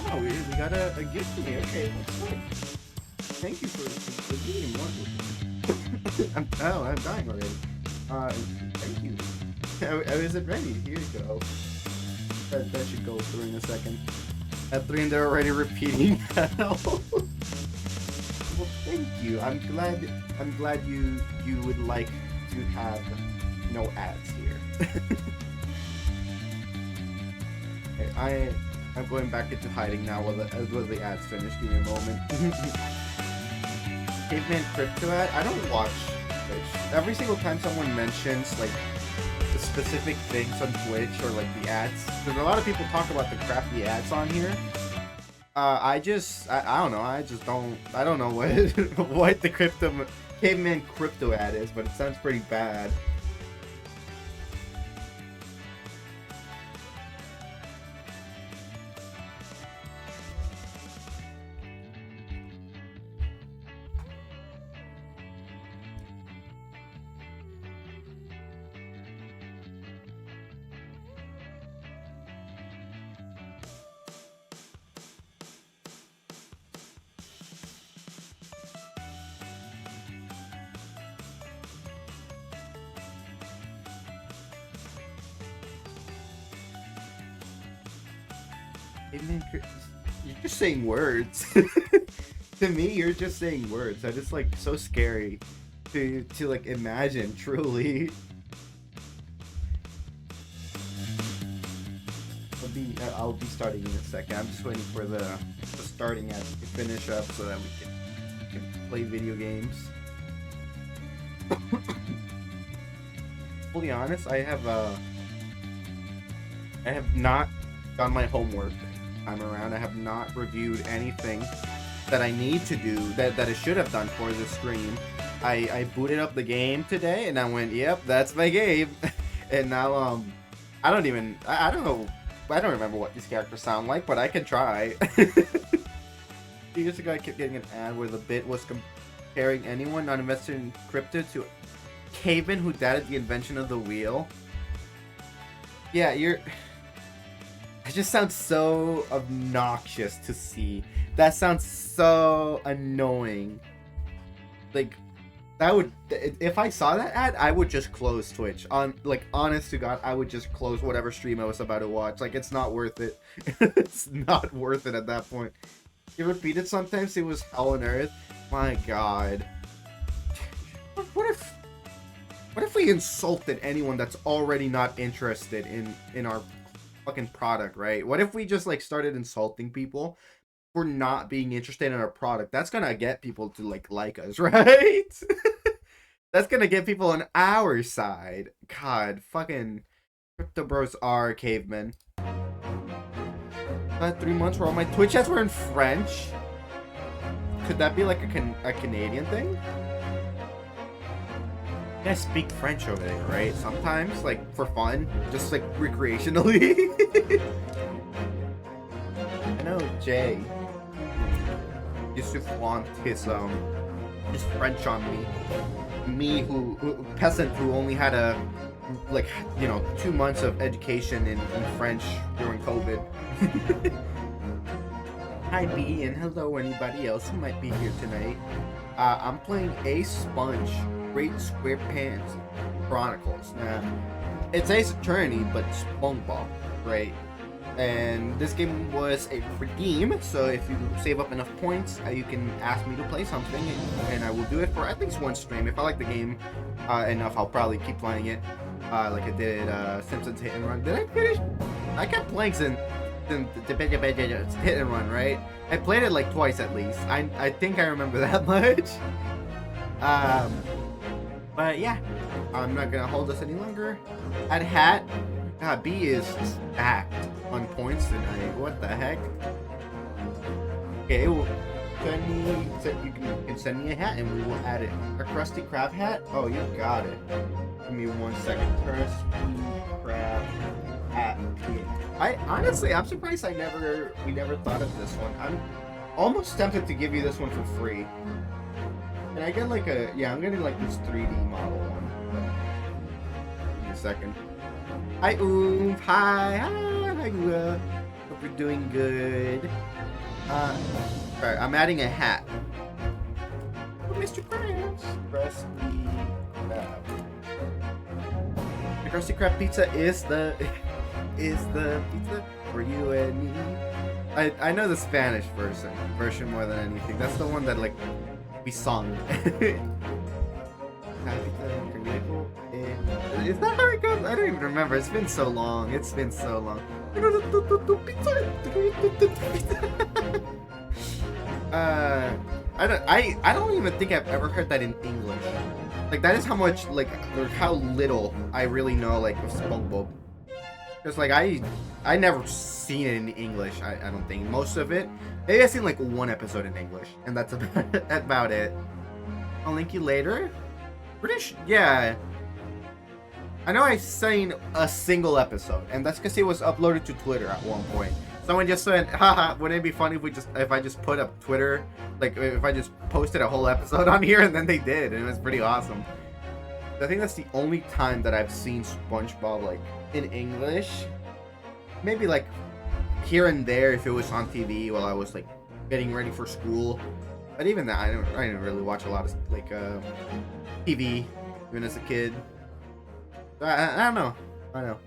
Oh, we got a gift for me. Okay, what's up? Thank you for giving me one. I'm dying already. Thank you. I wasn't ready. Here you go. That should go through in a second. At 3 and they're already repeating. Well, thank you. I'm glad you would like to have no ads here. Okay, I'm going back into hiding now while the ads finish. Give me a moment. Caveman Crypto ad? I don't watch Twitch. Every single time someone mentions like the specific things on Twitch or like the ads, because a lot of people talk about the crappy ads on here. I don't know. I don't know what what the Caveman Crypto ad is, but it sounds pretty bad. You're just saying words. To me, you're just saying words. That is like so scary to like imagine. Truly, I'll be starting in a second. I'm just waiting for the starting ad to finish up so that we can play video games. Fully honest, I have not done my homework time around. I have not reviewed anything that I need to do that I should have done for this stream. I booted up the game today and I went, yep, that's my game. And now I don't know, I don't remember what these characters sound like, but I can try. 2 years ago I kept getting an ad where the bit was comparing anyone not invested in crypto to caveman who doubted the invention of the wheel. Yeah, it just sounds so obnoxious to see. That sounds so annoying. Like, that would, if I saw that ad, I would just close Twitch. Honest to God, I would just close whatever stream I was about to watch. Like, it's not worth it. It's not worth it at that point. You repeat it sometimes, it was hell on earth. My God. What if we insulted anyone that's already not interested in our fucking product, right? What if we just like started insulting people for not being interested in our product? That's gonna get people to like us, right? That's gonna get people on our side. God, fucking crypto bros are cavemen. 3 months where all my Twitch ads were in French. Could that be like a Canadian thing? You guys speak French over there, right? Sometimes, like, for fun, just like recreationally. I know Jay used to flaunt his French on me. Me, who peasant who only had 2 months of education in French during COVID. Hi B, and hello anybody else who might be here tonight. I'm playing Ace Sponge Great SquarePants Chronicles. Now, it's Ace Attorney, but SpongeBob, right? And this game was a redeem, so if you save up enough points, you can ask me to play something, and I will do it for at least one stream. If I like the game enough, I'll probably keep playing it, like I did Simpsons Hit and Run. Did I finish? I kept playing since Hit and Run, right? I played it like twice at least. I think I remember that much. But yeah, I'm not gonna hold this any longer. At hat, God, B is stacked on points tonight. What the heck? Okay, well, you can send me a hat and we will add it. A Krusty Krab hat? Oh, you got it. Give me 1 second. Krusty Krab hat. I'm surprised we never thought of this one. I'm almost tempted to give you this one for free. Can I get like I'm getting like this 3D model one. Give me a second. Hi, Oof. Hi. Hope you're doing good. Alright, I'm adding a hat. Oh, Mr. Krabs. Krusty Krab. The Krusty Krab pizza is the pizza for you and me. I know the Spanish version more than anything. That's the one that like we sung. Is that how it goes? I don't even remember. It's been so long. It's been so long. I don't even think I've ever heard that in English. Like that is how much like or how little I really know like of SpongeBob. Because like I never seen it in English. I don't think most of it. Maybe I've seen like one episode in English, and that's about it. I'll link you later. British, yeah. I know I've seen a single episode, and that's because it was uploaded to Twitter at one point. Someone just said, haha, wouldn't it be funny if I just put up Twitter, like if I just posted a whole episode on here, and then they did, and it was pretty awesome. I think that's the only time that I've seen SpongeBob like in English. Maybe like here and there if it was on TV while I was like getting ready for school. But even that, I didn't really watch a lot of like TV even as a kid. I don't know. I know.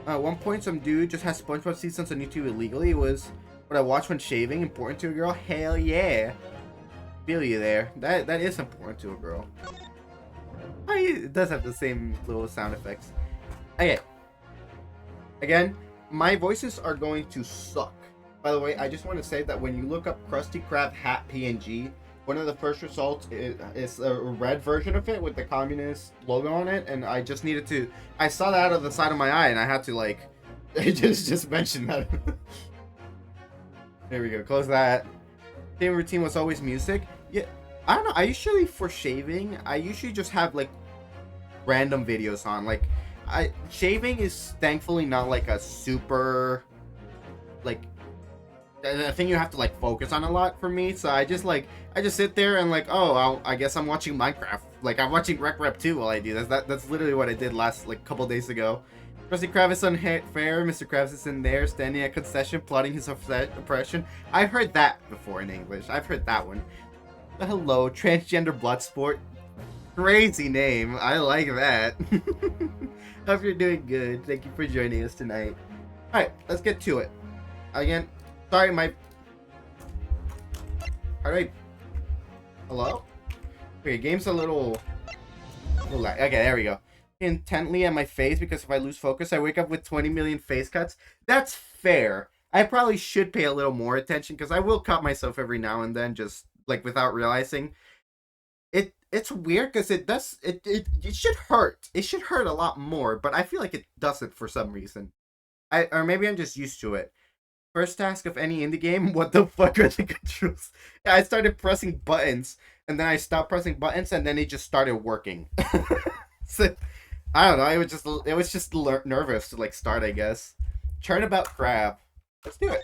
At one point, some dude just has SpongeBob seasons on YouTube illegally. It was what I watched when shaving. Important to a girl? Hell yeah. Feel you there. That is important to a girl. It does have the same little sound effects. Okay. Again, my voices are going to suck. By the way, I just want to say that when you look up Krusty Krab hat PNG, one of the first results is a red version of it with the communist logo on it, and I just needed to. I saw that out of the side of my eye, and I had to like, just mention that. There we go. Close that. Same routine was always music. Yeah, I don't know. I usually for shaving, I usually just have like random videos on. Like, shaving is thankfully not like a super like. I think you have to like focus on a lot for me, so I just sit there and like, oh, I guess I'm watching Minecraft. Like I'm watching Rec Rep 2 while I do this. That's literally what I did last like couple days ago. Krusty Krab is unfair. Mr. Krabs is in there standing at concession plotting his oppression. I've heard that before in English. I've heard that one. Hello, transgender bloodsport. Crazy name. I like that. Hope you're doing good. Thank you for joining us tonight. All right, let's get to it. Again. Sorry, my... Alright. Hello? Okay, game's a little lag. Okay, there we go. Intently at my face because if I lose focus, I wake up with 20 million face cuts. That's fair. I probably should pay a little more attention because I will cut myself every now and then just, like, without realizing. It's weird because it should hurt. It should hurt a lot more, but I feel like it doesn't for some reason. Or maybe I'm just used to it. First task of any indie game, what the fuck are the controls? Yeah, I started pressing buttons, and then I stopped pressing buttons, and then it just started working. So, I don't know, it was just nervous to like start, I guess. Turnabout Crab. Let's do it.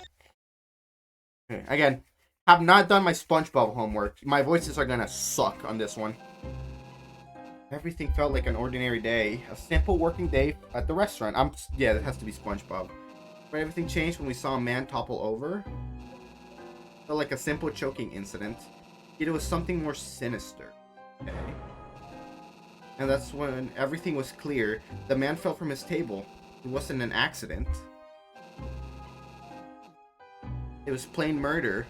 Okay, again, have not done my SpongeBob homework. My voices are gonna suck on this one. Everything felt like an ordinary day. A simple working day at the restaurant. Yeah, that has to be SpongeBob. But everything changed when we saw a man topple over. Felt like a simple choking incident. Yet it was something more sinister. Okay. And that's when everything was clear. The man fell from his table. It wasn't an accident. It was plain murder.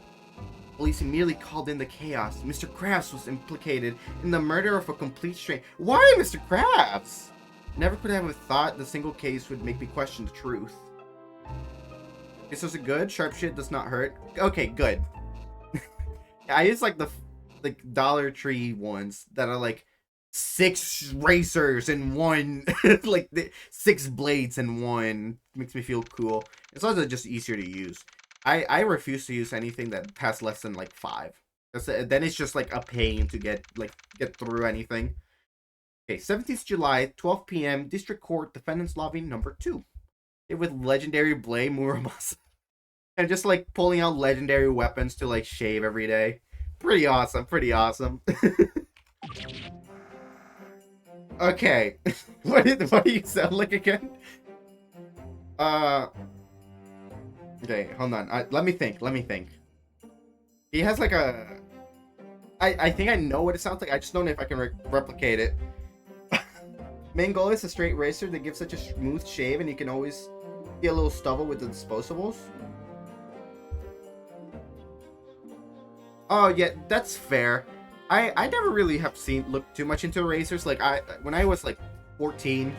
Police immediately called in the chaos. Mr. Krabs was implicated in the murder of a complete stranger. Why Mr. Krabs? Never could I have thought the single case would make me question the truth. This was a good. Sharp shit does not hurt. Okay, good. I use like the Dollar Tree ones that are like 6 racers in one, like 6 blades in one. Makes me feel cool. It's also just easier to use. I refuse to use anything that has less than like 5. Then it's just like a pain to get through anything. Okay, 17th July, 12 p.m. District Court, Defendant's Lobby number 2. With legendary blade Muramasa. And just like pulling out legendary weapons to like shave every day. Pretty awesome, pretty awesome. Okay. What do you sound like again? Okay, hold on. Let me think. Let me think. He has like a... I think I know what it sounds like. I just don't know if I can replicate it. Main goal is a straight racer that gives such a smooth shave, and you can always see a little stubble with the disposables. Oh yeah, that's fair. I never really have looked too much into racers. Like when I was like 14,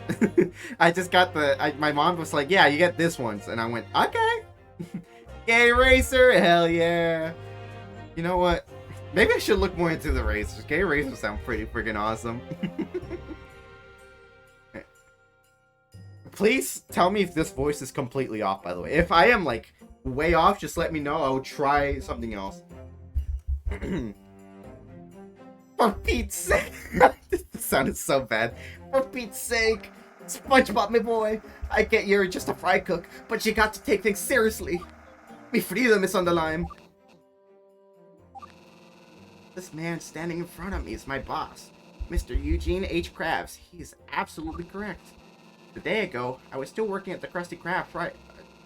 I just got my mom was like, yeah, you get this ones, and I went, okay. Gay racer, hell yeah. You know what? Maybe I should look more into the racers. Gay racers sound pretty freaking awesome. Please tell me if this voice is completely off, by the way. If I am like way off, just let me know. I will try something else. For Pete's sake. This sounded so bad. For Pete's sake. SpongeBob, my boy. I get you're just a fry cook, but you got to take things seriously. Me freedom is on the line. This man standing in front of me is my boss, Mr. Eugene H. Krabs. He is absolutely correct. A day ago, I was still working at the Krusty Krab fry.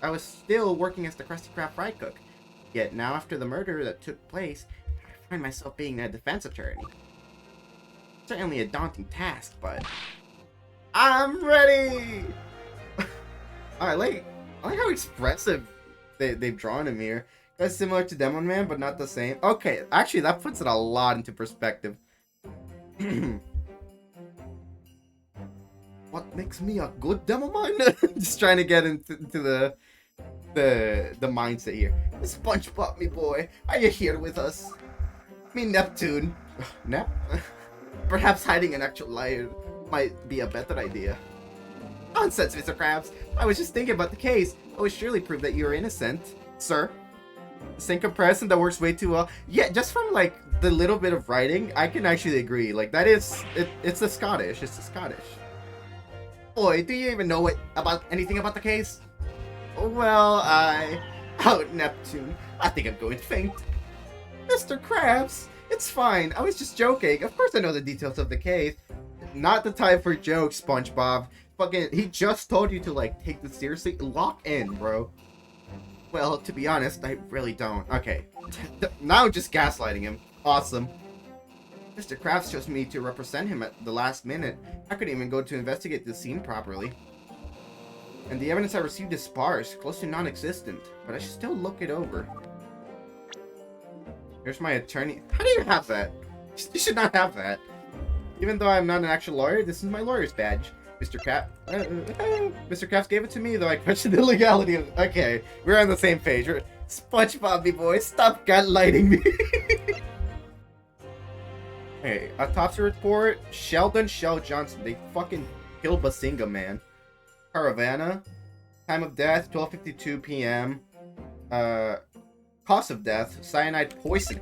I was still working as the Krusty Krab fry cook. Yet now, after the murder that took place, I find myself being a defense attorney. Certainly a daunting task, but I'm ready. I like how expressive they've drawn him here. That's similar to Demon Man, but not the same. Okay, actually, that puts it a lot into perspective. What makes me a good demo miner? Just trying to get into the mindset here. SpongeBob, me boy, are you here with us? Me Neptune. Nep? Perhaps hiding an actual liar might be a better idea. Nonsense, Mr. Krabs. I was just thinking about the case. I would surely prove that you're innocent, sir. The same comparison that works way too well. Yeah, just from like the little bit of writing, I can actually agree. Like that is it's the Scottish. It's the Scottish. Boy, do you even know anything about the case? Well, oh, Neptune. I think I'm going to faint. Mr. Krabs, it's fine. I was just joking. Of course I know the details of the case. Not the time for jokes, SpongeBob. Fucking, he just told you to, like, take this seriously. Lock in, bro. Well, to be honest, I really don't. Okay. Now I'm just gaslighting him. Awesome. Mr. Krabs chose me to represent him at the last minute. I couldn't even go to investigate the scene properly. And the evidence I received is sparse, close to non-existent. But I should still look it over. Here's my attorney. How do you have that? You should not have that. Even though I'm not an actual lawyer, this is my lawyer's badge. Mr. Krabs gave it to me, though I questioned the legality of... Okay, we're on the same page. SpongeBob, me boy, stop gaslighting me. Hey, autopsy report. Sheldon Shell Johnson. They fucking killed Basinga, man. Caravana. Time of death, 12:52 p.m. Cause of death, cyanide poison.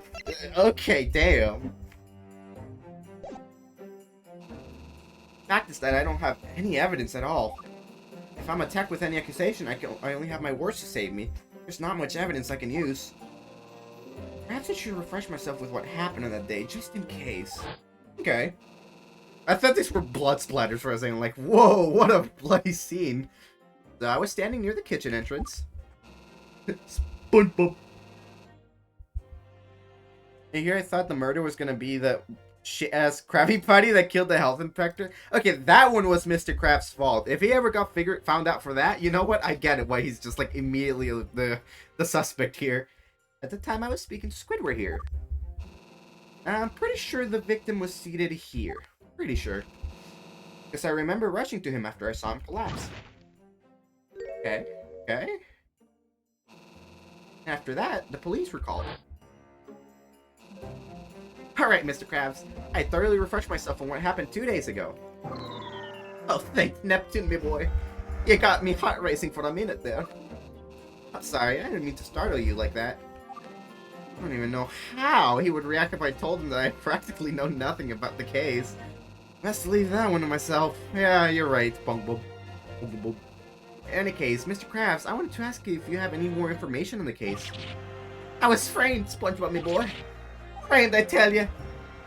Okay, damn. Fact is that I don't have any evidence at all. If I'm attacked with any accusation, I only have my words to save me. There's not much evidence I can use. Perhaps I should refresh myself with what happened on that day, just in case. Okay. I thought these were blood splatters for a second. Like, whoa, what a bloody scene. So I was standing near the kitchen entrance. SpongeBob. And here I thought the murder was gonna be the shit-ass Krabby Patty that killed the health inspector. Okay, that one was Mr. Krabs' fault. If he ever got found out for that, you know what? I get it why he's just like immediately the suspect here. At the time I was speaking, Squidward here. I'm pretty sure the victim was seated here. Pretty sure. Because I remember rushing to him after I saw him collapse. Okay, okay. After that, the police were called. Alright, Mr. Krabs. I thoroughly refreshed myself on what happened 2 days ago. Oh, thank Neptune, me boy. You got me heart racing for a minute there. I'm sorry, I didn't mean to startle you like that. I don't even know how he would react if I told him that I practically know nothing about the case. Best to leave that one to myself. Yeah, you're right, SpongeBob. In any case, Mr. Krabs, I wanted to ask you if you have any more information on the case. I was framed, SpongeBob, me boy. Framed, I tell you.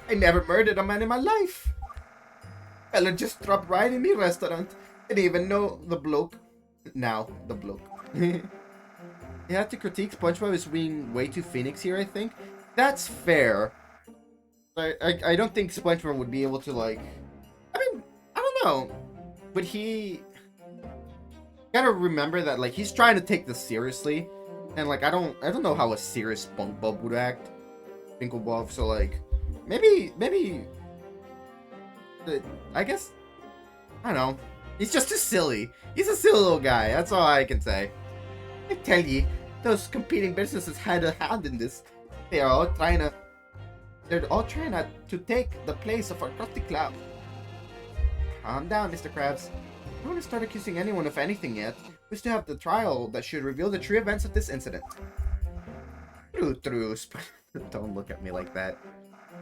I never murdered a man in my life. Fella just dropped right in me restaurant. Didn't even know the bloke. Now, the bloke. You have to critique SpongeBob as being way too Phoenix here, I think. That's fair. I don't think SpongeBob would be able to, like... I mean, I don't know. But he... Gotta remember that, like, he's trying to take this seriously. And, like, I don't know how a serious SpongeBob would act. Bob, so, like... Maybe... I guess... I don't know. He's just too silly. He's a silly little guy. That's all I can say. I tell you, those competing businesses had a hand in this. They're all trying to take the place of our Krusty Club. Calm down, Mr. Krabs. I don't want to start accusing anyone of anything yet. We still have the trial that should reveal the true events of this incident. True. Don't look at me like that.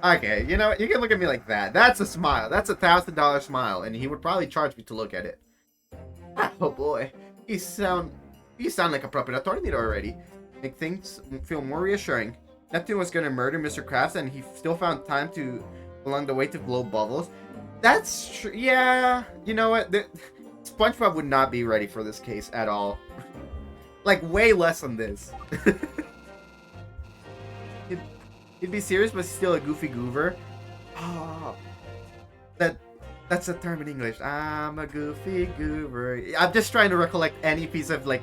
Okay, you know what? You can look at me like that. That's a smile. That's $1,000 smile, and he would probably charge me to look at it. Oh boy, you sound like a proper attorney already. Make things feel more reassuring. Neptune was gonna murder Mr. Krabs, and he still found time to along the way to blow bubbles. That's true. Yeah, you know what? SpongeBob would not be ready for this case at all. Like way less than this. He'd be serious, but still a goofy goober. Oh, that's a term in English. I'm a goofy goober. I'm just trying to recollect any piece of, like,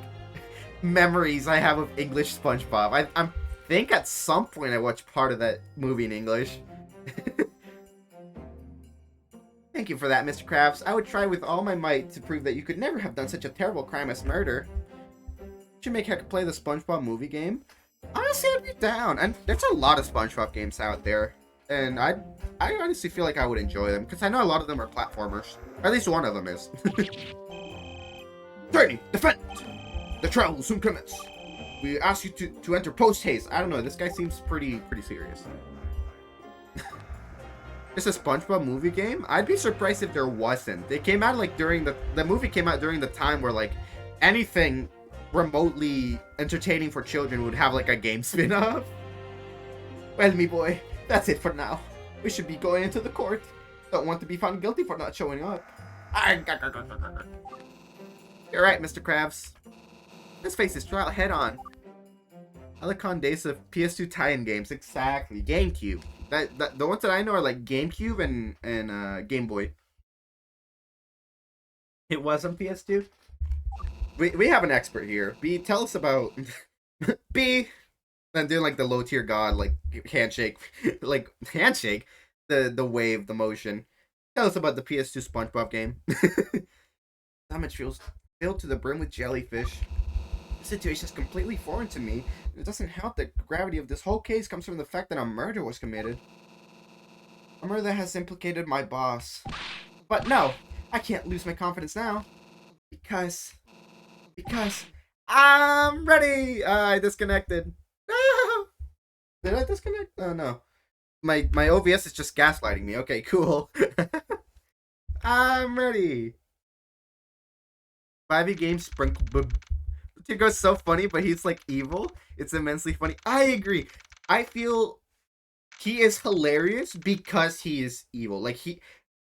memories I have of English SpongeBob. I think at some point I watched part of that movie in English. Thank you for that, Mr. Krabs. I would try with all my might to prove that you could never have done such a terrible crime as murder. Should make Hecka play the SpongeBob movie game. Honestly, I'd be down. And there's a lot of SpongeBob games out there. And I honestly feel like I would enjoy them. Because I know a lot of them are platformers. Or at least one of them is. Attorney, defendant! The trial will soon commence. We ask you to enter post-haste. I don't know, this guy seems pretty serious. It's a SpongeBob movie game? I'd be surprised if there wasn't. It came out like during the movie came out during the time where, like, anything remotely entertaining for children would have, like, a game spin-off. Well, me boy, that's it for now. We should be going into the court. Don't want to be found guilty for not showing up. You're right, Mr. Krabs. Let's face this trial head on. Helicon days of PS2 tie-in games, exactly. GameCube. The ones that I know are like GameCube and Game Boy. It was on PS2. We have an expert here. B, tell us about B. I'm doing like the low tier god, like handshake, like handshake. The wave, the motion. Tell us about the PS2 SpongeBob game. Damage feels filled to the brim with jellyfish. The situation is completely foreign to me. It doesn't help that the gravity of this whole case comes from the fact that a murder was committed. A murder that has implicated my boss. But no, I can't lose my confidence now. Because I'm ready! I disconnected. No! Did I disconnect? Oh no. My OBS is just gaslighting me. Okay, cool. I'm ready. 5e game sprinkle. Tigo's so funny, but he's like evil. It's immensely funny. I agree. I feel he is hilarious because he is evil. Like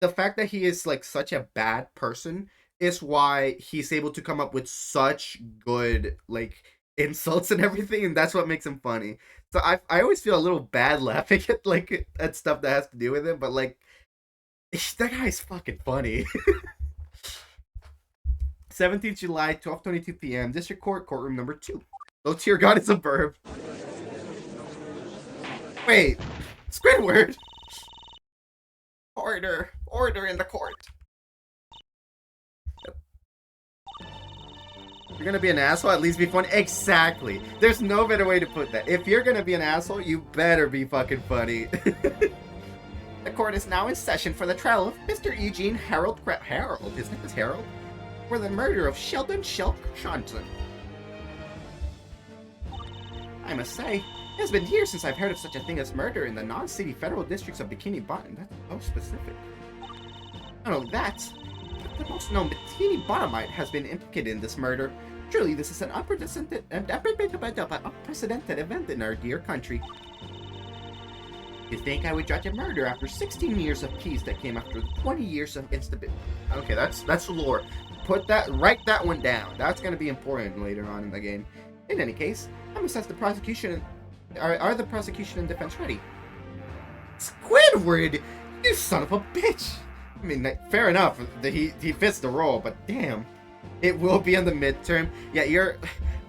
the fact that he is like such a bad person is why he's able to come up with such good like insults and everything, and that's what makes him funny. So I always feel a little bad laughing at like at stuff that has to do with him, but like that guy's fucking funny. 17th July, 12:22 p.m. District Court, courtroom number 2. Low tier god is a verb. Wait, Squidward. Order in the court. You're gonna be an asshole, at least be funny. Exactly. There's no better way to put that. If you're gonna be an asshole, you better be fucking funny. The court is now in session for the trial of Mr. Eugene Harold. His name is Harold. For the murder of Sheldon Shelk Johnson. I must say, it has been years since I've heard of such a thing as murder in the non-city federal districts of Bikini Bottom. That's so specific. Not only that, the most known Bikini Bottomite has been implicated in this murder. Truly, this is an unprecedented event in our dear country. You think I would judge a murder after 16 years of peace that came after 20 years of instability? Okay, that's lore. Write that one down. That's gonna be important later on in the game. In any case, I'm assess the prosecution. Are the prosecution and defense ready? Squidward! You son of a bitch! I mean, fair enough. He fits the role, but damn. It will be on the midterm. Yeah,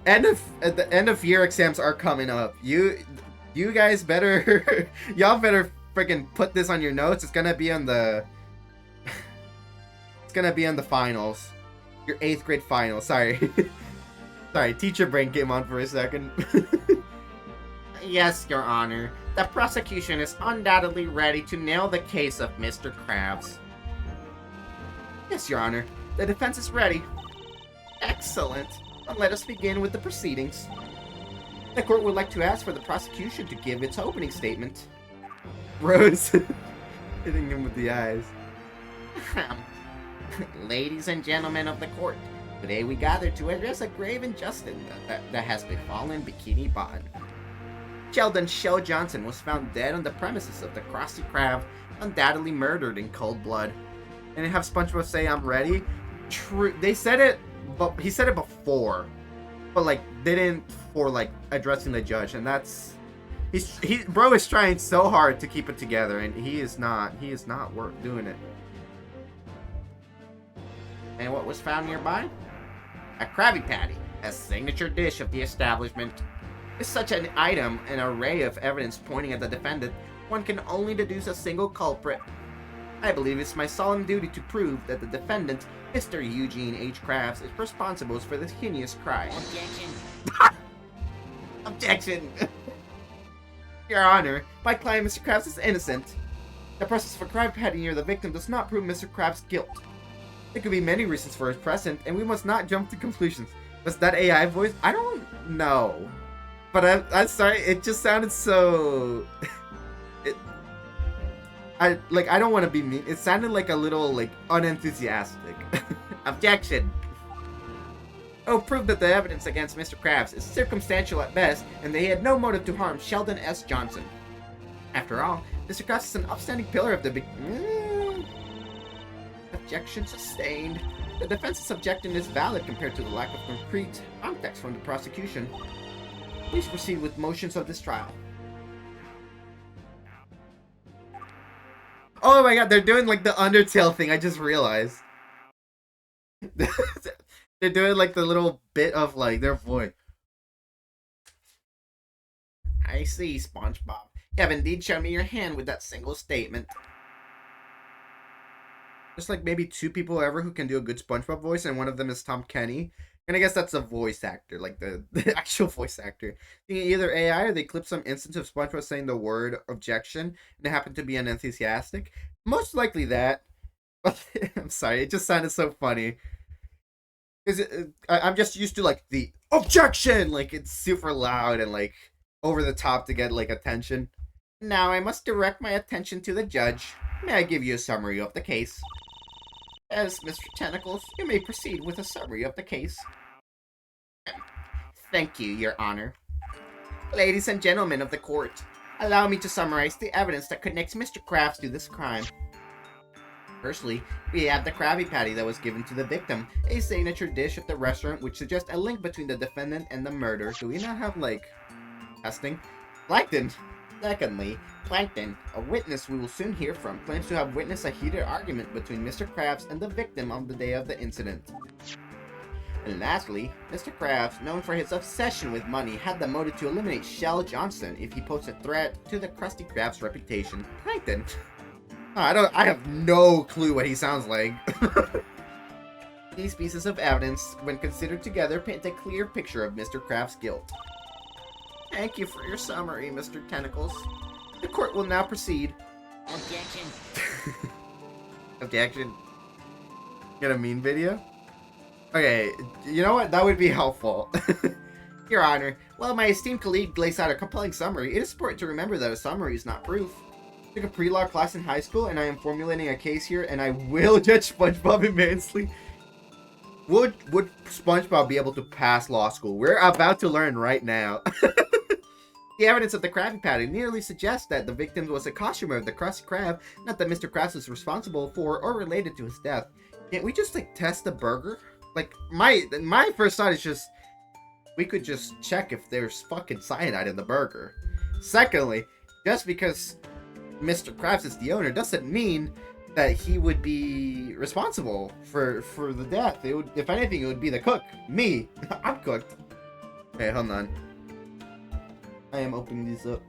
the end of year exams are coming up. You guys better y'all better freaking put this on your notes. It's gonna be on the finals. Your 8th grade finals. Sorry. Sorry, teacher brain came on for a second. Yes, Your Honor. The prosecution is undoubtedly ready to nail the case of Mr. Krabs. Yes, Your Honor. The defense is ready. Excellent. Then let us begin with the proceedings. The court would like to ask for the prosecution to give its opening statement. Rose. Hitting him with the eyes. Ladies and gentlemen of the court, today we gather to address a grave injustice that has befallen Bikini Bottom. Sheldon Shell Johnson was found dead on the premises of the Krusty Krab, undoubtedly murdered in cold blood. And have SpongeBob say, "I'm ready"? True. They said it, but he said it before, but like they didn't for like addressing the judge, and that's bro is trying so hard to keep it together, and he is not worth doing it. And what was found nearby? A Krabby Patty, a signature dish of the establishment. With such an item, an array of evidence pointing at the defendant, one can only deduce a single culprit. I believe it's my solemn duty to prove that the defendant, Mr. Eugene H. Krabs, is responsible for this heinous crime. Objection! Objection! Your Honor, my client, Mr. Krabs, is innocent. The presence of a Krabby Patty near the victim does not prove Mr. Krabs' guilt. There could be many reasons for his presence, and we must not jump to conclusions. Was that AI voice? I don't know. But I'm sorry, it just sounded so... I don't want to be mean. It sounded like a little, like, unenthusiastic. Objection! Oh, prove that the evidence against Mr. Krabs is circumstantial at best, and that he had no motive to harm Sheldon S. Johnson. After all, Mr. Krabs is an upstanding pillar of the big... Objection sustained. The defense's objection is valid compared to the lack of concrete context from the prosecution. Please proceed with motions of this trial. Oh my god, they're doing like the Undertale thing, I just realized. They're doing like the little bit of like their voice. I see, SpongeBob. You have indeed shown me your hand with that single statement. There's like maybe 2 people ever who can do a good SpongeBob voice, and one of them is Tom Kenny. And I guess that's a voice actor, like the actual voice actor. Either AI or they clip some instance of SpongeBob saying the word objection, and it happened to be unenthusiastic. Most likely that. I'm sorry, it just sounded so funny. Because I'm just used to like the objection, like it's super loud and like over the top to get like attention. Now I must direct my attention to the judge. May I give you a summary of the case? As Mr. Tentacles, you may proceed with a summary of the case. Thank you, Your Honor. Ladies and gentlemen of the court, allow me to summarize the evidence that connects Mr. Krabs to this crime. Firstly, we have the Krabby Patty that was given to the victim, a signature dish at the restaurant which suggests a link between the defendant and the murder. Do we not have, like, testing? Plankton! Secondly, Plankton, a witness we will soon hear from, claims to have witnessed a heated argument between Mr. Krabs and the victim on the day of the incident. And lastly, Mr. Krabs, known for his obsession with money, had the motive to eliminate Shell Johnson if he posed a threat to the Krusty Krab's reputation. Plankton. I have no clue what he sounds like. These pieces of evidence, when considered together, paint a clear picture of Mr. Krabs' guilt. Thank you for your summary, Mr. Tentacles. The court will now proceed. Objection. Objection. Get a mean video? Okay, you know what? That would be helpful. Your Honor, while my esteemed colleague lays out a compelling summary, it is important to remember that a summary is not proof. I took a pre-law class in high school, and I am formulating a case here, and I will judge SpongeBob immensely. Would SpongeBob be able to pass law school? We're about to learn right now. The evidence of the Krabby Patty nearly suggests that the victim was a costumer of the Krusty Krab, not that Mr. Krabs was responsible for or related to his death. Can't we just, like, test the burger? Like, my first thought is just, we could just check if there's fucking cyanide in the burger. Secondly, just because Mr. Krabs is the owner doesn't mean that he would be responsible for the death. It would, if anything, it would be the cook. Me. I'm cooked. Okay, hold on. I am opening these up.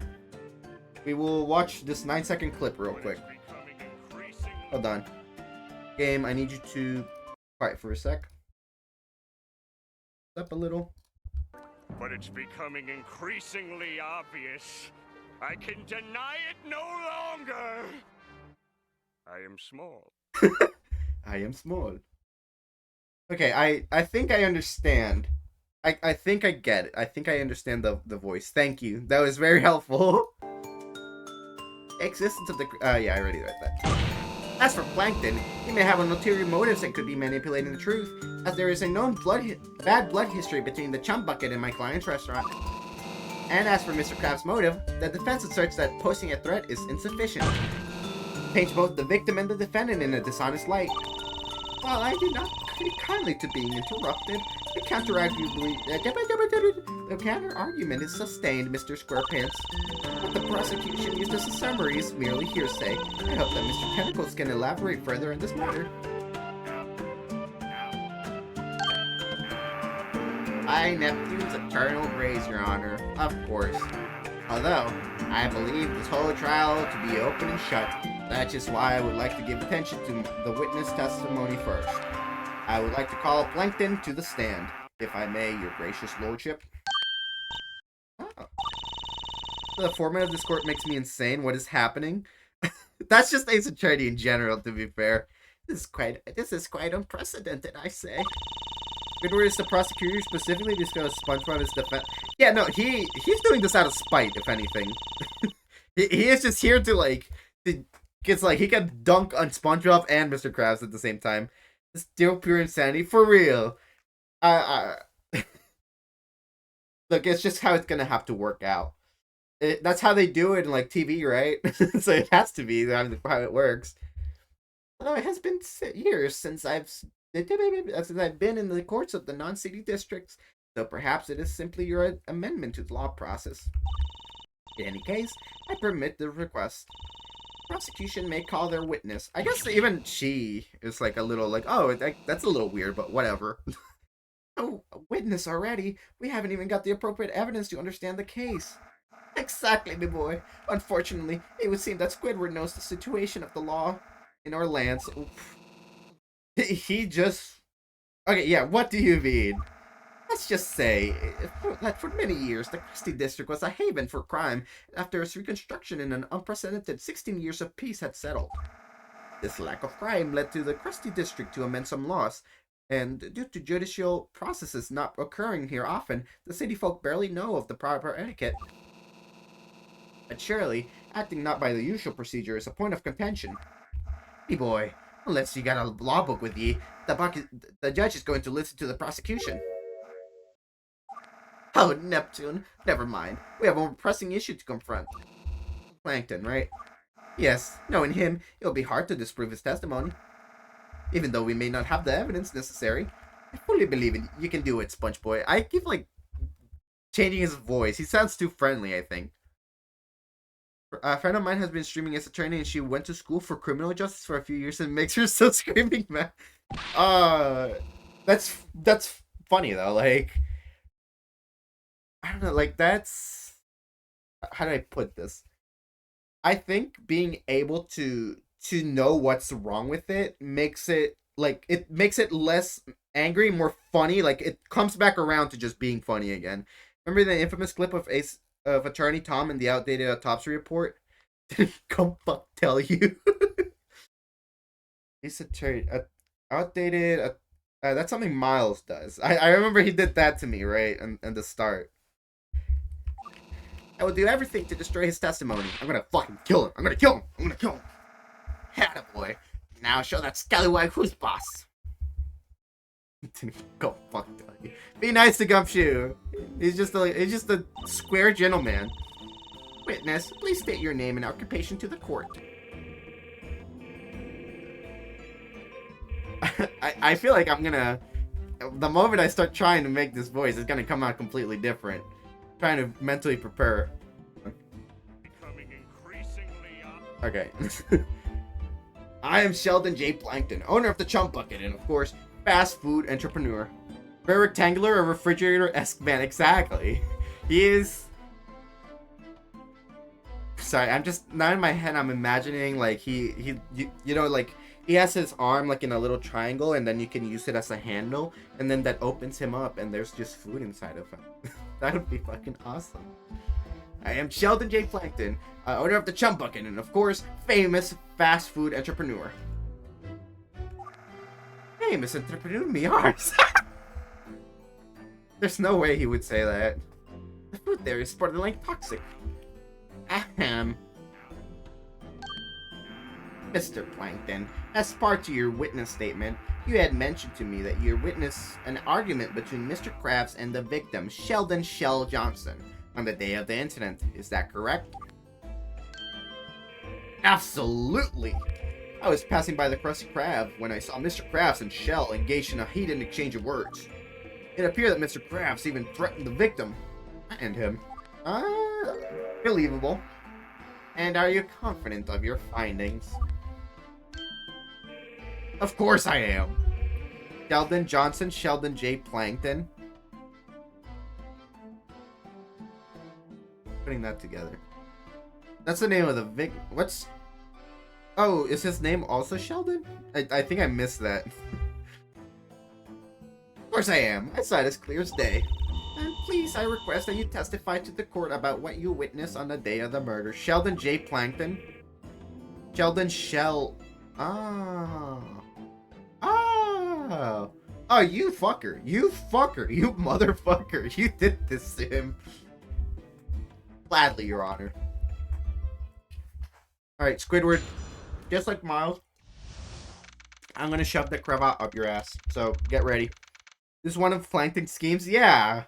We will watch this 9-second clip real quick. Hold on. Game, I need you to quiet for a sec. Up a little. But it's becoming increasingly obvious. I can deny it no longer. I am small. I am small. Okay, I think I understand. I think I get it. I think I understand the voice. Thank you. That was very helpful. Existence of the... yeah, I already read that. As for Plankton, he may have ulterior motives that could be manipulating the truth, as there is a known bad blood history between the chum bucket and my client's restaurant. And as for Mr. Krabs' motive, the defense asserts that posing a threat is insufficient. Paints both the victim and the defendant in a dishonest light. While I do not kindly to being interrupted, the counter-argument is sustained, Mr. Squarepants. What the prosecution used as a summary is merely hearsay. I hope that Mr. Tentacles can elaborate further in this matter. By Neptune's eternal grace, Your Honor. Of course. Although, I believe this whole trial to be open and shut. That's just why I would like to give attention to the witness testimony first. I would like to call Plankton to the stand, if I may, Your Gracious Lordship. Oh. The format of this court makes me insane. What is happening? That's just Ace Attorney in general, to be fair. This is quite unprecedented, I say. Good word is the prosecutor specifically because SpongeBob is defense. Yeah, no, he's doing this out of spite, if anything. he is just here to he can dunk on SpongeBob and Mr. Krabs at the same time. Still pure insanity, for real. Look, it's just how it's gonna have to work out. That's how they do it in TV, right? So it has to be how it works. Although it has been years since I've been in the courts of the non-city districts, so perhaps it is simply your amendment to the law process. In any case, I permit the request. Prosecution may call their witness. I guess even she is a little oh, that's a little weird, but whatever. Oh, a witness already? We haven't even got the appropriate evidence to understand the case. Exactly, my boy. Unfortunately, it would seem that Squidward knows the situation of the law in our lands. Oof. He just... Okay, yeah, what do you mean? Let's just say that for many years, the Krusty District was a haven for crime after its reconstruction in an unprecedented 16 years of peace had settled. This lack of crime led to the Krusty District to amend some laws, and due to judicial processes not occurring here often, the city folk barely know of the proper etiquette. But surely, acting not by the usual procedure is a point of contention. Hey boy, unless you got a law book with ye, the judge is going to listen to the prosecution. Oh, Neptune. Never mind. We have a more pressing issue to confront. Plankton, right? Yes, knowing him, it will be hard to disprove his testimony. Even though we may not have the evidence necessary. I fully believe in you can do it, SpongeBob. I keep, changing his voice. He sounds too friendly, I think. A friend of mine has been streaming as attorney, and she went to school for criminal justice for a few years, and it makes her so screaming mad. That's funny, though. I don't know, that's... How do I put this? I think being able to know what's wrong with it makes it, it makes it less angry, more funny. It comes back around to just being funny again. Remember the infamous clip of Attorney Tom in the outdated autopsy report? Didn't come fuck tell you. Ace Attorney... outdated... that's something Miles does. I remember he did that to me, right? In the start. I will do everything to destroy his testimony. I'm gonna fucking kill him. I'm gonna kill him. Attaboy. Now show that scallywag who's boss. Go fuck tell you. Be nice to Gumshoe. He's just a square gentleman. Witness, please state your name and occupation to the court. I feel like I'm gonna the moment I start trying to make this voice, it's gonna come out completely different. Trying to mentally prepare. Becoming increasingly Okay. I am Sheldon J. Plankton, owner of the Chump Bucket, and of course, fast food entrepreneur. Very rectangular, a refrigerator-esque man, exactly. He is... Sorry, I'm just, now in my head, I'm imagining, like, you know, like, he has his arm, like, in a little triangle, and then you can use it as a handle, and then that opens him up, and there's just food inside of him. That would be fucking awesome. I am Sheldon J. Plankton, owner of the Chump Bucket, and of course, famous fast food entrepreneur. Famous entrepreneur, me ours. There's no way he would say that. The food there is borderline toxic. Ahem. Mr. Plankton, as part of your witness statement, you had mentioned to me that you witnessed an argument between Mr. Krabs and the victim, Sheldon Shell Johnson, on the day of the incident. Is that correct? Absolutely! I was passing by the Krusty Krab when I saw Mr. Krabs and Shell engaged in a heated exchange of words. It appeared that Mr. Krabs even threatened the victim and him. Believable. And are you confident of your findings? Of course I am. Sheldon Johnson, Sheldon J. Plankton. Putting that together. That's the name of the what's... Oh, is his name also Sheldon? I think I missed that. Of course I am. I saw it as clear as day. And please, I request that you testify to the court about what you witnessed on the day of the murder. Sheldon J. Plankton. Sheldon Shell... Oh, you fucker. You fucker. You motherfucker. You did this to him. Gladly, Your Honor. Alright, Squidward. Just like Miles, I'm gonna shove the cravat up your ass. So, get ready. This is one of Plankton's schemes? Yeah.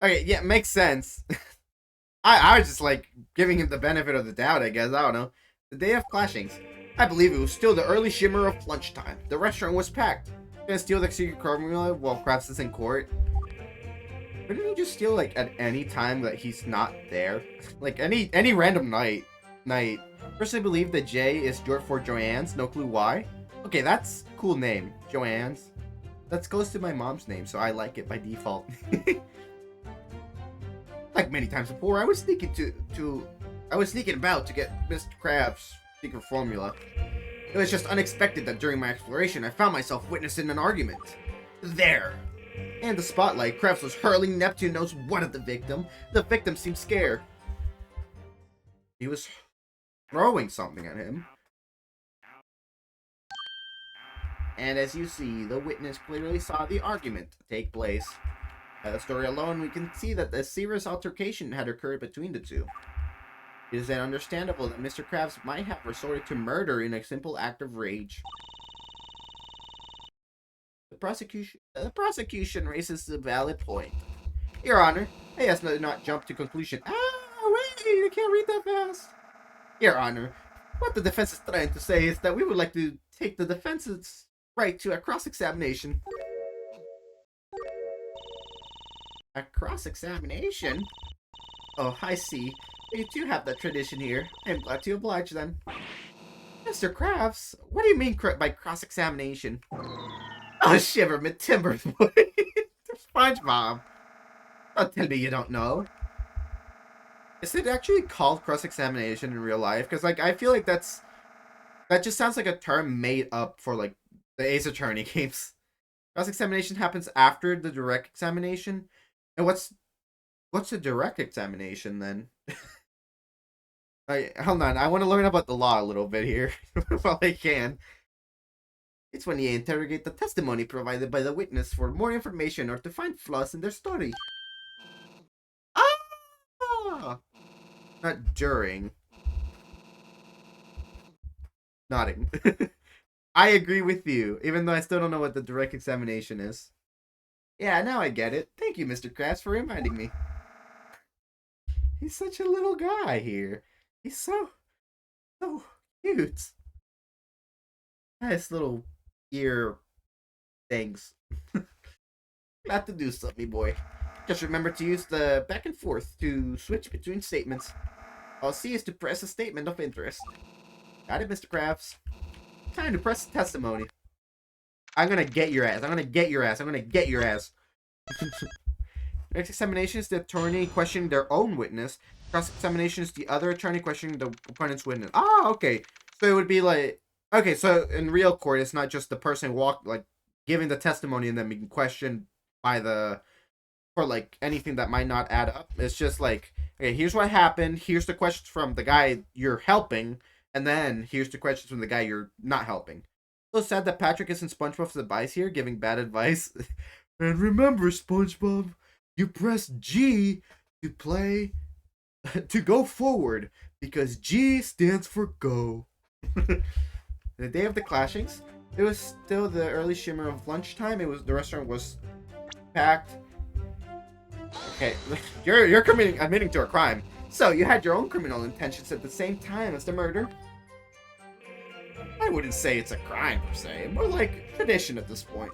Okay, yeah, makes sense. I was just, like, giving him the benefit of the doubt, I guess. I don't know. The day of clashings. I believe it was still the early shimmer of lunchtime. The restaurant was packed. Gonna steal the secret formula while Krabs is in court. Couldn't he just steal, like, at any time that he's not there? Like, any random night. Personally believe that J is short for Joanne's. No clue why. Okay, that's a cool name. Joanne's. That's close to my mom's name, so I like it by default. Like many times before, I was sneaking about to get Mr. Krabs' secret formula. It was just unexpected that during my exploration, I found myself witnessing an argument. There! In the spotlight, Krabs was hurling Neptune knows what at the victim. The victim seemed scared. He was throwing something at him. And as you see, the witness clearly saw the argument take place. By the story alone, we can see that a serious altercation had occurred between the two. It is then understandable that Mr. Krabs might have resorted to murder in a simple act of rage. The prosecution raises a valid point. Your Honor, I ask not jump to conclusion. Wait, I can't read that fast. Your Honor, what the defense is trying to say is that we would like to take the defense's right to a cross-examination. A cross-examination? Oh, I see. You do have that tradition here. I'm glad to oblige then. Mr. Krabs, what do you mean by cross-examination? Oh, shiver me timbers, boy. SpongeBob. Don't tell me you don't know. Is it actually called cross-examination in real life? Because, like, I feel like that just sounds like a term made up for, like, the Ace Attorney games. Cross-examination happens after the direct examination. And what's a direct examination, then? Hold on, I want to learn about the law a little bit here, while I can. It's when you interrogate the testimony provided by the witness for more information or to find flaws in their story. Ah! Not during. Nodding. I agree with you, even though I still don't know what the direct examination is. Yeah, now I get it. Thank you, Mr. Krabs, for reminding me. He's such a little guy here. He's so cute. Nice little ear things. Glad to do so, me boy. Just remember to use the back and forth to switch between statements. All C is to press a statement of interest. Got it, Mr. Krabs. Time to press testimony. I'm gonna get your ass. I'm gonna get your ass. I'm gonna get your ass. Next examination is the attorney questioning their own witness. Cross-examination is the other attorney questioning the opponent's witness. Ah, okay. So it would be like... Okay, so in real court, it's not just the person giving the testimony and then being questioned by the... for, like, anything that might not add up. It's just like, okay, here's what happened. Here's the questions from the guy you're helping. And then here's the questions from the guy you're not helping. So sad that Patrick isn't SpongeBob's advice here, giving bad advice. And remember, SpongeBob, you press G to play, to go forward, because G stands for go. The day of the clashings, it was still the early shimmer of lunchtime. The restaurant was packed. Okay, you're admitting to a crime. So you had your own criminal intentions at the same time as the murder. I wouldn't say it's a crime per se, more like tradition at this point.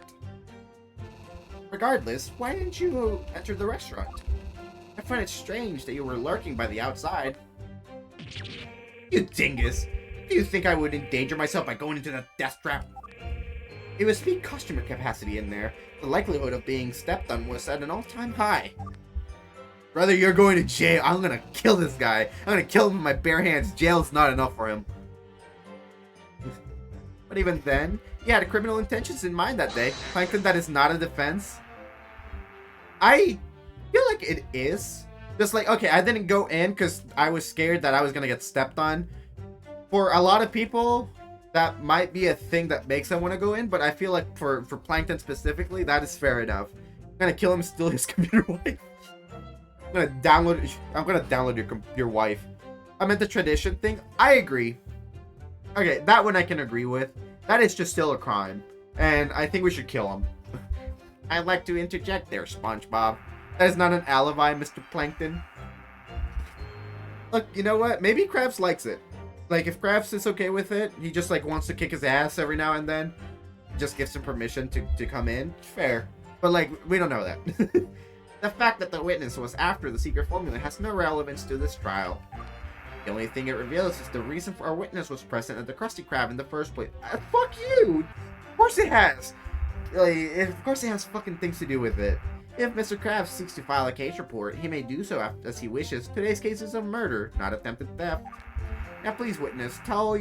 Regardless, why didn't you enter the restaurant? I find it strange that you were lurking by the outside. You dingus! Do you think I would endanger myself by going into the death trap? It was peak customer capacity in there. The likelihood of being stepped on was at an all-time high. Brother, you're going to jail. I'm gonna kill this guy. I'm gonna kill him with my bare hands. Jail's not enough for him. But even then, you had criminal intentions in mind that day. Plankton, that is not a defense. I feel like it is. Just like, okay, I didn't go in because I was scared that I was gonna get stepped on. For a lot of people, that might be a thing that makes them want to go in, but I feel like for Plankton specifically, that is fair enough. I'm gonna kill him, steal his computer wife. I'm gonna download your wife. I meant the tradition thing. I agree. Okay, that one I can agree with. That is just still a crime, and I think we should kill him. I'd like to interject there, SpongeBob. That is not an alibi, Mr. Plankton. Look, you know what? Maybe Krabs likes it. Like, if Krabs is okay with it, he just, like, wants to kick his ass every now and then. Just gives him permission to come in. Fair. But, like, we don't know that. The fact that the witness was after the secret formula has no relevance to this trial. The only thing it reveals is the reason for our witness was present at the Krusty Krab in the first place. Fuck you! Of course it has! Like, of course it has fucking things to do with it. If Mr. Krabs seeks to file a case report, he may do so as he wishes. Today's case is a murder, not attempted theft. Now please, witness, tell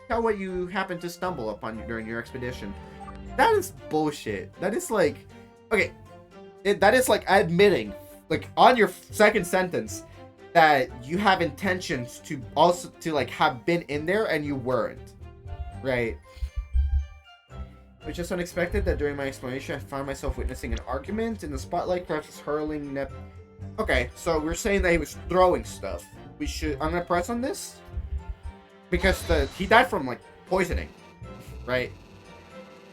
what you happened to stumble upon during your expedition. That is bullshit. That is like... Okay. That is like admitting, like, on your second sentence, that you have intentions to also, like, have been in there and you weren't. Right? It was just unexpected that during my explanation I found myself witnessing an argument in the spotlight. Krabs was hurling Okay, so we're saying that he was throwing stuff. I'm gonna press on this because he died from, like, poisoning, right?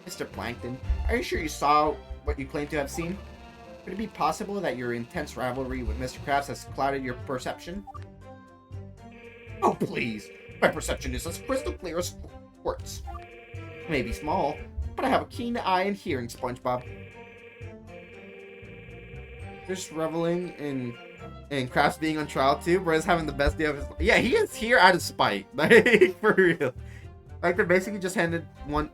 Mr. Plankton, are you sure you saw what you claim to have seen? Could it be possible that your intense rivalry with Mr. Krabs has clouded your perception? Oh, please! My perception is as crystal clear as quartz. It may be small, but I have a keen eye and hearing, SpongeBob. Just reveling in Krabs being on trial too. Bro's having the best day of his life. Yeah, he is here out of spite. Like, for real. Like, they basically just handed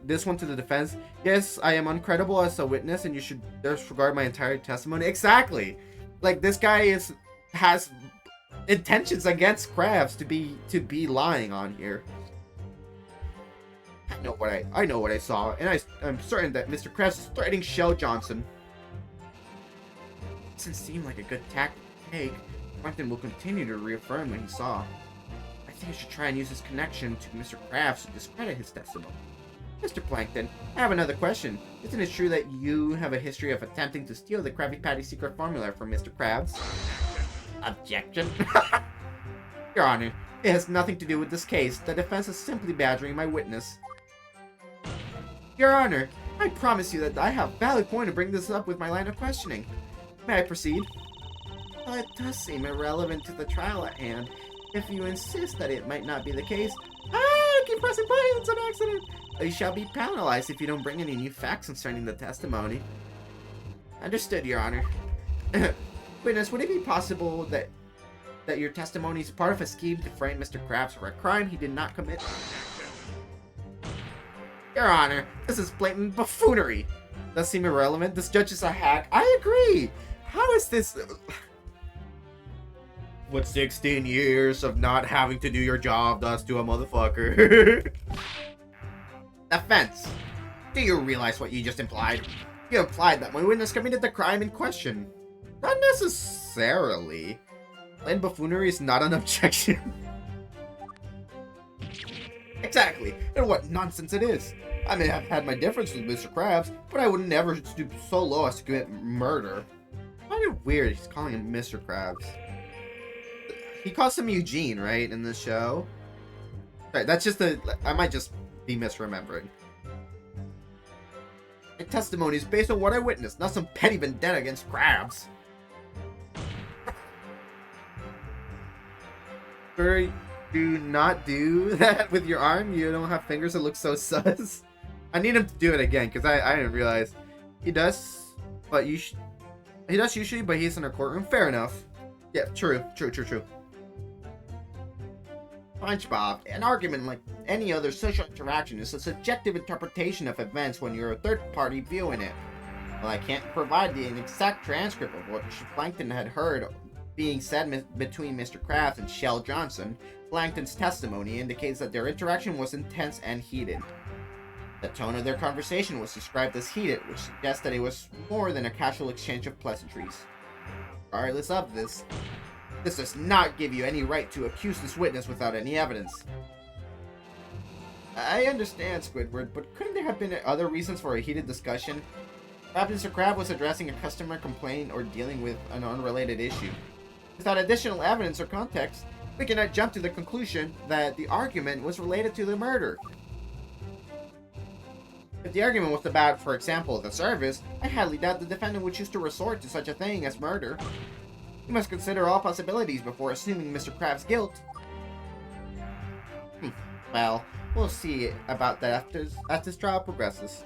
this one to the defense. Yes, I am uncredible as a witness, and you should disregard my entire testimony. Exactly. Like, this guy has intentions against Krabs to be lying on here. I know what I saw, and I'm certain that Mr. Krabs is threatening Shell Johnson. Doesn't seem like a good tactic to take. Plankton will continue to reaffirm what he saw. I think I should try and use his connection to Mr. Krabs to discredit his testimony. Mr. Plankton, I have another question. Isn't it true that you have a history of attempting to steal the Krabby Patty secret formula from Mr. Krabs? Objection. Your Honor, it has nothing to do with this case. The defense is simply badgering my witness. Your Honor, I promise you that I have a valid point to bring this up with my line of questioning. May I proceed? Well, it does seem irrelevant to the trial at hand. If you insist that it might not be the case... I keep pressing buttons, it's an accident! You shall be penalized if you don't bring any new facts concerning the testimony. Understood, Your Honor. Witness, would it be possible that your testimony is part of a scheme to frame Mr. Krabs for a crime he did not commit? Your Honor, this is blatant buffoonery. Does seem irrelevant. This judge is a hack. I agree. How is this... What 16 years of not having to do your job does to a motherfucker? Offense. Do you realize what you just implied? You implied that my witness committed the crime in question. Not necessarily. Plain buffoonery is not an objection. Exactly, and what nonsense it is. I may have had my differences with Mr. Krabs, but I would never stoop so low as to commit murder. I find it weird he's calling him Mr. Krabs. He calls him Eugene, right, in the show? Right, that's just I might just be misremembering. My testimony is based on what I witnessed, not some petty vendetta against Krabs. Do not do that with your arm. You don't have fingers that look so sus. I need him to do it again because I didn't realize he does. But he does usually, but he's in a courtroom. Fair enough. Yeah, true. SpongeBob, an argument like any other social interaction is a subjective interpretation of events when you're a third party viewing it. Well, I can't provide an exact transcript of what Plankton had heard being said between Mr. Krabs and Shell Johnson. Plankton's testimony indicates that their interaction was intense and heated. The tone of their conversation was described as heated, which suggests that it was more than a casual exchange of pleasantries. Regardless of this does not give you any right to accuse this witness without any evidence. I understand, Squidward, but couldn't there have been other reasons for a heated discussion? Perhaps Mr. Krabs was addressing a customer complaint or dealing with an unrelated issue. Without additional evidence or context, we cannot jump to the conclusion that the argument was related to the murder. If the argument was about, for example, the service, I highly doubt the defendant would choose to resort to such a thing as murder. You must consider all possibilities before assuming Mr. Krabs' guilt. Well, we'll see about that as this trial progresses.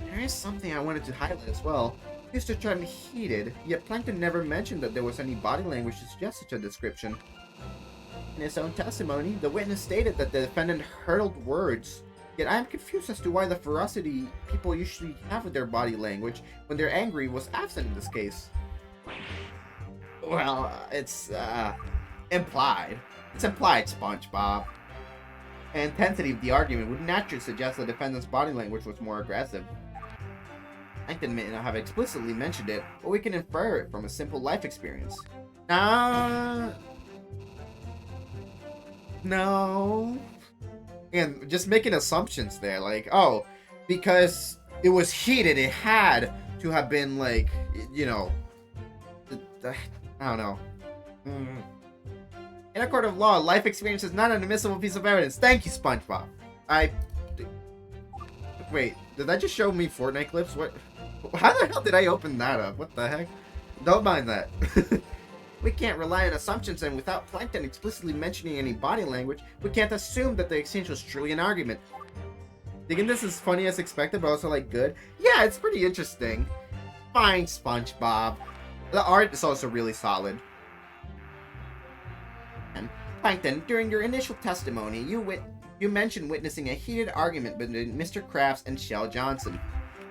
There is something I wanted to highlight as well. Mr. Trump heated, yet Plankton never mentioned that there was any body language to suggest such a description. In his own testimony, the witness stated that the defendant hurled words, yet I am confused as to why the ferocity people usually have with their body language when they're angry was absent in this case. Well, it's, implied. It's implied, SpongeBob. The intensity of the argument would naturally suggest the defendant's body language was more aggressive. Plankton may not have explicitly mentioned it, but we can infer it from a simple life experience. No. And just making assumptions there, like, oh, because it was heated, it had to have been, like, you know, I don't know. In a court of law, life experience is not an admissible piece of evidence. Thank you, SpongeBob. Wait, did that just show me Fortnite clips? What? How the hell did I open that up? What the heck? Don't mind that. We can't rely on assumptions, and without Plankton explicitly mentioning any body language, we can't assume that the exchange was truly an argument. Thinking this is funny as expected, but also, like, good? Yeah, it's pretty interesting. Fine, SpongeBob. The art is also really solid. And Plankton, during your initial testimony, you mentioned witnessing a heated argument between Mr. Krabs and Shell Johnson.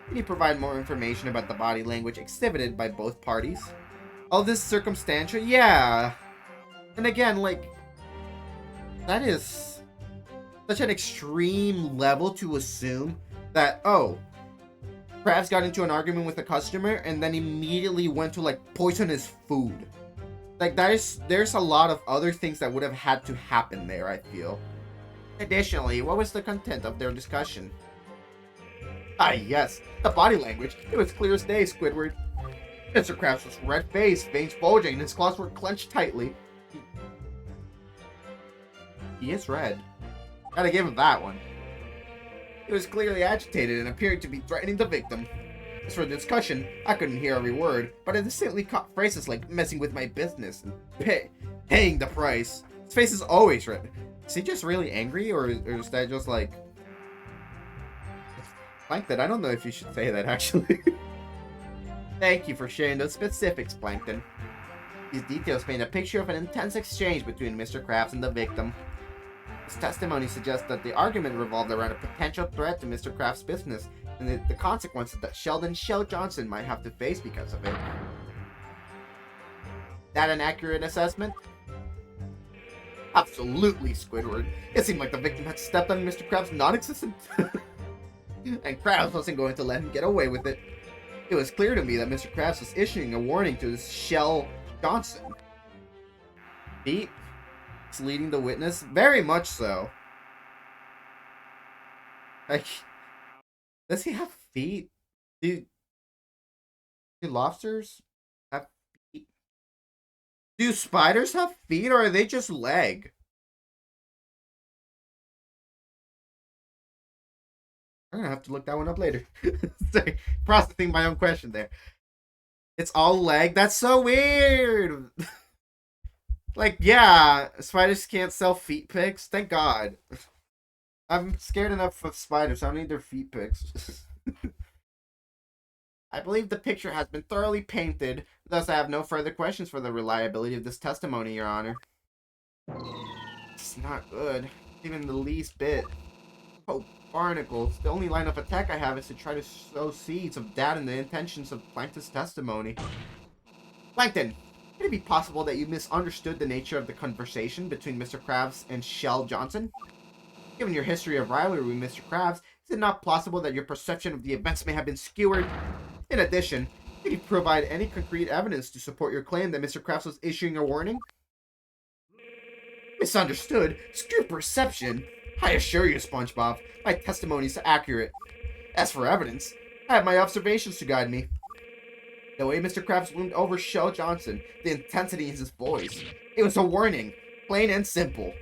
Can you provide more information about the body language exhibited by both parties? All this circumstantial? Yeah. And again, like, that is such an extreme level to assume that, oh, Krabs got into an argument with a customer and then immediately went to, like, poison his food. Like, there's a lot of other things that would have had to happen there, I feel. Additionally, what was the content of their discussion? Ah, yes, the body language. It was clear as day, Squidward. Mr. Krabs was red-faced, veins bulging, and his claws were clenched tightly. He is red. Gotta give him that one. He was clearly agitated and appeared to be threatening the victim. As for the discussion, I couldn't hear every word, but I distinctly caught phrases like messing with my business and paying the price. His face is always red. Is he just really angry, or is that just like that? I don't know if you should say that, actually. Thank you for sharing those specifics, Plankton. These details paint a picture of an intense exchange between Mr. Krabs and the victim. His testimony suggests that the argument revolved around a potential threat to Mr. Kraft's business and the consequences that Sheldon Shell Johnson might have to face because of it. That an accurate assessment? Absolutely, Squidward. It seemed like the victim had stepped on Mr. Krabs' non-existent and Krabs wasn't going to let him get away with it. It was clear to me that Mr. Krabs was issuing a warning to Shell Johnson. Pete? Leading the witness? Very much so. Like, does he have feet? Do lobsters have feet? Do spiders have feet, or are they just leg? I'm gonna have to look that one up later. Sorry, processing my own question there. It's all leg? That's so weird! Like, yeah, spiders can't sell feet pics. Thank God. I'm scared enough of spiders. I don't need their feet pics. I believe the picture has been thoroughly painted. Thus, I have no further questions for the reliability of this testimony, Your Honor. It's not good. Even the least bit. Oh, barnacles. The only line of attack I have is to try to sow seeds of doubt in the intentions of Plankton's testimony. Plankton! Could it be possible that you misunderstood the nature of the conversation between Mr. Krabs and Shell Johnson? Given your history of rivalry with Mr. Krabs, is it not plausible that your perception of the events may have been skewered? In addition, can you provide any concrete evidence to support your claim that Mr. Krabs was issuing a warning? Misunderstood? Skewed perception? I assure you, SpongeBob, my testimony is accurate. As for evidence, I have my observations to guide me. The way Mr. Krabs loomed over Shell Johnson, the intensity in his voice. It was a warning, plain and simple.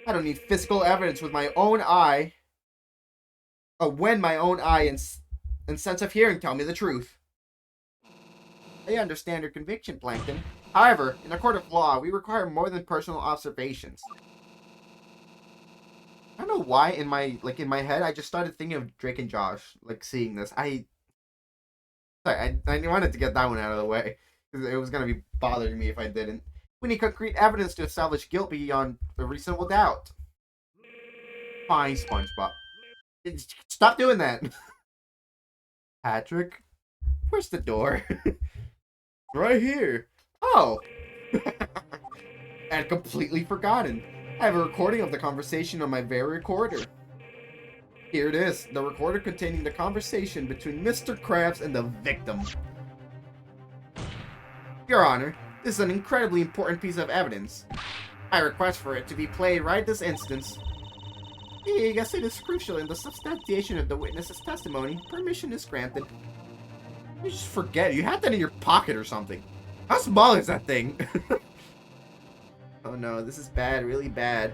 I don't need physical evidence with my own eye. When my own eye and sense of hearing tell me the truth. I understand your conviction, Plankton. However, in a court of law, we require more than personal observations. I don't know why in my head I just started thinking of Drake and Josh, like seeing this. Sorry, I wanted to get that one out of the way, because it was going to be bothering me if I didn't. We need concrete evidence to establish guilt beyond a reasonable doubt. Fine, SpongeBob. Stop doing that! Patrick? Where's the door? Right here. Oh! I had completely forgotten. I have a recording of the conversation on my very recorder. Here it is, the recorder containing the conversation between Mr. Krabs and the victim. Your Honor, this is an incredibly important piece of evidence. I request for it to be played right this instance. Yes, it is crucial in the substantiation of the witness's testimony. Permission is granted. You just forget, you had that in your pocket or something. How small is that thing? Oh no, this is bad, really bad.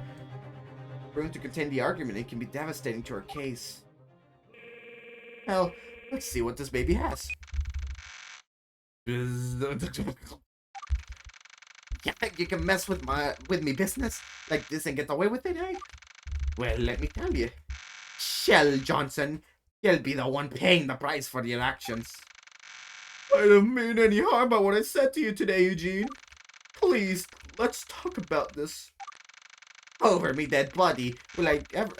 Room to contain the argument, it can be devastating to our case. Well, let's see what this baby has. You think you can mess with me business like this and get away with it, eh? Well, let me tell you. Shell Johnson, you'll be the one paying the price for your actions. I didn't mean any harm by what I said to you today, Eugene. Please, let's talk about this. Over me dead body. Will I ever...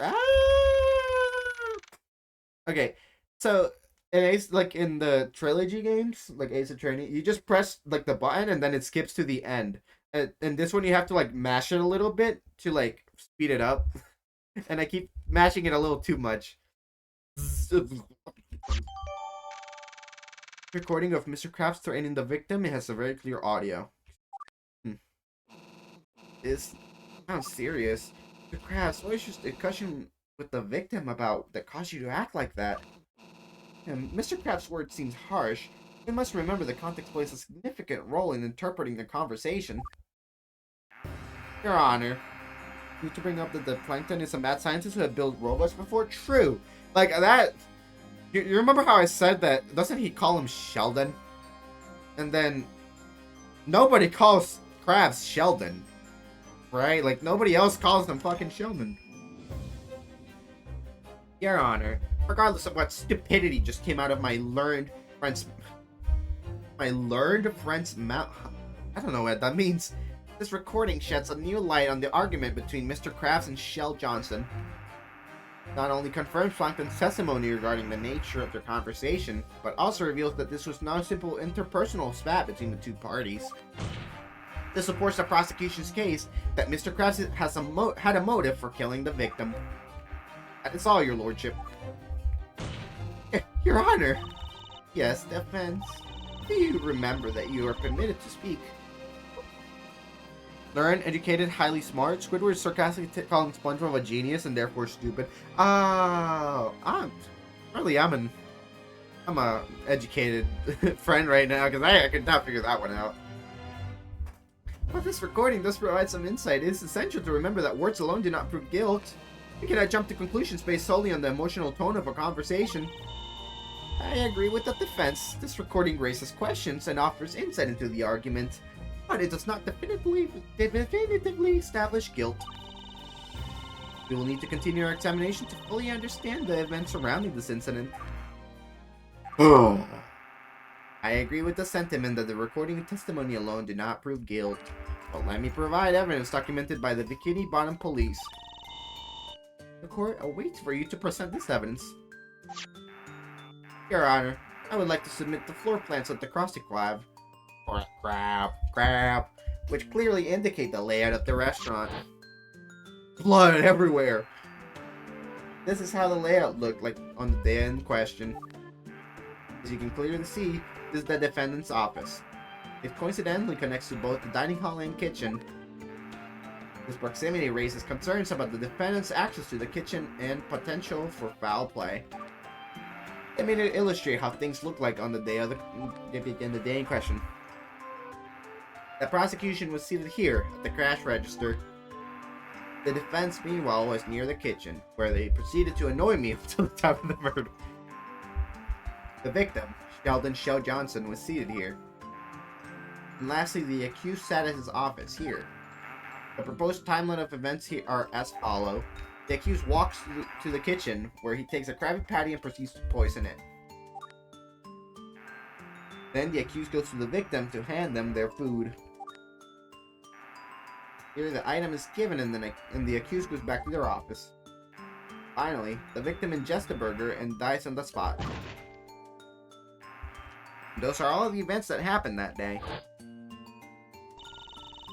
Okay, so in Ace, like in the trilogy games, like Ace Attorney, you just press like the button and then it skips to the end. And this one you have to like mash it a little bit to like speed it up. And I keep mashing it a little too much. Recording of Mr. Krabs threatening the victim. It has a very clear audio. This sounds serious. Mr. Krabs, what is your discussion with the victim about that caused you to act like that? And Mr. Krabs' word seems harsh. We must remember the context plays a significant role in interpreting the conversation. Your Honor, you need to bring up that the Plankton is a mad scientist who had built robots before? True. Like that. You remember how I said that? Doesn't he call him Sheldon? And then nobody calls Krabs Sheldon. Right? Like nobody else calls him fucking Sheldon. Your Honor, regardless of what stupidity just came out of my learned friend's... My learned friend's mouth. I don't know what that means. This recording sheds a new light on the argument between Mr. Krabs and Shell Johnson. Not only confirms Plankton's testimony regarding the nature of their conversation, but also reveals that this was not a simple interpersonal spat between the two parties. This supports the prosecution's case that Mr. Krabs has had a motive for killing the victim. That is all, your lordship. Your Honor! Yes, defense. Do you remember that you are permitted to speak? Learned, educated, highly smart. Squidward is sarcastically calling SpongeBob a genius and therefore stupid. Oh, I'm a educated friend right now because I could not figure that one out. But this recording does provide some insight. It is essential to remember that words alone do not prove guilt. We cannot jump to conclusions based solely on the emotional tone of a conversation. I agree with the defense. This recording raises questions and offers insight into the argument, but it does not definitively establish guilt. We will need to continue our examination to fully understand the events surrounding this incident. I agree with the sentiment that the recording and testimony alone do not prove guilt, but let me provide evidence documented by the Bikini Bottom Police. The court awaits for you to present this evidence. Your Honor, I would like to submit the floor plans of the Krusty Krab. Crab, which clearly indicate the layout of the restaurant. Blood everywhere. This is how the layout looked like on the day in question. As you can clearly see, this is the defendant's office. It coincidentally connects to both the dining hall and kitchen. This proximity raises concerns about the defendant's access to the kitchen and potential for foul play. Let me illustrate how things look like on the day in question. The prosecution was seated here at the cash register. The defense, meanwhile, was near the kitchen, where they proceeded to annoy me until the time of the murder. The victim, Sheldon Shell Johnson, was seated here. And lastly, the accused sat at his office here. The proposed timeline of events here are as follow. The accused walks to the kitchen, where he takes a Krabby Patty and proceeds to poison it. Then the accused goes to the victim to hand them their food. Here the item is given and the accused goes back to their office. Finally, the victim ingests the burger and dies on the spot. And those are all of the events that happened that day.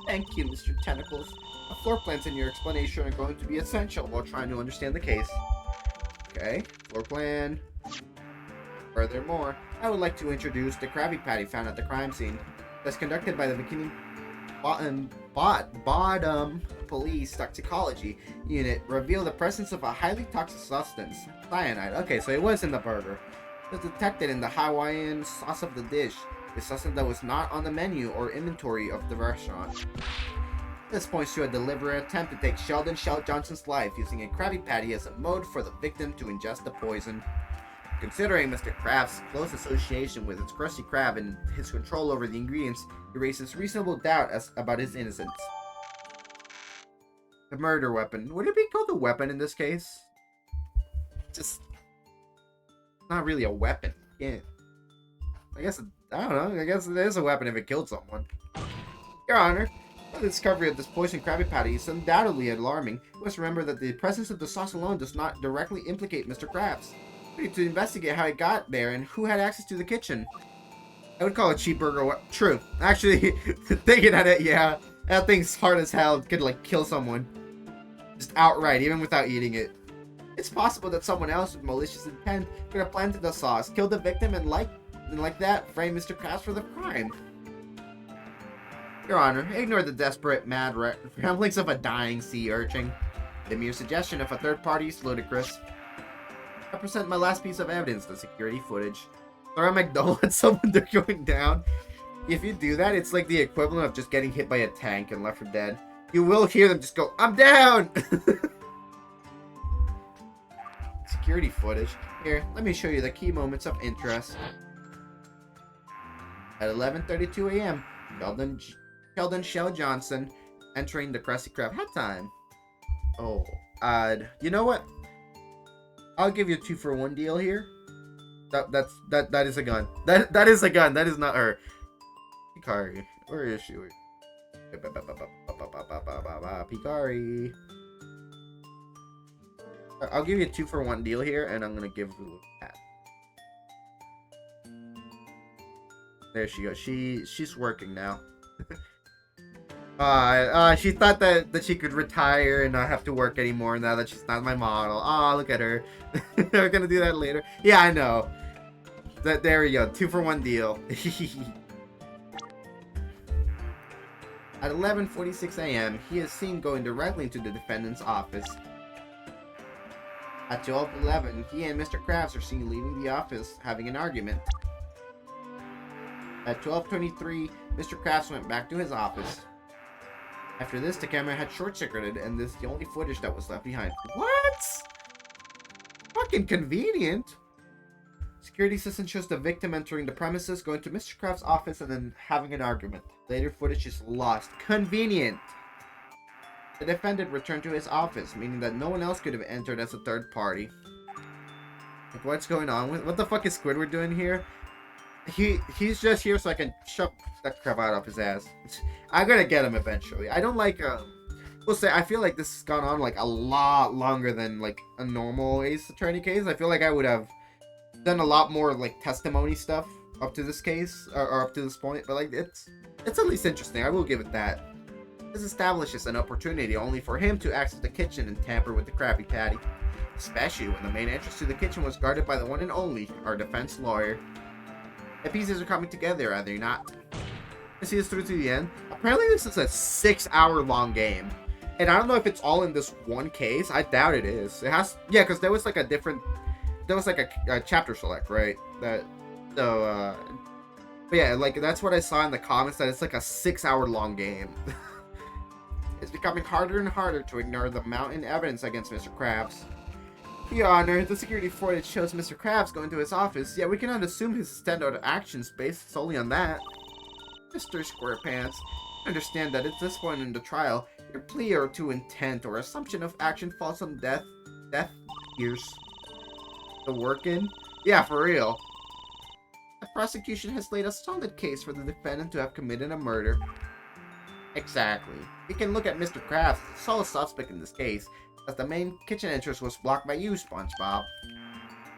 Thank you, Mr. Tentacles. The floor plans in your explanation are going to be essential while trying to understand the case. Okay, floor plan. Furthermore, I would like to introduce the Krabby Patty found at the crime scene. That's conducted by the Bikini Bottom Police Toxicology Unit revealed the presence of a highly toxic substance, cyanide. Okay, so it was in the burger. It was detected in the Hawaiian sauce of the dish, a substance that was not on the menu or inventory of the restaurant. This points to a deliberate attempt to take Sheldon Shell Johnson's life using a Krabby Patty as a mode for the victim to ingest the poison. Considering Mr. Krabs' close association with its Krusty Krab and his control over the ingredients, it raises reasonable doubt about his innocence. The murder weapon. Would it be called a weapon in this case? Just not really a weapon. Yeah. I guess I don't know. I guess it is a weapon if it killed someone. Your Honor, the discovery of this poisoned Krabby Patty is undoubtedly alarming. We must remember that the presence of the sauce alone does not directly implicate Mr. Krabs. We need to investigate how it got there and who had access to the kitchen. I would call a cheeseburger true. Actually, thinking at it, yeah, that thing's hard as hell. It could like kill someone, just outright, even without eating it. It's possible that someone else with malicious intent could have planted the sauce, killed the victim, and like that, frame Mr. Krabs for the crime. Your Honor, ignore the desperate, mad ramblings of a dying sea urchin. The mere suggestion of a third party is ludicrous. I present my last piece of evidence, the security footage. Throw a McDonald's at someone they're going down. If you do that, it's like the equivalent of just getting hit by a tank and left for dead. You will hear them just go, "I'm down!" Security footage. Here, let me show you the key moments of interest. At 11:32 a.m., Sheldon Shell Johnson entering the Krusty Krab. Hat time. Oh, you know what? I'll give you a 2-for-1 deal here. That is a gun. That is a gun. That is not her. Picari? Where is she? Picari. I'll give you a 2-for-1 deal here, and I'm gonna give Lulu that. There she goes. She's working now. She thought that she could retire and not have to work anymore now that she's not my model. Look at her. We're gonna do that later. Yeah, I know. There we go. 2-for-1 deal. At 11:46 a.m., he is seen going directly into the defendant's office. At 12:11, he and Mr. Krabs are seen leaving the office, having an argument. At 12:23, Mr. Krabs went back to his office. After this, the camera had short-circuited, and this is the only footage that was left behind. What? Fucking convenient. Security system shows the victim entering the premises, going to Mr. Krabs' office, and then having an argument. Later footage is lost. Convenient. The defendant returned to his office, meaning that no one else could have entered as a third party. Like, what's going on? What the fuck is Squidward doing here? He's just here so I can shove that crap out of his ass. I'm gonna get him eventually. I don't like, we'll say, I feel like this has gone on, like, a lot longer than, like, a normal Ace Attorney case. I feel like I would have done a lot more, like, testimony stuff up to this case, or up to this point, but, like, it's at least interesting. I will give it that. This establishes an opportunity only for him to access the kitchen and tamper with the Krabby Patty, especially when the main entrance to the kitchen was guarded by the one and only, our defense lawyer. The pieces are coming together, are they not? I see this through to the end. Apparently this is a 6-hour-long game. And I don't know if it's all in this one case. I doubt it is. It has... Yeah, because there was like a different... There was like a chapter select, right? But yeah, like that's what I saw in the comments, that it's like a 6-hour-long game. It's becoming harder and harder to ignore the mountain evidence against Mr. Krabs. Your Honor, the security footage shows Mr. Krabs going to his office, yet we cannot assume his standout actions based solely on that. Mr. Squarepants, I understand that at this point in the trial, your plea or to intent or assumption of action falls on deaf ears. The working? Yeah, for real. The prosecution has laid a solid case for the defendant to have committed a murder. Exactly. We can look at Mr. Krabs as the sole suspect in this case, as the main kitchen entrance was blocked by you, SpongeBob.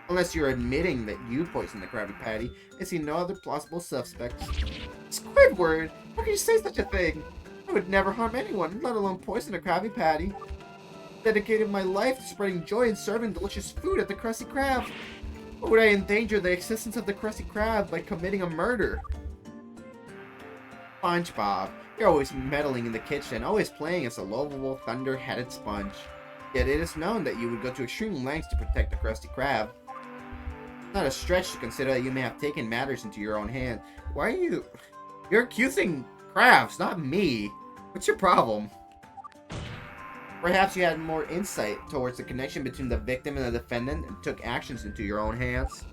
Unless you're admitting that you poisoned the Krabby Patty, I see no other plausible suspects. Squidward! How can you say such a thing? I would never harm anyone, let alone poison a Krabby Patty. I dedicated my life to spreading joy and serving delicious food at the Krusty Krab. Why would I endanger the existence of the Krusty Krab by committing a murder? SpongeBob, you're always meddling in the kitchen, always playing as a lovable, thunder-headed sponge. Yet it is known that you would go to extreme lengths to protect the Krusty Krab. It's not a stretch to consider that you may have taken matters into your own hand. Why are you... You're accusing Krabs, not me. What's your problem? Perhaps you had more insight towards the connection between the victim and the defendant and took actions into your own hands.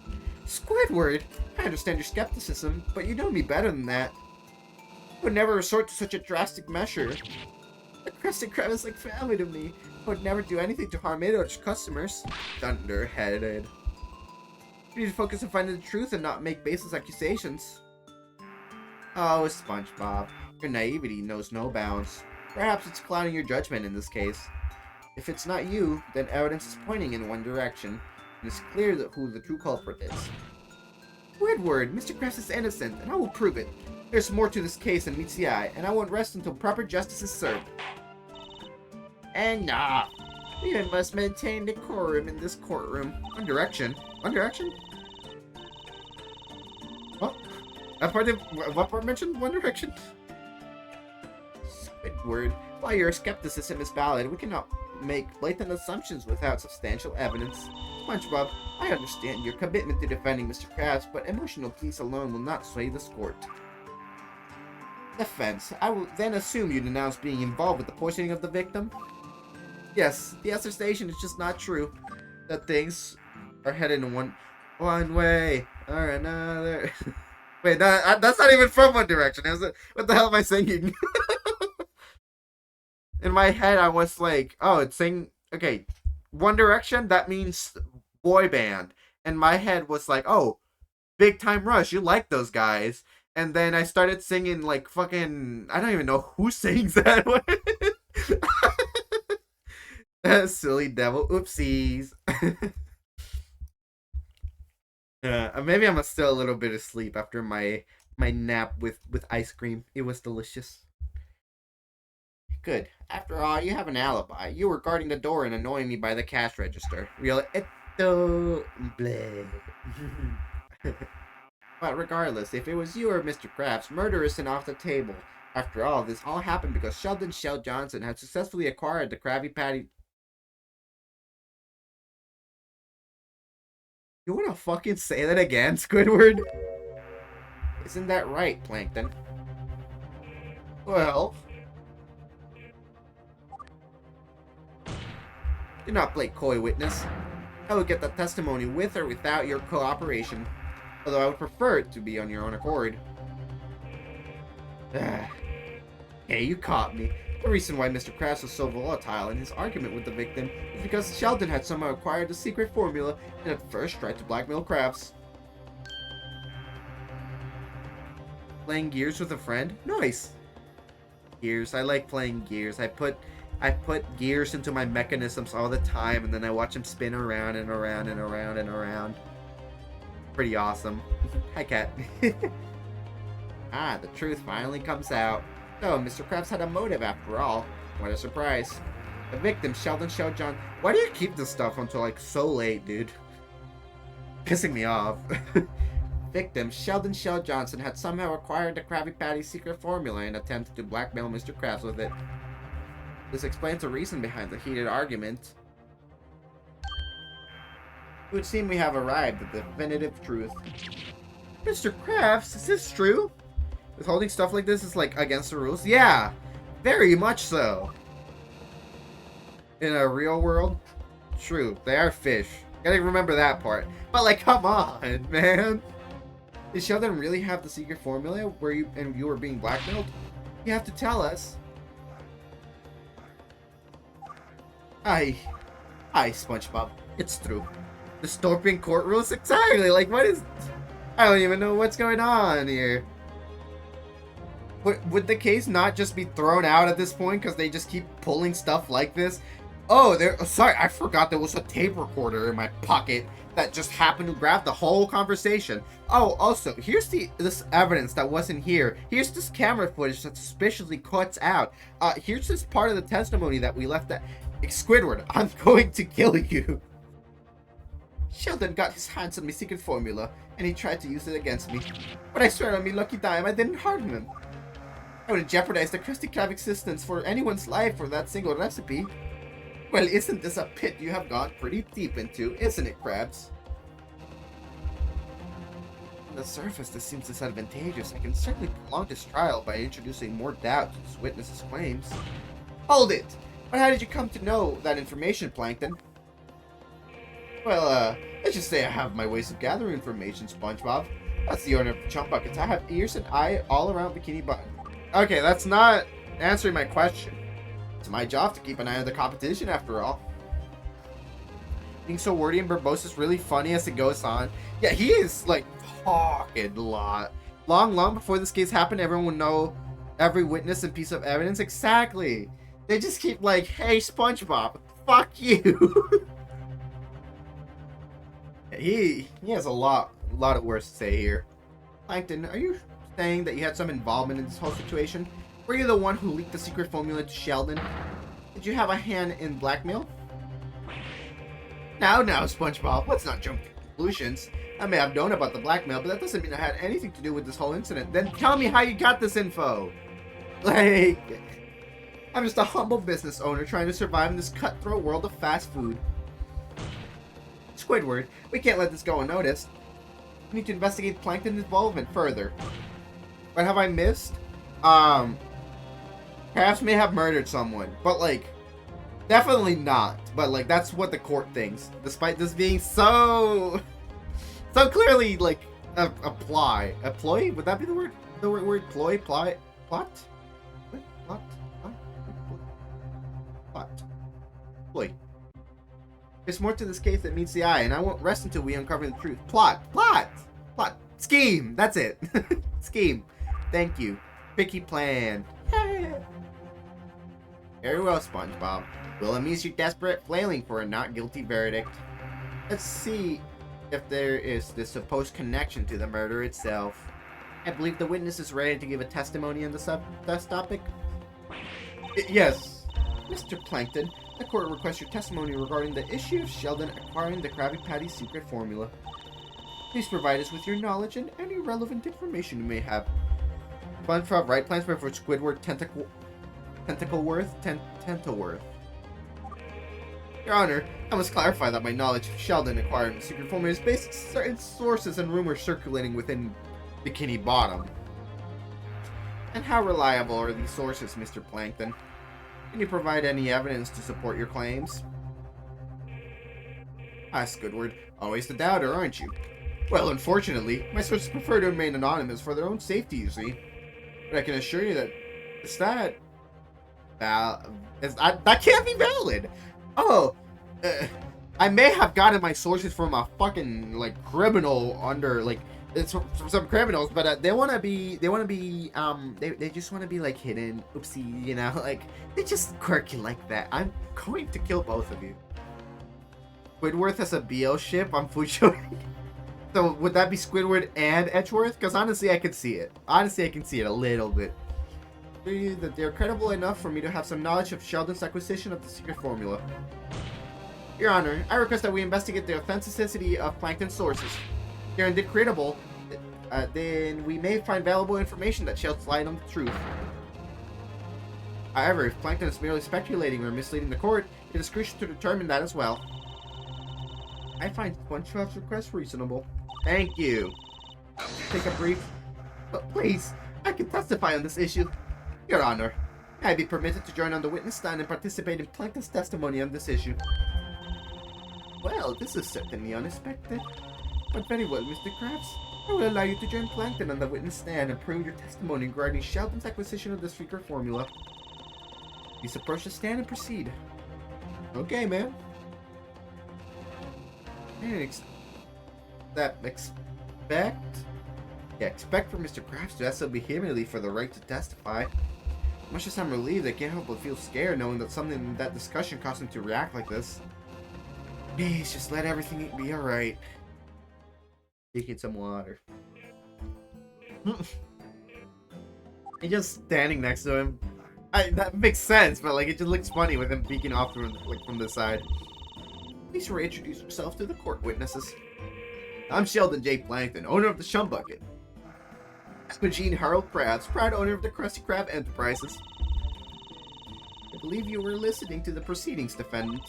Squidward, I understand your skepticism, but you know me better than that. I would never resort to such a drastic measure. The Krusty Krab is like family to me. I would never do anything to harm it or its customers. Thunderheaded. You need to focus on finding the truth and not make baseless accusations. Oh, SpongeBob. Your naivety knows no bounds. Perhaps it's clouding your judgment in this case. If it's not you, then evidence is pointing in one direction, and it's clear that who the true culprit is. Squidward, Mr. Krabs is innocent, and I will prove it. There's more to this case than meets the eye, and I won't rest until proper justice is served. And we must maintain decorum in this courtroom. One Direction? One Direction? What? What part mentioned One Direction? Squidward, while your skepticism is valid, we cannot make blatant assumptions without substantial evidence. SpongeBob, I understand your commitment to defending Mr. Krabs, but emotional pleas alone will not sway this court. Defense, I will then assume you denounce being involved with the poisoning of the victim? Yes, the assertion is just not true. That things are headed in one way or another. Wait, that's not even from One Direction, is it? What the hell am I singing? In my head, I was like, oh, it's saying, okay, One Direction, that means boy band. And my head was like, oh, Big Time Rush, you like those guys. And then I started singing like fucking, I don't even know who sings that one. Silly devil, oopsies. Maybe I'm still a little bit asleep after my nap with ice cream. It was delicious. Good. After all, you have an alibi. You were guarding the door and annoying me by the cash register. Real eto bleh. But regardless, if it was you or Mr. Krabs, murder isn't off the table. After all, this all happened because Sheldon Shell Johnson had successfully acquired the Krabby Patty. You wanna fucking say that again, Squidward? Isn't that right, Plankton? Well, do not play coy, witness. I will get the testimony with or without your cooperation, although I would prefer it to be on your own accord. Hey, you caught me. The reason why Mr. Krabs was so volatile in his argument with the victim is because Sheldon had somehow acquired the secret formula and at first tried to blackmail Krabs. Playing Gears with a friend? Nice. Gears. I like playing Gears. I put gears into my mechanisms all the time, and then I watch them spin around and around and around and around. Pretty awesome. Hi, cat. The truth finally comes out. Oh, Mr. Krabs had a motive after all. What a surprise. The victim, Sheldon Shell John. Why do you keep this stuff until like so late, dude? Pissing me off. Victim, Sheldon Shell Johnson, had somehow acquired the Krabby Patty's secret formula and attempted to blackmail Mr. Krabs with it. This explains the reason behind the heated argument. It would seem we have arrived at the definitive truth. Mr. Krabs, is this true? Withholding stuff like this is like against the rules? Yeah, very much so. In a real world? True, they are fish. Gotta remember that part. But like, come on, man. Did Sheldon really have the secret formula where you were being blackmailed? You have to tell us. Aye, SpongeBob. It's true. Dystopian court rules? Exactly. Like, what is? I don't even know what's going on here. Would the case not just be thrown out at this point because they just keep pulling stuff like this? Oh, sorry, I forgot there was a tape recorder in my pocket that just happened to grab the whole conversation. Oh, also, here's this evidence that wasn't here. Here's this camera footage that suspiciously cuts out. Here's this part of the testimony that we left at. Squidward, I'm going to kill you. Sheldon got his hands on my secret formula, and he tried to use it against me. But I swear on me lucky dime, I didn't harm him. I would jeopardize the Krusty Krab existence for anyone's life for that single recipe. Well, isn't this a pit you have gone pretty deep into, isn't it, Krabs? On the surface, this seems disadvantageous. I can certainly prolong this trial by introducing more doubt to this witness's claims. Hold it! But how did you come to know that information, Plankton? Well, let's just say I have my ways of gathering information, SpongeBob. That's the owner of the Chump Buckets. I have ears and eye all around Bikini Bottom. Okay, that's not answering my question. It's my job to keep an eye on the competition, after all. Being so wordy and verbose is really funny as it goes on. Yeah, he is, like, talking a lot. Long before this case happened, everyone would know every witness and piece of evidence. Exactly. They just keep like, hey, SpongeBob, fuck you. He has a lot of words to say here. Plankton, are you saying that you had some involvement in this whole situation? Were you the one who leaked the secret formula to Sheldon? Did you have a hand in blackmail? Now, SpongeBob, let's not jump to conclusions. I may have known about the blackmail, but that doesn't mean I had anything to do with this whole incident. Then tell me how you got this info. Like, I'm just a humble business owner trying to survive in this cutthroat world of fast food. Squidward, we can't let this go unnoticed. We need to investigate Plankton's involvement further. What have I missed? Perhaps may have murdered someone, but like, definitely not. But like, that's what the court thinks, despite this being so clearly like a ploy. A ploy? Would that be the word? The word ploy? Plot? Plot? Ploy. There's more to this case than meets the eye, and I won't rest until we uncover the truth. Plot. Scheme! That's it. Scheme. Thank you. Picky plan. Very well, SpongeBob. We'll amuse your desperate flailing for a not guilty verdict. Let's see if there is the supposed connection to the murder itself. I believe the witness is ready to give a testimony on this topic. Yes. Mr. Plankton, the court requests your testimony regarding the issue of Sheldon acquiring the Krabby Patty's secret formula. Please provide us with your knowledge and any relevant information you may have. SpongeBob, right? Plans for Squidward Tentleworth. Your Honor, I must clarify that my knowledge of Sheldon acquiring the secret formula is based on certain sources and rumors circulating within Bikini Bottom. And how reliable are these sources, Mr. Plankton? Can you provide any evidence to support your claims? Squidward, always the doubter, aren't you? Well, unfortunately, my sources prefer to remain anonymous for their own safety, you see. But I can assure you that that can't be valid. Oh, I may have gotten my sources from a fucking like criminal under like it's from some criminals, but they just want to be like hidden. Oopsie, you know, like they just quirky like that. I'm going to kill both of you. Squidward has a BO ship on Fujo. So would that be Squidward and Edgeworth? Because honestly, I could see it. Honestly, I can see it a little bit. That they're credible enough for me to have some knowledge of Sheldon's acquisition of the secret formula. Your Honor, I request that we investigate the authenticity of Plankton's sources. If they're indeed credible, then we may find valuable information that sheds light on the truth. However, if Plankton is merely speculating or misleading the court, it is crucial to determine that as well. I find SpongeBob's request reasonable. Thank you. Take a brief... But please, I can testify on this issue. Your Honor, may I be permitted to join on the witness stand and participate in Plankton's testimony on this issue? Well, this is certainly unexpected. But very well, Mr. Krabs. I will allow you to join Plankton on the witness stand and prove your testimony regarding Sheldon's acquisition of the secret formula. Please approach the stand and proceed. Okay, man. Expect for Mr. Krabs to ask so vehemently for the right to testify. Much as I'm relieved, I can't help but feel scared knowing that something in that discussion caused him to react like this. Please, just let everything be alright. Taking some water. He's just standing next to him. That makes sense, but like it just looks funny with him peeking off from the side. Please reintroduce yourself to the court witnesses. I'm Sheldon J. Plankton, owner of the Chum Bucket. Eugene Harold Krabs, proud owner of the Krusty Krab Enterprises. I believe you were listening to the proceedings, defendant.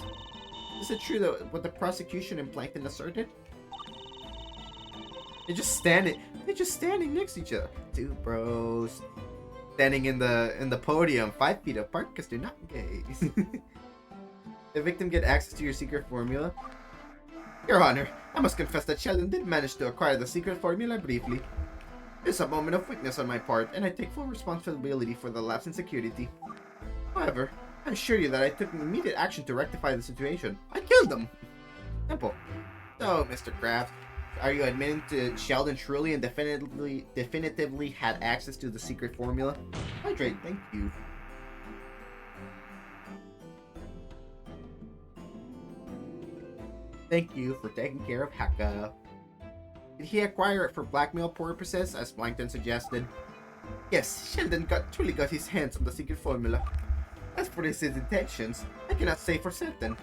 Is it true that what the prosecution and Plankton asserted? They're just standing next to each other. Two bros standing in the podium 5 feet apart because they're not gays. The victim get access to your secret formula? Your Honor, I must confess that Sheldon did manage to acquire the secret formula briefly. It's a moment of weakness on my part, and I take full responsibility for the lapse in security. However, I assure you that I took immediate action to rectify the situation. I killed them! Simple. So, Mr. Kraft, are you admitting to Sheldon truly and definitively had access to the secret formula? Hydrate, thank you. Thank you for taking care of Hecka. Did he acquire it for blackmail purposes, as Plankton suggested? Yes, Sheldon truly got his hands on the secret formula. As for his intentions, I cannot say for certain.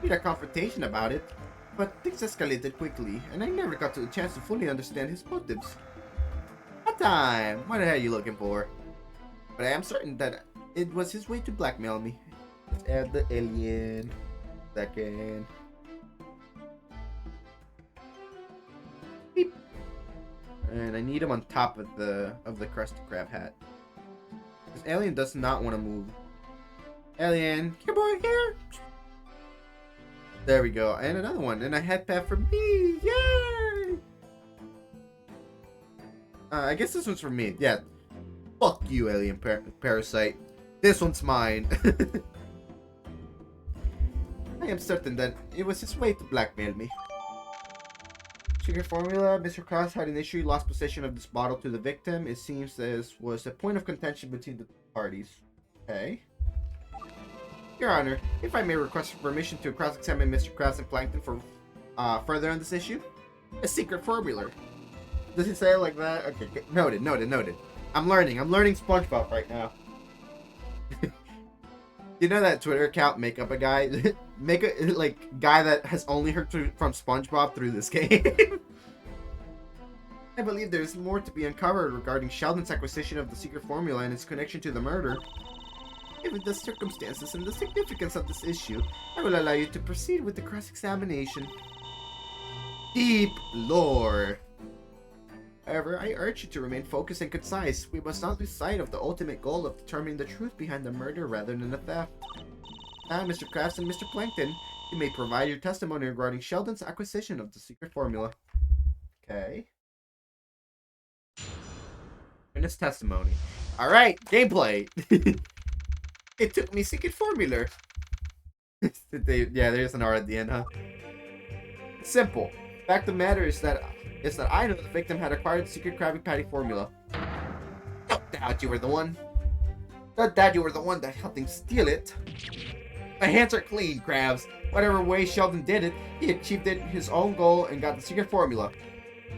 We had a confrontation about it, but things escalated quickly, and I never got a chance to fully understand his motives. What time? What the hell are you looking for? But I am certain that it was his way to blackmail me. Let's add the alien. Second. Beep. And I need him on top of the Krusty Krab hat. This alien does not want to move. Alien, here boy, here! There we go, and another one, and a head pat for me, yay! I guess this one's for me, yeah. Fuck you, alien parasite. This one's mine. I am certain that it was his way to blackmail me. Secret formula. Mr. Krabs had initially lost possession of this bottle to the victim. It seems this was a point of contention between the parties. Okay. Your Honor, if I may request permission to cross-examine Mr. Krabs and Plankton for further on this issue? A secret formula. Does he say it like that? Okay, noted, noted, noted. I'm learning SpongeBob right now. You know that Twitter account, Make Up a Guy? Make a, like, guy that has only heard from SpongeBob through this game. I believe there's more to be uncovered regarding Sheldon's acquisition of the secret formula and its connection to the murder. Given the circumstances and the significance of this issue, I will allow you to proceed with the cross-examination. Deep lore. However, I urge you to remain focused and concise. We must not lose sight of the ultimate goal of determining the truth behind the murder rather than the theft. Now, Mr. Krabs and Mr. Plankton, you may provide your testimony regarding Sheldon's acquisition of the secret formula. Okay. Witness testimony. Alright, gameplay! It took me secret formula. Yeah, there's an R at the end, huh? It's simple. Fact of the matter is that I know the victim had acquired the secret Krabby Patty formula. Don't doubt you were the one. Don't doubt you were the one that helped him steal it. My hands are clean, Krabs. Whatever way Sheldon did it, he achieved his own goal and got the secret formula.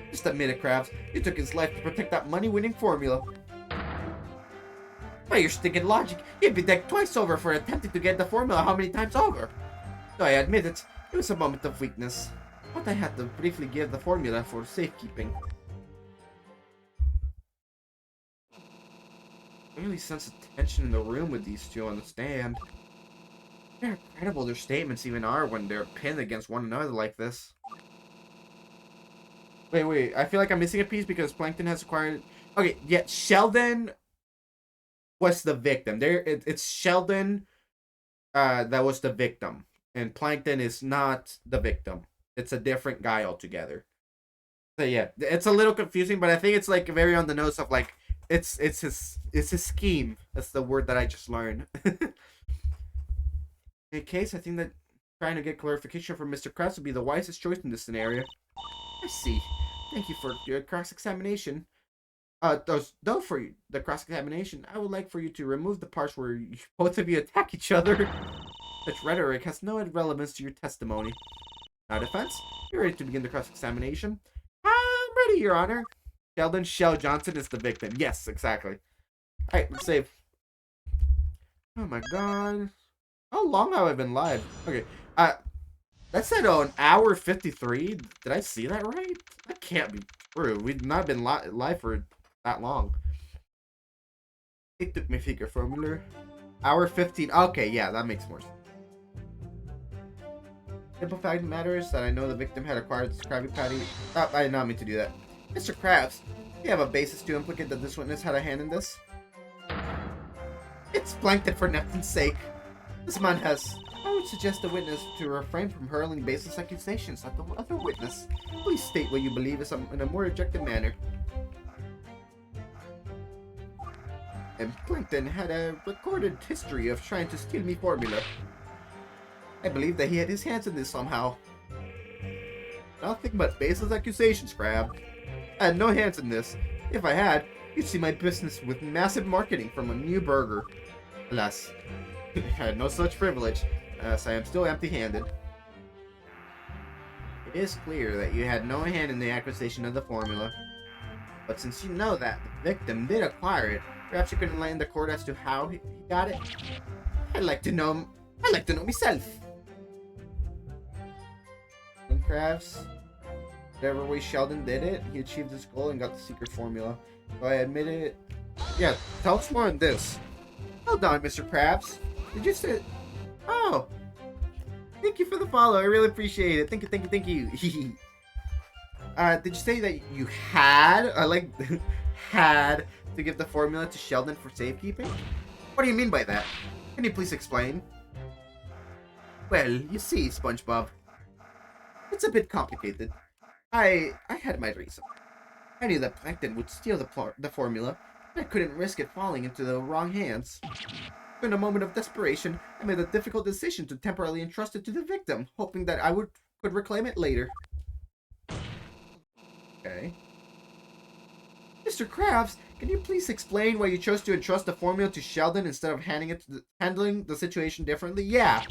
Just admit it, Krabs. You took his life to protect that money-winning formula. By your stinking logic, you'd be decked twice over for attempting to get the formula how many times over? Though I admit it was a moment of weakness. But I had to briefly give the formula for safekeeping. I really sense the tension in the room with these two on the stand. How incredible their statements even are when they're pinned against one another like this. Wait, I feel like I'm missing a piece because Plankton has acquired... Okay, yeah, Sheldon was the victim. It's Sheldon that was the victim. And Plankton is not the victim. It's a different guy altogether. So yeah, it's a little confusing, but I think it's like very on the nose of like it's his scheme. That's the word that I just learned. In case, I think that trying to get clarification from Mr. Krabs would be the wisest choice in this scenario. I see. Thank you for your cross-examination. Though for the cross-examination, I would like for you to remove the parts where both of you attack each other. Such rhetoric has no relevance to your testimony. Now, defense, you're ready to begin the cross-examination? I'm ready, Your Honor. Sheldon Shell Johnson is the victim. Yes, exactly. Alright, let's save. Oh my god. How long have I been live? Okay, that said an hour 53. Did I see that right? That can't be true. We've not been live for that long. It took me figure formula. Hour 15. Okay, yeah, that makes more sense. Simple fact of the matter is that I know the victim had acquired this Krabby Patty. Oh, I did not mean to do that. Mr. Krabs, do you have a basis to implicate that this witness had a hand in this? It's Plankton for Neptune's sake. This man has... I would suggest the witness to refrain from hurling baseless accusations at the other witness. Please state what you believe is in a more objective manner. And Plankton had a recorded history of trying to steal me formula. I believe that he had his hands in this somehow. Nothing but baseless accusations, Crab. I had no hands in this. If I had, you'd see my business with massive marketing from a new burger. Alas, I had no such privilege, as I am still empty-handed. It is clear that you had no hand in the acquisition of the formula. But since you know that the victim did acquire it, perhaps you could enlighten the court as to how he got it? I'd like to know myself. And Krabs, whatever way Sheldon did it, he achieved his goal and got the secret formula. So I admit it. Yeah, tell us more on this. Hold on, Mr. Krabs. Did you say... Oh. Thank you for the follow. I really appreciate it. Thank you. Did you say that you had... had to give the formula to Sheldon for safekeeping? What do you mean by that? Can you please explain? Well, you see, SpongeBob. It's a bit complicated. I had my reason. I knew that Plankton would steal the formula, but I couldn't risk it falling into the wrong hands. In a moment of desperation, I made a difficult decision to temporarily entrust it to the victim, hoping that I could reclaim it later. Okay. Mr. Krabs, can you please explain why you chose to entrust the formula to Sheldon instead of handling the situation differently? Yeah.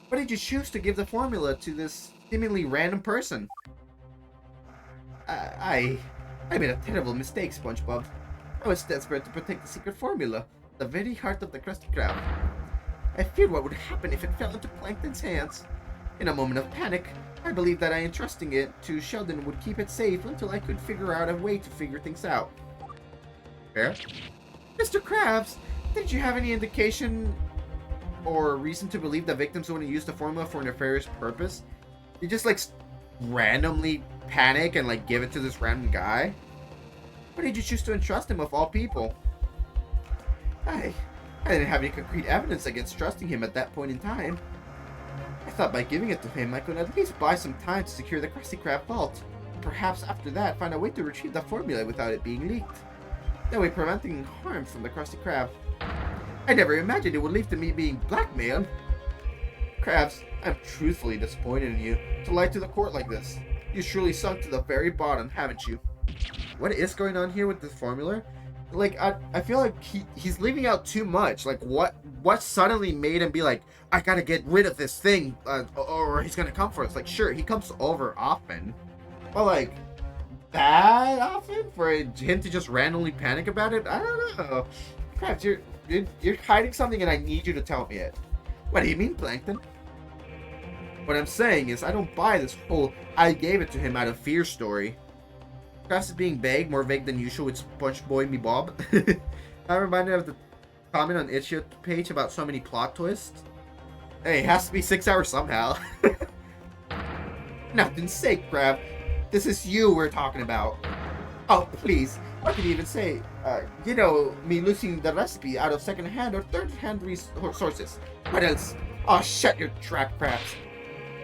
Why did you choose to give the formula to this seemingly random person? I made a terrible mistake, SpongeBob. I was desperate to protect the secret formula, the very heart of the Krusty Krab. I feared what would happen if it fell into Plankton's hands. In a moment of panic, I believed that entrusting it to Sheldon would keep it safe until I could figure out a way to figure things out. Fair? Mr. Krabs, did you have any indication or reason to believe the victims wouldn't use the formula for a nefarious purpose? You just, like, randomly panic and, like, give it to this random guy? Why did you choose to entrust him of all people? I didn't have any concrete evidence against trusting him at that point in time. I thought by giving it to him, I could at least buy some time to secure the Krusty Krab vault. And perhaps after that, find a way to retrieve the formula without it being leaked. That way preventing harm from the Krusty Krab. I never imagined it would lead to me being blackmailed. Krabs, I'm truthfully disappointed in you to lie to the court like this. You surely sunk to the very bottom, haven't you? What is going on here with this formula? Like, I feel like he's leaving out too much. Like, what suddenly made him be like, I gotta get rid of this thing, or he's gonna come for us. Like, sure, he comes over often, but like, that often for him to just randomly panic about it? I don't know. Perhaps you're hiding something, and I need you to tell me it. What do you mean, Plankton? What I'm saying is, I don't buy this whole I gave it to him out of fear story. Krabs is being vague, more vague than usual with SpongeBob me Bob. I'm reminded of the comment on Itch.io page about so many plot twists. Hey, it has to be 6 hours somehow. Nothing's sake, Krab. This is you we're talking about. Oh, please. What could you even say? You know, me losing the recipe out of second-hand or third-hand sources. What else? Oh, shut your trap, Krabs.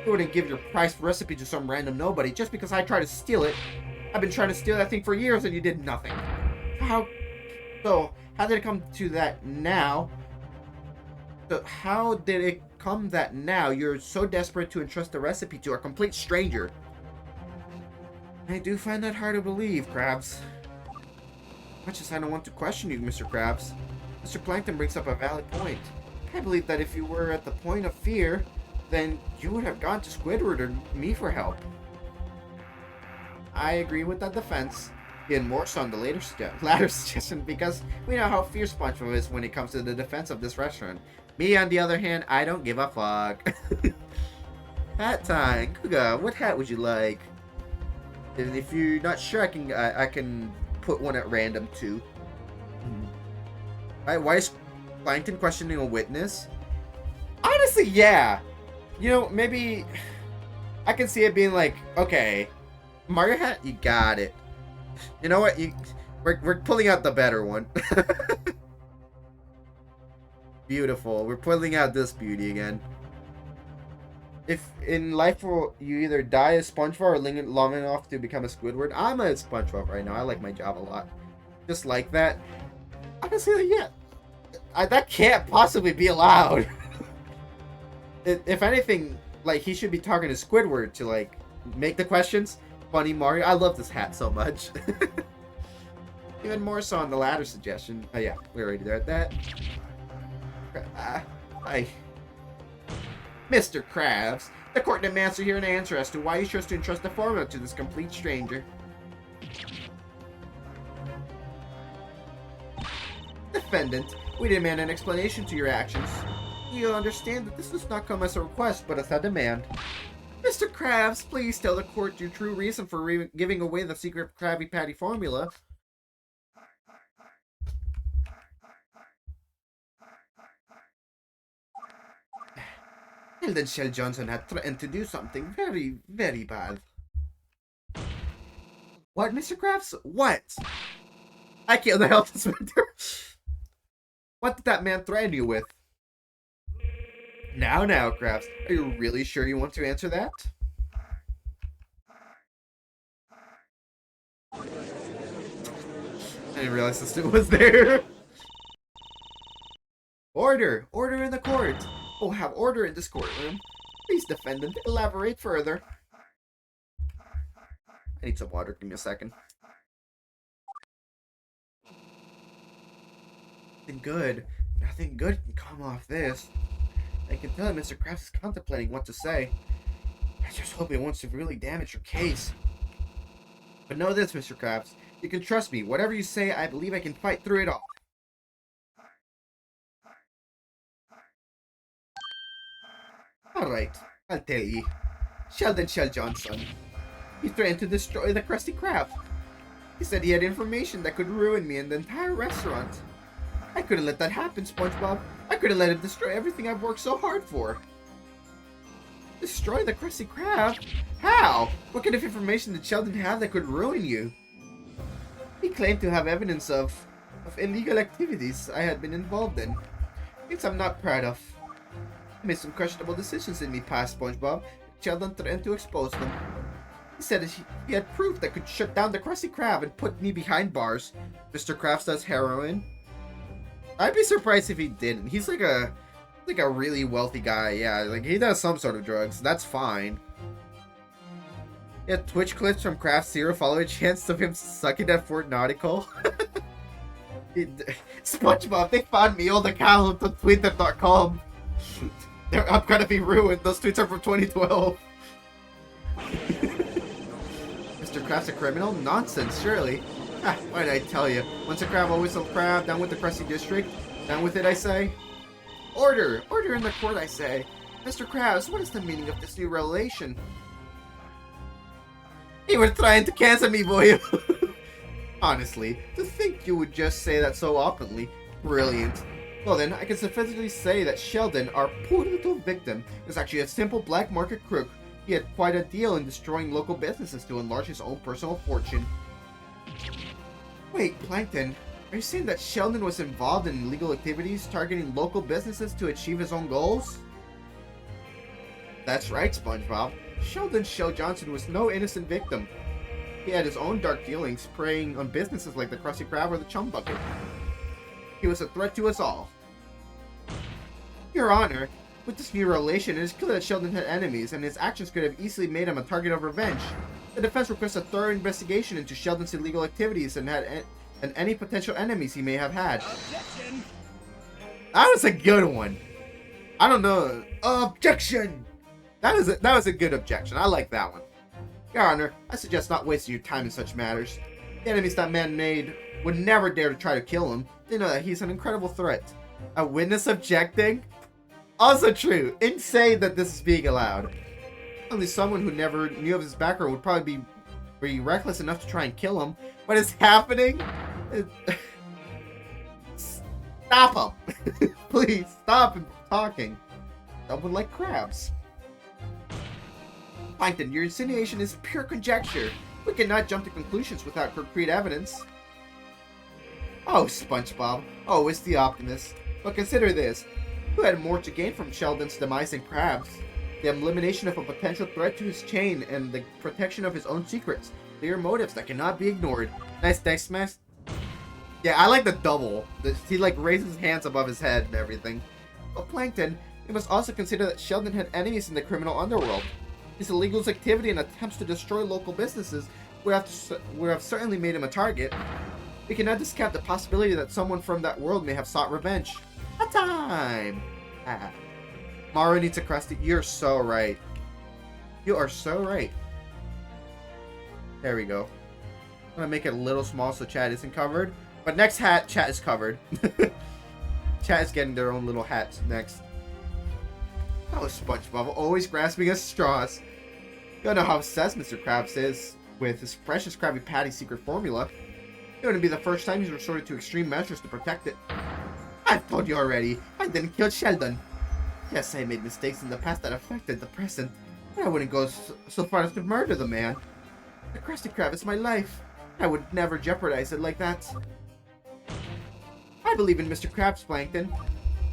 You wouldn't give your priced recipe to some random nobody just because I tried to steal it. I've been trying to steal that thing for years and you did nothing. How did it come to that now? So how did it come that now you're so desperate to entrust the recipe to a complete stranger? I do find that hard to believe, Krabs. Much as I don't want to question you, Mr. Krabs, Mr. Plankton brings up a valid point. I believe that if you were at the point of fear, then you would have gone to Squidward or me for help. I agree with that defense, and more so on the latter suggestion, because we know how fierce SpongeBob is when it comes to the defense of this restaurant. Me, on the other hand, I don't give a fuck. Hat time. Kuga, what hat would you like? And if you're not sure, I can put one at random too. Why is Plankton questioning a witness? Honestly, yeah. You know, maybe I can see it being like, okay, Mario hat, you got it. You know what? We're pulling out the better one. Beautiful. We're pulling out this beauty again. If in life you either die as SpongeBob or live long enough to become a Squidward, I'm a SpongeBob right now. I like my job a lot. Just like that. Honestly, yeah. That can't possibly be allowed. If anything, like, he should be talking to Squidward to, like, make the questions. Funny Mario. I love this hat so much. Even more so on the latter suggestion. Oh, yeah. We're already there at that. Mr. Krabs, the court demands to hear an answer as to why you chose to entrust the formula to this complete stranger. Defendant, we demand an explanation to your actions. You understand that this does not come as a request, but as a demand. Mr. Krabs, please tell the court your true reason for giving away the secret Krabby Patty formula. Sheldon Shell Johnson had threatened to do something very, very bad. What, Mr. Krabs? What? I killed the health inspector. What did that man threaten you with? Now, Krabs, are you really sure you want to answer that? I didn't realize this dude was there. Order! Order in the court! Oh, have order in this courtroom. Please, defendant, elaborate further. I need some water. Give me a second. Nothing good. Nothing good can come off this. I can tell Mr. Krabs is contemplating what to say. I just hope it won't severely damage your case. But know this, Mr. Krabs. You can trust me. Whatever you say, I believe I can fight through it all. Alright, I'll tell ye. Sheldon Shell Johnson. He threatened to destroy the Krusty Krab. He said he had information that could ruin me and the entire restaurant. I couldn't let that happen, SpongeBob. I couldn't let him destroy everything I've worked so hard for. Destroy the Krusty Krab? How? What kind of information did Sheldon have that could ruin you? He claimed to have evidence of illegal activities I had been involved in. Things I'm not proud of. I made some questionable decisions in me past, SpongeBob. Sheldon threatened to expose them. He said he had proof that could shut down the Krusty Krab and put me behind bars. Mr. Krabs does heroin. I'd be surprised if he didn't. He's like a really wealthy guy. Yeah, like he does some sort of drugs. That's fine. Yeah, Twitch clips from Craft Zero follow a chance of him sucking at Fort Nautical. SpongeBob, they found me old account on twitter.com. I'm gonna be ruined. Those tweets are from 2012. Mr. Krab's a criminal? Nonsense, surely. Why did I tell you? Once a crab, always a crab. Down with the Krusty District. Down with it, I say. Order! Order in the court, I say. Mr. Krabs, what is the meaning of this new revelation? You were trying to cancel me, boy. Honestly, to think you would just say that so openly. Brilliant. Well then, I can sufficiently say that Sheldon, our poor little victim, is actually a simple black market crook. He had quite a deal in destroying local businesses to enlarge his own personal fortune. Wait, Plankton, are you saying that Sheldon was involved in illegal activities targeting local businesses to achieve his own goals? That's right, SpongeBob. Sheldon Shell Johnson was no innocent victim. He had his own dark dealings, preying on businesses like the Krusty Krab or the Chum Bucket. He was a threat to us all. Your Honor, with this new revelation, it is clear that Sheldon had enemies, and his actions could have easily made him a target of revenge. The defense requests a thorough investigation into Sheldon's illegal activities and any potential enemies he may have had. Objection! That was a good one. I don't know. Objection! That was a good objection. I like that one. Your Honor, I suggest not wasting your time in such matters. The enemies that man made would never dare to try to kill him. They know that he's an incredible threat. A witness objecting? Also true. Insane that this is being allowed. Only someone who never knew of his background would probably be reckless enough to try and kill him. What is happening? Stop him! Please, stop him talking. Someone like crabs. Plankton, your insinuation is pure conjecture. We cannot jump to conclusions without concrete evidence. Oh, SpongeBob. Oh, it's the optimist. But consider this. Who had more to gain from Sheldon's demise than Krabs? The elimination of a potential threat to his chain and the protection of his own secrets. Clear motives that cannot be ignored. Nice smash. Yeah, I like the double. He like raises his hands above his head and everything. But Plankton, you must also consider that Sheldon had enemies in the criminal underworld. His illegal activity and attempts to destroy local businesses would have certainly made him a target. We cannot discount the possibility that someone from that world may have sought revenge. A time! Mario needs a Krusty. You're so right. You are so right. There we go. I'm gonna make it a little small so chat isn't covered. But next hat, chat is covered. Chat is getting their own little hats next. Oh, SpongeBob, always grasping at straws. You don't know how obsessed Mr. Krabs is with his precious Krabby Patty secret formula. It wouldn't be the first time he's resorted to extreme measures to protect it. I've told you already, I didn't kill Sheldon. Yes, I made mistakes in the past that affected the present, but I wouldn't go so far as to murder the man. The Krusty Krab is my life. I would never jeopardize it like that. I believe in Mr. Krabs, Plankton.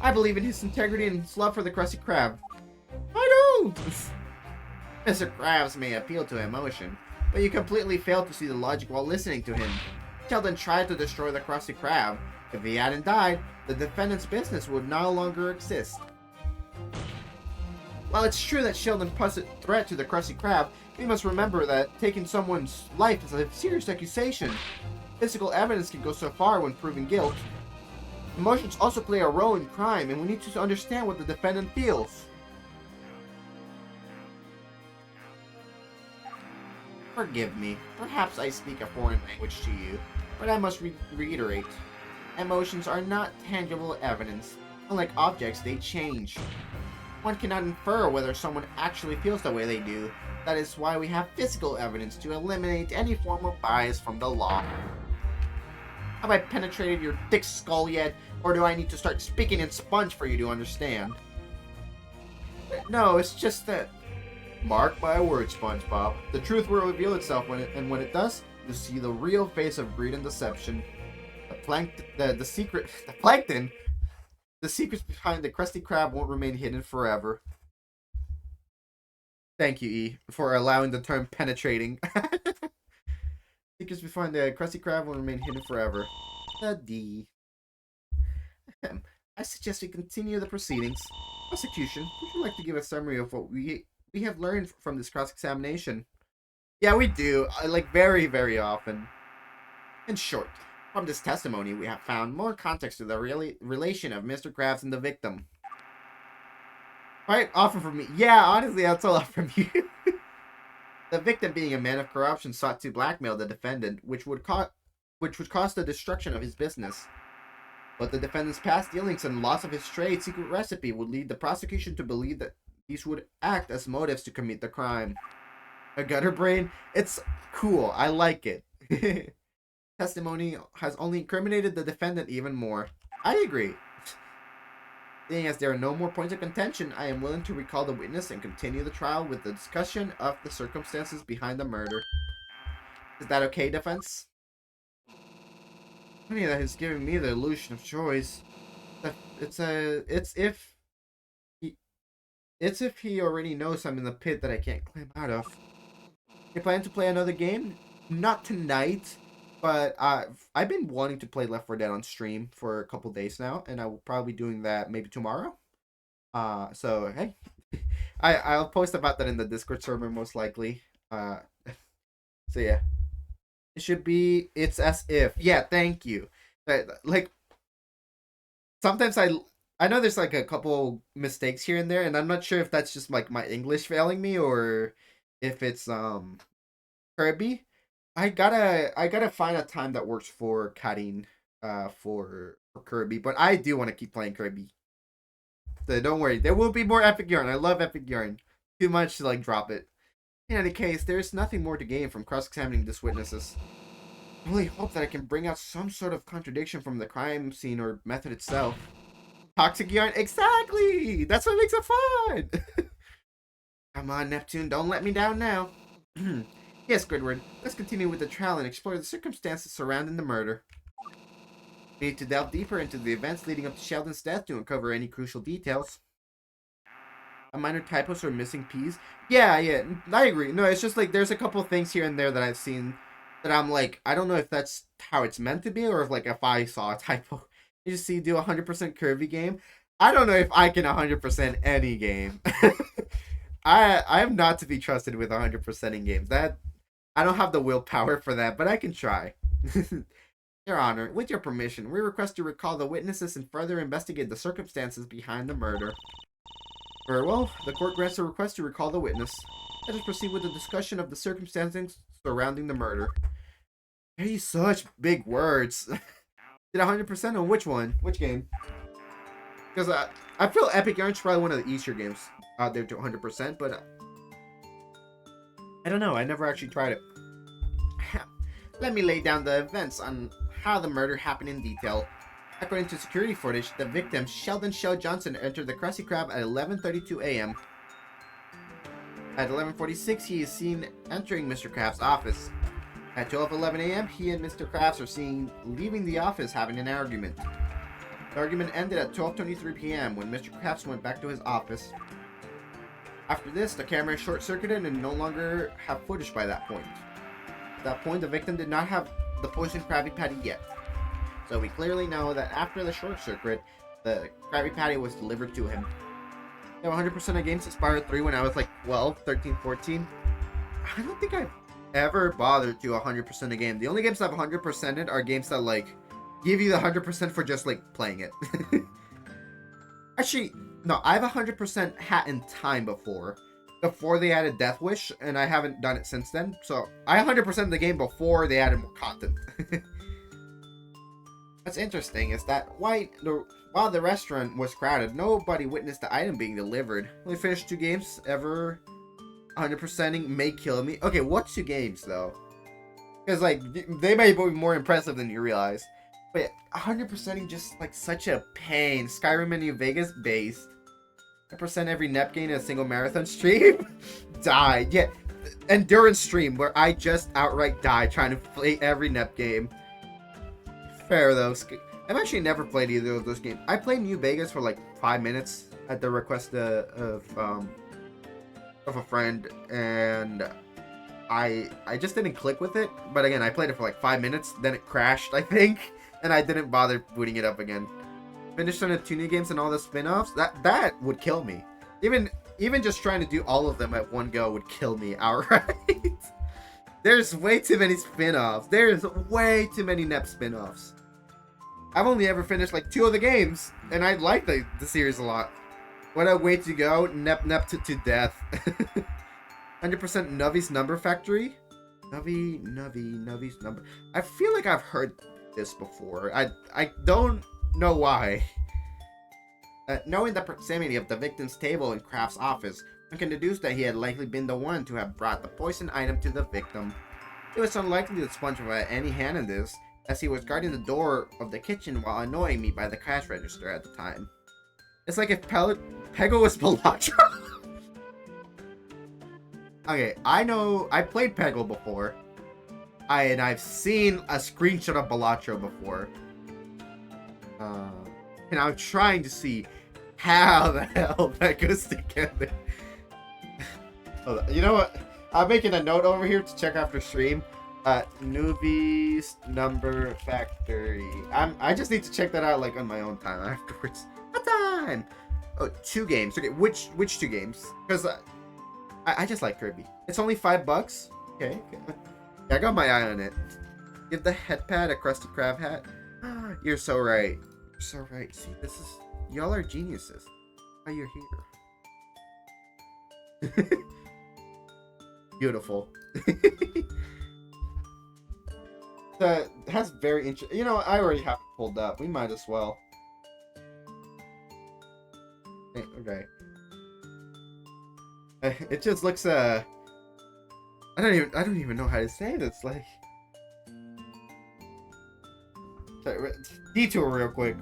I believe in his integrity and his love for the Krusty Krab. I don't! Mr. Krabs may appeal to emotion, but you completely failed to see the logic while listening to him. Sheldon tried to destroy the Krusty Krab. If he hadn't died, the defendant's business would no longer exist. While it's true that Sheldon posed a threat to the Krusty Krab, we must remember that taking someone's life is a serious accusation. Physical evidence can go so far when proving guilt. Emotions also play a role in crime, and we need to understand what the defendant feels. Forgive me. Perhaps I speak a foreign language to you, but I must reiterate. Emotions are not tangible evidence. Unlike objects, they change. One cannot infer whether someone actually feels the way they do. That is why we have physical evidence to eliminate any form of bias from the law. Have I penetrated your thick skull yet, or do I need to start speaking in Sponge for you to understand? No, it's just that... Mark my words, SpongeBob. The truth will reveal itself when it does, you'll see the real face of greed and deception. The secrets behind the Krusty Krab won't remain hidden forever. Thank you, E, for allowing the term penetrating. Secrets behind the Krusty Krab won't remain hidden forever. The D. I suggest we continue the proceedings. Prosecution, would you like to give a summary of what we have learned from this cross-examination? Yeah, we do. Like, very, very often. In short, from this testimony, we have found more context to the relation of Mr. Krabs and the victim. Quite often from me. Yeah, honestly, that's a lot from you. The victim, being a man of corruption, sought to blackmail the defendant, which would cost the destruction of his business. But the defendant's past dealings and loss of his trade secret recipe would lead the prosecution to believe that these would act as motives to commit the crime. A gutter brain? It's cool. I like it. Testimony has only incriminated the defendant even more. I agree. Seeing as there are no more points of contention, I am willing to recall the witness and continue the trial with the discussion of the circumstances behind the murder. Is that okay, defense? Funny that he's giving me the illusion of choice. It's if he already knows I'm in the pit that I can't climb out of. You plan to play another game? Not tonight, but I've been wanting to play Left 4 Dead on stream for a couple days now, and I will probably be doing that maybe tomorrow. So hey, I'll post about that in the Discord server most likely. So yeah, it should be. It's as if. Yeah, thank you. Like sometimes I know there's like a couple mistakes here and there, and I'm not sure if that's just like my English failing me or if it's Kirby. I gotta find a time that works for cutting for Kirby, but I do want to keep playing Kirby. So don't worry, there will be more Epic Yarn. I love Epic Yarn. Too much to like drop it. In any case, there's nothing more to gain from cross-examining these witnesses. I really hope that I can bring out some sort of contradiction from the crime scene or method itself. Toxic Yarn? Exactly! That's what makes it fun! Come on, Neptune, don't let me down now. Yes, Squidward, let's continue with the trial and explore the circumstances surrounding the murder. We need to delve deeper into the events leading up to Sheldon's death to uncover any crucial details. A minor typos or missing P's? Yeah, I agree. No, it's just like there's a couple things here and there that I've seen that I'm like, I don't know if that's how it's meant to be or if I saw a typo. You just see do 100% Kirby game. I don't know if I can 100% any game. I am not to be trusted with 100% in games. That I don't have the willpower for that, but I can try. Your Honor, with your permission, we request you recall the witnesses and further investigate the circumstances behind the murder. Very well, the court grants a request to recall the witness. Let us proceed with the discussion of the circumstances surrounding the murder. Hey, such big words. Did 100% on which one? Which game? Because I feel Epic Yarn's probably one of the easier games out there to 100%, but I don't know. I never actually tried it. Let me lay down the events on how the murder happened in detail. According to security footage, the victim, Sheldon Shell Johnson, entered the Krusty Krab at 11:32 a.m. At 11:46, he is seen entering Mr. Krabs' office. At 12:11 a.m., he and Mr. Krabs are seen leaving the office having an argument. The argument ended at 12:23 p.m. when Mr. Krabs went back to his office. After this, the camera is short-circuited and no longer have footage by that point. At that point, the victim did not have the poisoned Krabby Patty yet. So we clearly know that after the short circuit, the Krabby Patty was delivered to him. Yeah, 100% of games expired 3 when I was like 12, 13, 14. I don't think I've ever bothered to 100% a game. The only games I've 100%ed are games that like give you the 100% for just like playing it. Actually, no, I've 100% Hat in Time before they added Death Wish, and I haven't done it since then. So I 100% the game before they added more content. What's interesting is that while the restaurant was crowded, nobody witnessed the item being delivered. Only finished 2 games ever. 100%ing may kill me. Okay, what 2 games though? Because like they may be more impressive than you realize. But 100%ing just like such a pain. Skyrim and New Vegas based. 100% every NEP game in a single marathon stream. Died. Yeah, endurance stream where I just outright died trying to play every NEP game. Fair though. I've actually never played either of those games. I played New Vegas for like 5 minutes at the request of a friend, and I just didn't click with it. But again, I played it for like 5 minutes, then it crashed, I think, and I didn't bother booting it up again. Finished on the 2 new games and all the spin-offs. That would kill me. Even just trying to do all of them at one go would kill me outright. There's way too many spin-offs. There's way too many NEP spin-offs. I've only ever finished like 2 of the games, and I like the series a lot. What a way to go. NEP to death. 100% Nuvi's Number Factory. Nuvi's Number. I feel like I've heard this before. I don't know why. Knowing the proximity of the victim's table in Kraft's office, one can deduce that he had likely been the one to have brought the poison item to the victim. It was unlikely that SpongeBob had any hand in this, as he was guarding the door of the kitchen while annoying me by the cash register at the time. It's like if Peggle was Balatro. Okay, I played Peggle before. And I've seen a screenshot of Balatro before. And I'm trying to see how the hell that goes together. Hold on. You know what? I'm making a note over here to check after stream. Nuvi's Number Factory. I just need to check that out like on my own time afterwards. What time? Oh, 2 games. Okay, which 2 games? Because I just like Kirby. It's only $5. Okay. Yeah, I got my eye on it. Give the head pad a Krusty Krab hat. You're so right. You're so right. See, this is... Y'all are geniuses. Why you're here. Beautiful. That has very interesting... You know, I already have it pulled up. We might as well. Okay. It just looks, I don't even know how to say this, like... Sorry, detour real quick.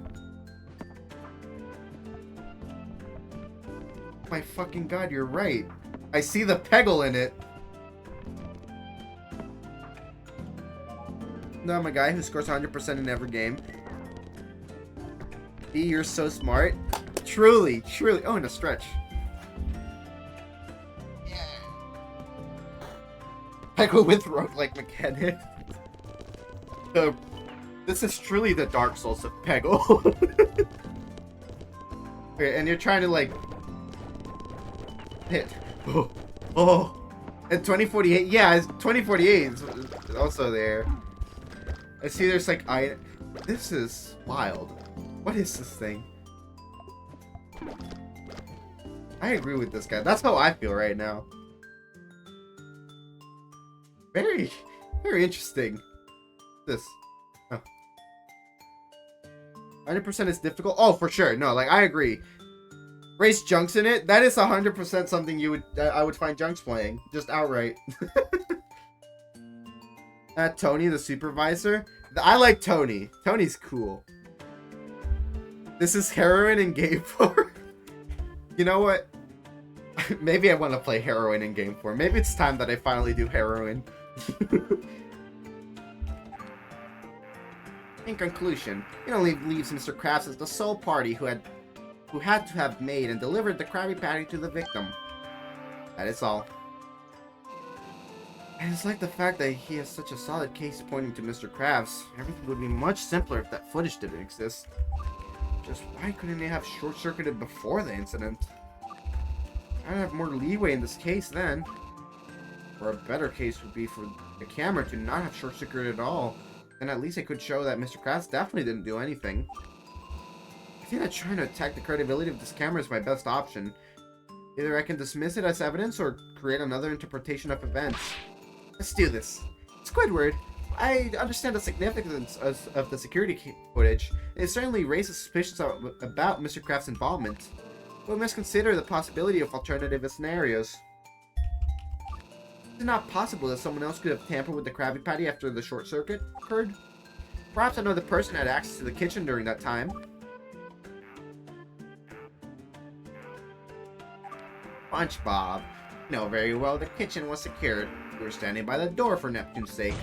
My fucking god, you're right. I see the Peggle in it. No, I'm a guy who scores 100% in every game. B, you're so smart. Truly. Oh, in a stretch. Yeah. Peggle with roguelike mechanics. So, this is truly the Dark Souls of Peggle. Okay, and you're trying to like hit. Oh. And 2048. Yeah, 2048 is also there. I see there's like this is wild. What is this thing? I agree with this guy. That's how I feel right now. Very interesting. This. Oh. 100% is difficult. Oh, for sure. No, like I agree. Race Junks in it. That is 100% something I would find Junks playing, just outright. Tony, the supervisor. I like Tony. Tony's cool. This is Heroin in Game 4. You know what? Maybe I want to play Heroin in Game 4. Maybe it's time that I finally do Heroin. In conclusion, it only leaves Mr. Krabs as the sole party who had to have made and delivered the Krabby Patty to the victim. That is all. And it's like the fact that he has such a solid case pointing to Mr. Krabs. Everything would be much simpler if that footage didn't exist. Just why couldn't they have short-circuited before the incident? I'd have more leeway in this case then. Or a better case would be for the camera to not have short-circuited at all. And at least it could show that Mr. Krabs definitely didn't do anything. I think that trying to attack the credibility of this camera is my best option. Either I can dismiss it as evidence or create another interpretation of events. Let's do this. Squidward, I understand the significance of the security footage. It certainly raises suspicions about Mr. Krabs' involvement. But we must consider the possibility of alternative scenarios. Is it not possible that someone else could have tampered with the Krabby Patty after the short circuit occurred? Perhaps another person had access to the kitchen during that time. SpongeBob. You know very well the kitchen was secured. You were standing by the door for Neptune's sake.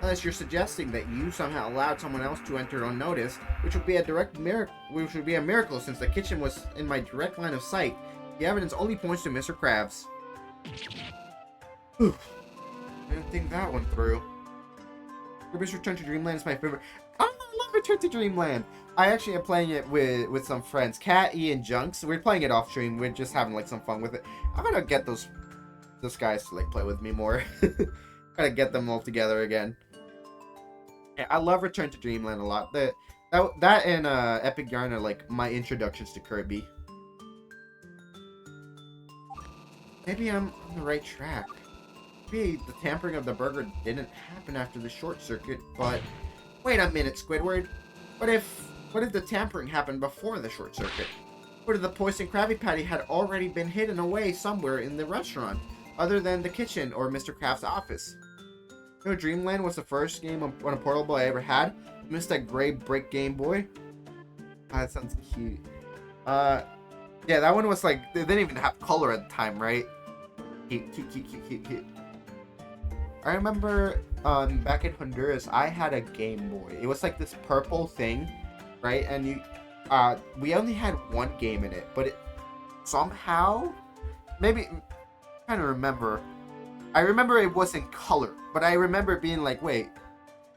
Unless you're suggesting that you somehow allowed someone else to enter unnoticed, which would be a miracle since the kitchen was in my direct line of sight. The evidence only points to Mr. Krabs. Whew. I didn't think that one through. Kirby's Return to Dreamland is my favorite. Oh, I love Return to Dreamland! I actually am playing it with some friends. Kat, E, and Junks. We're playing it off stream. We're just having like some fun with it. I'm gonna get those guys to like play with me more. Gotta get them all together again. Yeah, I love Return to Dreamland a lot. That and Epic Yarn are like my introductions to Kirby. Maybe I'm on the right track. Maybe the tampering of the burger didn't happen after the short circuit, but wait a minute, Squidward. What if the tampering happened before the short circuit? What if the poisoned Krabby Patty had already been hidden away somewhere in the restaurant, other than the kitchen or Mr. Krabs' office? You know, Dreamland was the first game on a portable I ever had. I missed that gray brick Game Boy. Ah, that sounds cute. Yeah, that one was like, they didn't even have color at the time, right? Cute. I remember back in Honduras, I had a Game Boy. It was like this purple thing, right? And we only had one game in it, but it somehow, maybe, I'm trying to remember. I remember it was in color, but I remember being like, wait,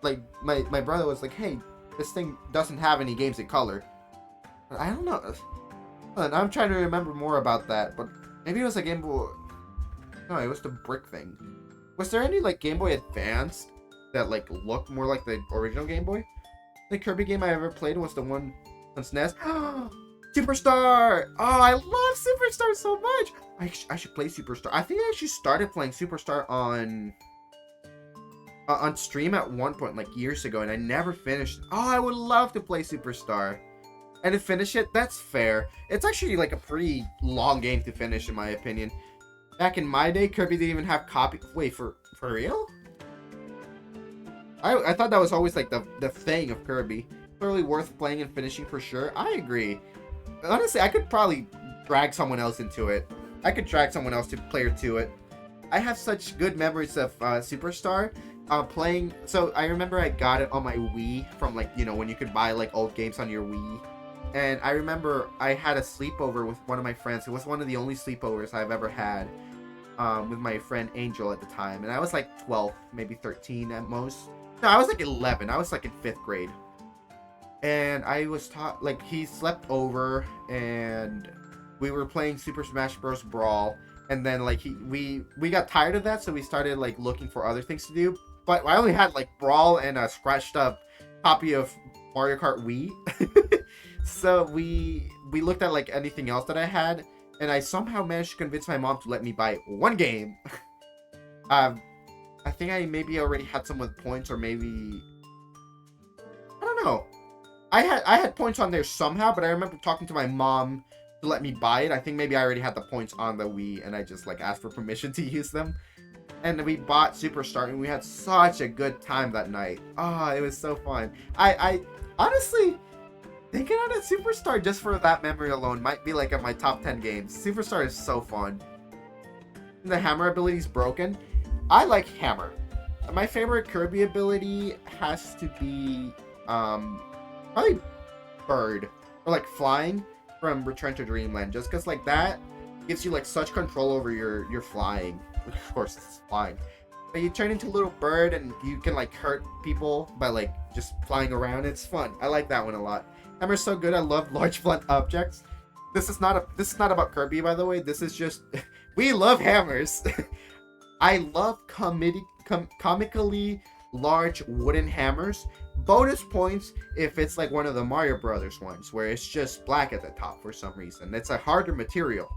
like my brother was like, hey, this thing doesn't have any games in color. But I don't know. I'm trying to remember more about that, but maybe it was a Game Boy. No, it was the brick thing. Was there any like Game Boy Advance that like looked more like the original Game Boy? The Kirby game I ever played was the one on SNES. Superstar! Oh, I love Superstar so much! I should play Superstar. I think I actually started playing Superstar on stream at one point, like years ago, and I never finished. Oh, I would love to play Superstar. And to finish it, that's fair. It's actually like a pretty long game to finish, in my opinion. Back in my day, Kirby didn't even have copy. Wait, for real? I thought that was always like the thing of Kirby. Totally worth playing and finishing for sure. I agree. Honestly, I could probably drag someone else into it. I could drag someone else to player to it. I have such good memories of Superstar. Playing. So I remember I got it on my Wii from like, you know, when you could buy like old games on your Wii. And I remember I had a sleepover with one of my friends. It was one of the only sleepovers I've ever had. With my friend Angel at the time. And I was like 12, maybe 13 at most. No, I was like 11. I was like in 5th grade. And I was taught, like, he slept over and we were playing Super Smash Bros. Brawl. And then, like, we got tired of that, so we started, like, looking for other things to do. But I only had, like, Brawl and a scratched up copy of Mario Kart Wii. So we looked at, like, anything else that I had. And I somehow managed to convince my mom to let me buy one game. I think I maybe already had some with points, or maybe I don't know. I had points on there somehow, but I remember talking to my mom to let me buy it. I think maybe I already had the points on the Wii, and I just like asked for permission to use them. And we bought Superstar, and we had such a good time that night. Oh, it was so fun. I honestly. Thinking on a Superstar just for that memory alone might be like in my top 10 games. Superstar is so fun. The hammer ability is broken. I like hammer. My favorite Kirby ability has to be probably bird or like flying from Return to Dreamland. Just because like that gives you like such control over your flying. Of course, it's flying. But you turn into a little bird and you can like hurt people by like just flying around. It's fun. I like that one a lot. Hammer's so good. I love large blunt objects. This is not about Kirby, by the way. This is just we love hammers. I love comically large wooden hammers. Bonus points if it's like one of the Mario Brothers ones where it's just black at the top for some reason. It's a harder material.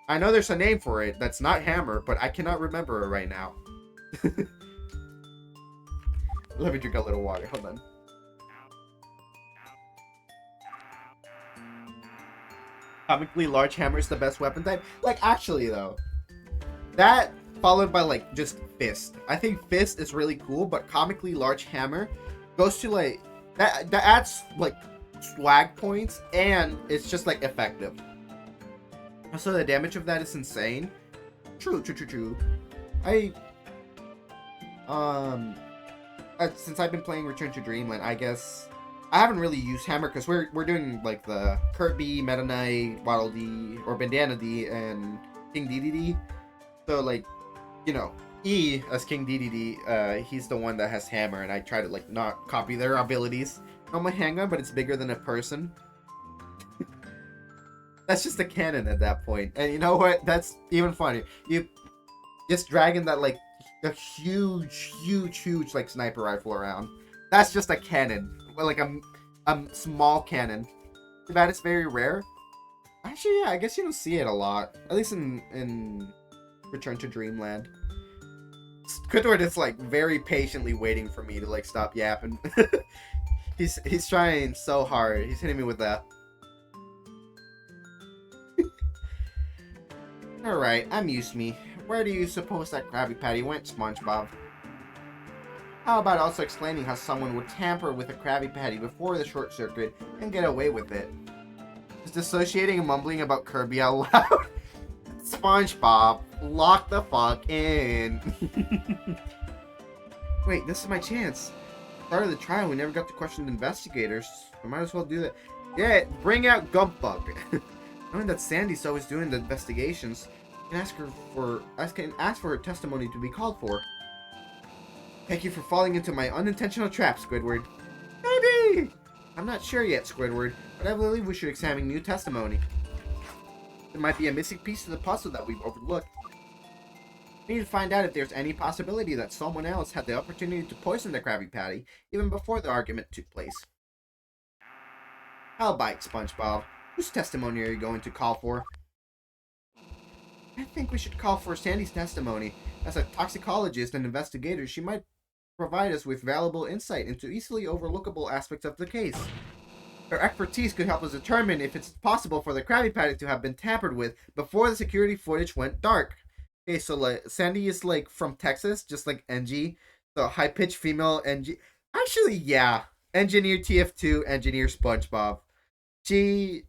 I know there's a name for it that's not hammer, but I cannot remember it right now. Let me drink a little water. Hold on. Comically large hammer is the best weapon type. Like, actually, though. That followed by, like, just fist. I think fist is really cool, but comically large hammer goes to, like... That adds, like, swag points, and it's just, like, effective. Also, the damage of that is insane. True. Since I've been playing Return to Dreamland, I guess... I haven't really used hammer because we're doing like the Kirby, Meta Knight, Waddle Dee, or Bandana D, and King Dedede. So like, you know, E as King Dedede, he's the one that has hammer, and I try to like not copy their abilities on my handgun, but it's bigger than a person. That's just a cannon at that point, and you know what? That's even funnier. You just dragging that like a huge like sniper rifle around. That's just a cannon. Like a small cannon. Too bad it's very rare. Actually, yeah, I guess you don't see it a lot. At least in Return to Dreamland. Squidward is like very patiently waiting for me to like stop yapping. he's trying so hard. He's hitting me with that. Alright, amuse me. Where do you suppose that Krabby Patty went, SpongeBob? How about also explaining how someone would tamper with a Krabby Patty before the short circuit and get away with it? Just dissociating and mumbling about Kirby out loud. SpongeBob, lock the fuck in. Wait, this is my chance. Part of the trial, we never got to question the investigators. I might as well do that. Yeah, bring out Gumpbug. Knowing that Sandy's always doing the investigations, I can ask for her testimony to be called for. Thank you for falling into my unintentional trap, Squidward. Maybe! I'm not sure yet, Squidward, but I believe we should examine new testimony. There might be a missing piece to the puzzle that we've overlooked. We need to find out if there's any possibility that someone else had the opportunity to poison the Krabby Patty even before the argument took place. I'll bite, SpongeBob. Whose testimony are you going to call for? I think we should call for Sandy's testimony. As a toxicologist and investigator, she might provide us with valuable insight into easily overlookable aspects of the case. Her expertise could help us determine if it's possible for the Krabby Patty to have been tampered with before the security footage went dark. Okay, so like Sandy is like from Texas, just like NG. So high-pitched female NG. Actually, yeah. Engineer TF2, engineer SpongeBob. She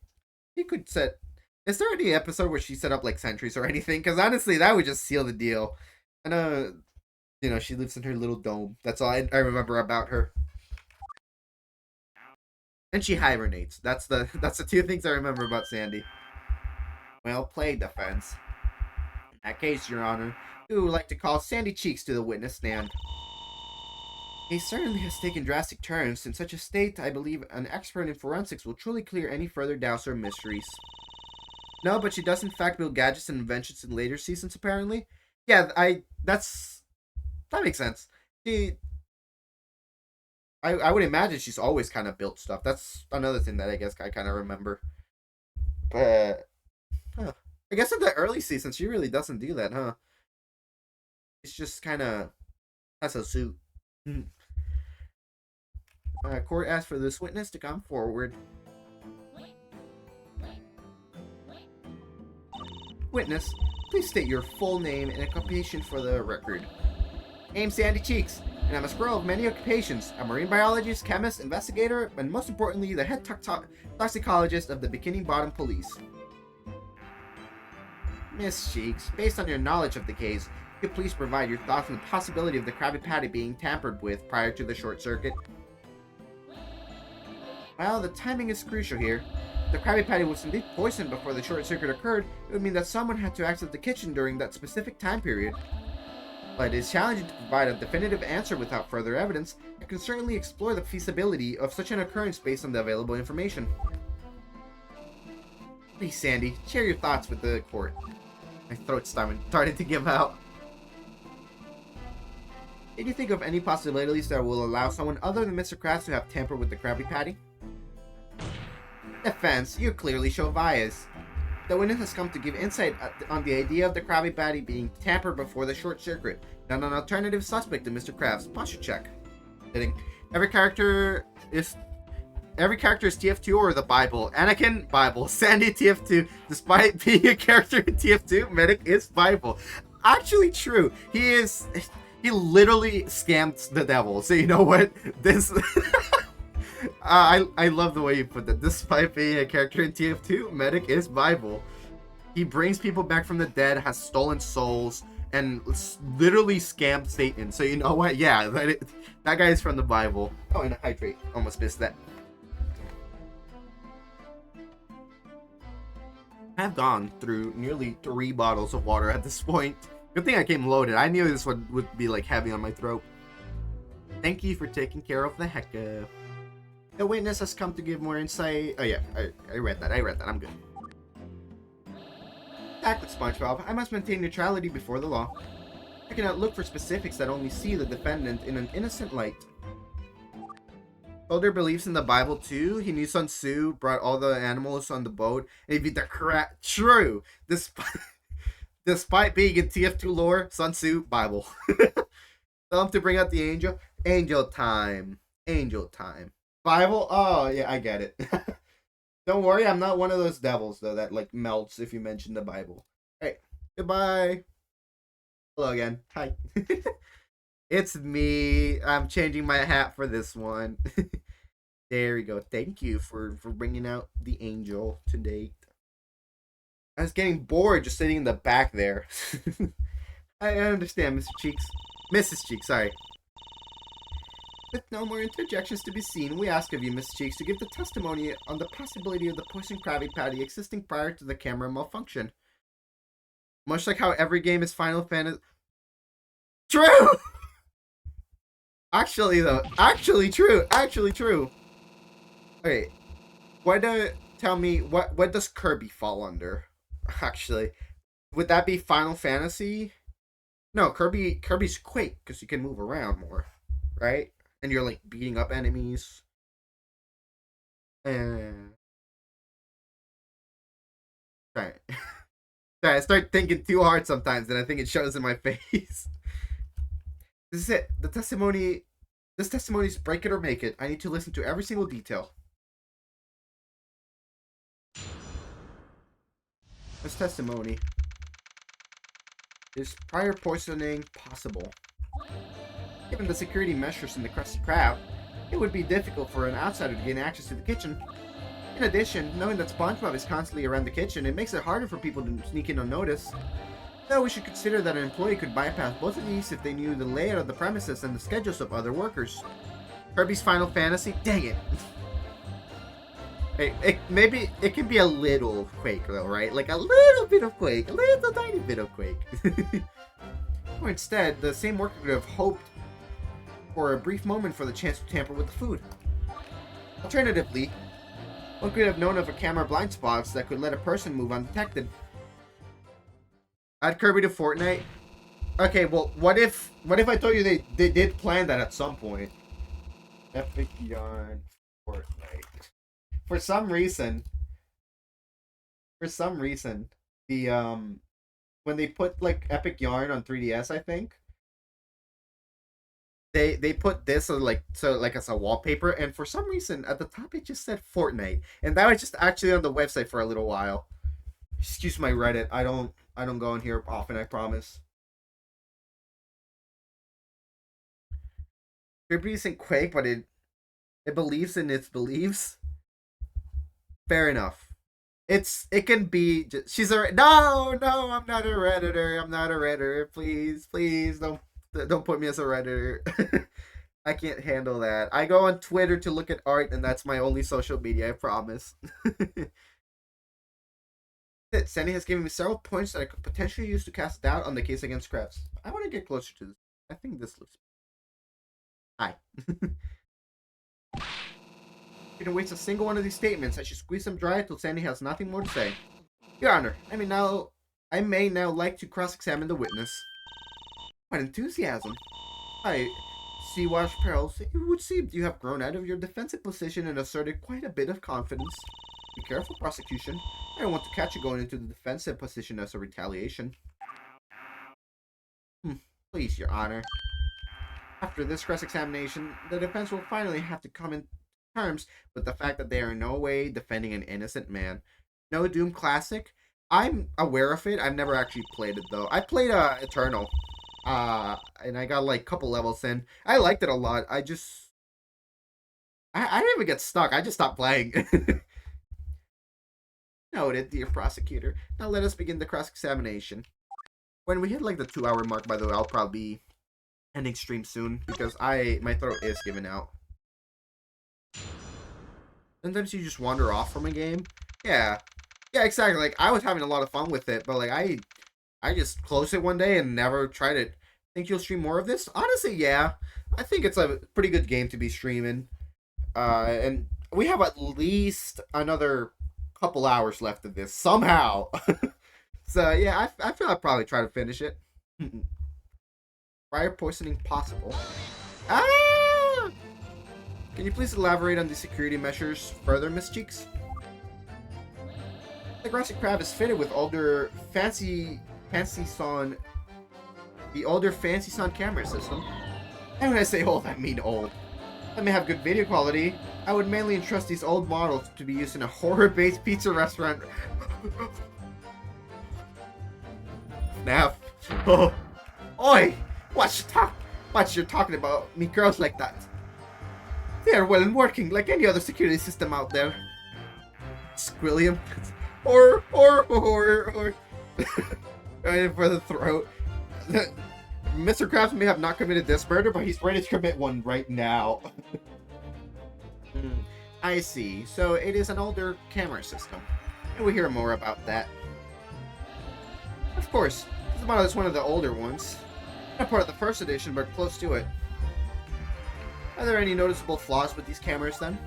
could set... Is there any episode where she set up like sentries or anything? Because honestly, that would just seal the deal. I know, you know, she lives in her little dome. That's all I remember about her. And she hibernates. That's the two things I remember about Sandy. Well played, defense. In that case, Your Honor, we would like to call Sandy Cheeks to the witness stand. He certainly has taken drastic turns. In such a state, I believe an expert in forensics will truly clear any further doubts or mysteries. No, but she does in fact build gadgets and inventions in later seasons, apparently. Yeah, that makes sense. I would imagine she's always kind of built stuff. That's another thing that I guess I kind of remember. But I guess in the early seasons, she really doesn't do that, huh? It's just kind of has a suit. Court asked for this witness to come forward. Witness, please state your full name and occupation for the record. Name's Sandy Cheeks, and I'm a squirrel of many occupations. A marine biologist, chemist, investigator, and most importantly, the head toxicologist of the Bikini Bottom Police. Miss Cheeks, based on your knowledge of the case, could you please provide your thoughts on the possibility of the Krabby Patty being tampered with prior to the short circuit? Well, the timing is crucial here. If the Krabby Patty was indeed poisoned before the short circuit occurred, it would mean that someone had to access the kitchen during that specific time period. But it is challenging to provide a definitive answer without further evidence. I can certainly explore the feasibility of such an occurrence based on the available information. Please, Sandy, share your thoughts with the court. My throat's starting to give out. Did you think of any possibilities that will allow someone other than Mr. Krabs to have tampered with the Krabby Patty? Defense, you clearly show bias. The witness has come to give insight on the idea of the Krabby Patty being tampered before the short circuit, not an alternative suspect to Mr. Krabs. Posture check. Kidding. Every character is TF2 or the Bible. Anakin, Bible. Sandy, TF2. Despite being a character in TF2, Medic is Bible. Actually true. He literally scammed the devil. So you know what? This I love the way you put that. Despite being a character in TF2, Medic is Bible. He brings people back from the dead, has stolen souls, and literally scammed Satan. So you know what? Yeah, that guy is from the Bible. Oh, and a hydrate. Almost missed that. I've gone through nearly 3 bottles of water at this point. Good thing I came loaded. I knew this one would be like heavy on my throat. Thank you for taking care of the Hecka. The witness has come to give more insight. Oh yeah, I read that. I'm good. Back with SpongeBob. I must maintain neutrality before the law. I cannot look for specifics that only see the defendant in an innocent light. Mulder believes in the Bible too. He knew Sun Tzu brought all the animals on the boat and he beat the crap. True. Despite being in TF2 lore, Sun Tzu, Bible. Tell him to bring out the angel. Angel time. Bible? Oh, yeah, I get it. Don't worry, I'm not one of those devils, though, that, like, melts if you mention the Bible. Hey, goodbye. Hello again. Hi. It's me. I'm changing my hat for this one. There we go. Thank you for bringing out the angel today. I was getting bored just sitting in the back there. I understand, Mr. Cheeks. Mrs. Cheeks, sorry. With no more interjections to be seen, we ask of you, Miss Cheeks, to give the testimony on the possibility of the poison Krabby Patty existing prior to the camera malfunction. Much like how every game is Final Fantasy... True! Actually, though. Actually true. Okay. Tell me, what does Kirby fall under? Actually. Would that be Final Fantasy? No, Kirby's Quake, because you can move around more. Right? And you're, like, beating up enemies. And... Sorry. Sorry, I start thinking too hard sometimes, and I think it shows in my face. This is it. This testimony's break it or make it. I need to listen to every single detail. This testimony. Is prior poisoning possible? Given the security measures in the Krusty Krab, it would be difficult for an outsider to gain access to the kitchen. In addition, knowing that SpongeBob is constantly around the kitchen, it makes it harder for people to sneak in unnoticed. Though we should consider that an employee could bypass both of these if they knew the layout of the premises and the schedules of other workers. Kirby's Final Fantasy? Dang it! Hey, maybe it could be a little Quake though, right? Like a little bit of Quake, a little tiny bit of Quake. Or instead, the same worker could have hoped for a brief moment for the chance to tamper with the food. Alternatively, one could have known of a camera blind spots that could let a person move undetected. Add Kirby to Fortnite? Okay, well, what if I told you they did plan that at some point? Epic Yarn Fortnite. For some reason, the when they put like Epic Yarn on 3DS, I think they put this as a wallpaper, and for some reason at the top it just said Fortnite, and that was just actually on the website for a little while. Excuse my Reddit. I don't go in here often, I promise. Kirby isn't Quake, but it believes in its beliefs. Fair enough. It can be. She's a no. I'm not a redditor. Please don't put me as a redditor. I can't handle that. I go on Twitter to look at art, and that's my only social media. I promise. Sandy has given me several points that I could potentially use to cast doubt on the case against Krabs. I want to get closer to this. I think this looks. Hi. You didn't waste a single one of these statements. I should squeeze them dry until Sandy has nothing more to say. Your Honor, I may now like to cross-examine the witness. What enthusiasm! I see, Wash Pearls. It would seem you have grown out of your defensive position and asserted quite a bit of confidence. Be careful, prosecution. I don't want to catch you going into the defensive position as a retaliation. Please, Your Honor. After this cross-examination, the defense will finally have to come in terms with the fact that they are in no way defending an innocent man. No Doom Classic. I'm aware of it. I've never actually played it though. I played Eternal. And I got like a couple levels in. I liked it a lot. I didn't even get stuck. I just stopped playing. Noted, dear prosecutor. Now let us begin the cross-examination. When we hit like the 2-hour mark, by the way, I'll probably be ending stream soon because my throat is giving out. Sometimes you just wander off from a game. Yeah, exactly. Like I was having a lot of fun with it, but like I just closed it one day and never tried it. Think you'll stream more of this? Honestly, yeah. I think it's a pretty good game to be streaming. And we have at least another couple hours left of this somehow. So yeah, I feel I'll probably try to finish it. Prior poisoning possible. Ah! Can you please elaborate on the security measures further, Miss Cheeks? The Grassy Crab is fitted with older Fancy Son camera system. And when I say old, I mean old. Let me have good video quality. I would mainly entrust these old models to be used in a horror-based pizza restaurant. Snap. Oh. Oi! What you're talking about me girls like that? They are well and working like any other security system out there. Squilliam. Or. Right for the throat. Mr. Krabs may have not committed this murder, but he's ready to commit one right now. I see. So it is an older camera system. And we hear more about that. Of course, this model is one of the older ones. Not part of the first edition, but close to it. Are there any noticeable flaws with these cameras then?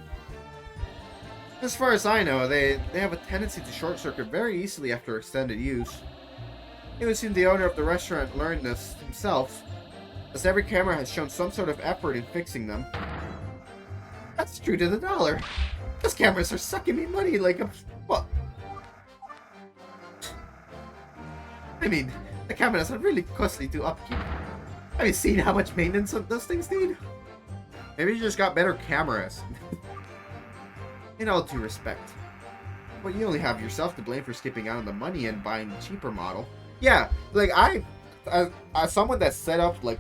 As far as I know, they have a tendency to short-circuit very easily after extended use. It would seem the owner of the restaurant learned this himself, as every camera has shown some sort of effort in fixing them. That's true to the dollar. Those cameras are sucking me money like a... What? I mean, the cameras are really costly to upkeep. Have you seen how much maintenance those things need? Maybe you just got better cameras. In all due respect. But you only have yourself to blame for skipping out on the money and buying the cheaper model. Yeah, like as someone that set up like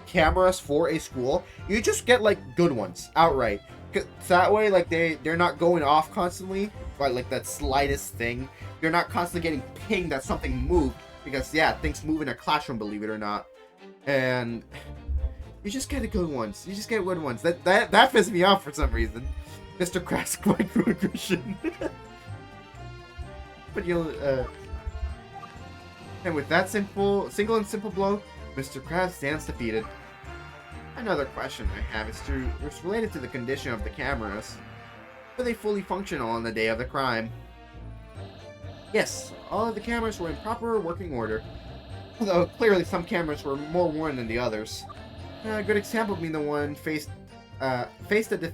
cameras for a school, you just get like good ones outright. Cause that way, like they're not going off constantly by like that slightest thing. They're not constantly getting pinged that something moved because yeah, things move in a classroom, believe it or not. And you just get the good ones. You just get good ones. That pisses me off for some reason. Mr. Crass microaggression. But you'll and with that single and simple blow, Mr. Krabs stands defeated. Another question I have is related to the condition of the cameras. Were they fully functional on the day of the crime? Yes, all of the cameras were in proper working order. Although clearly some cameras were more worn than the others. A good example being the one faced the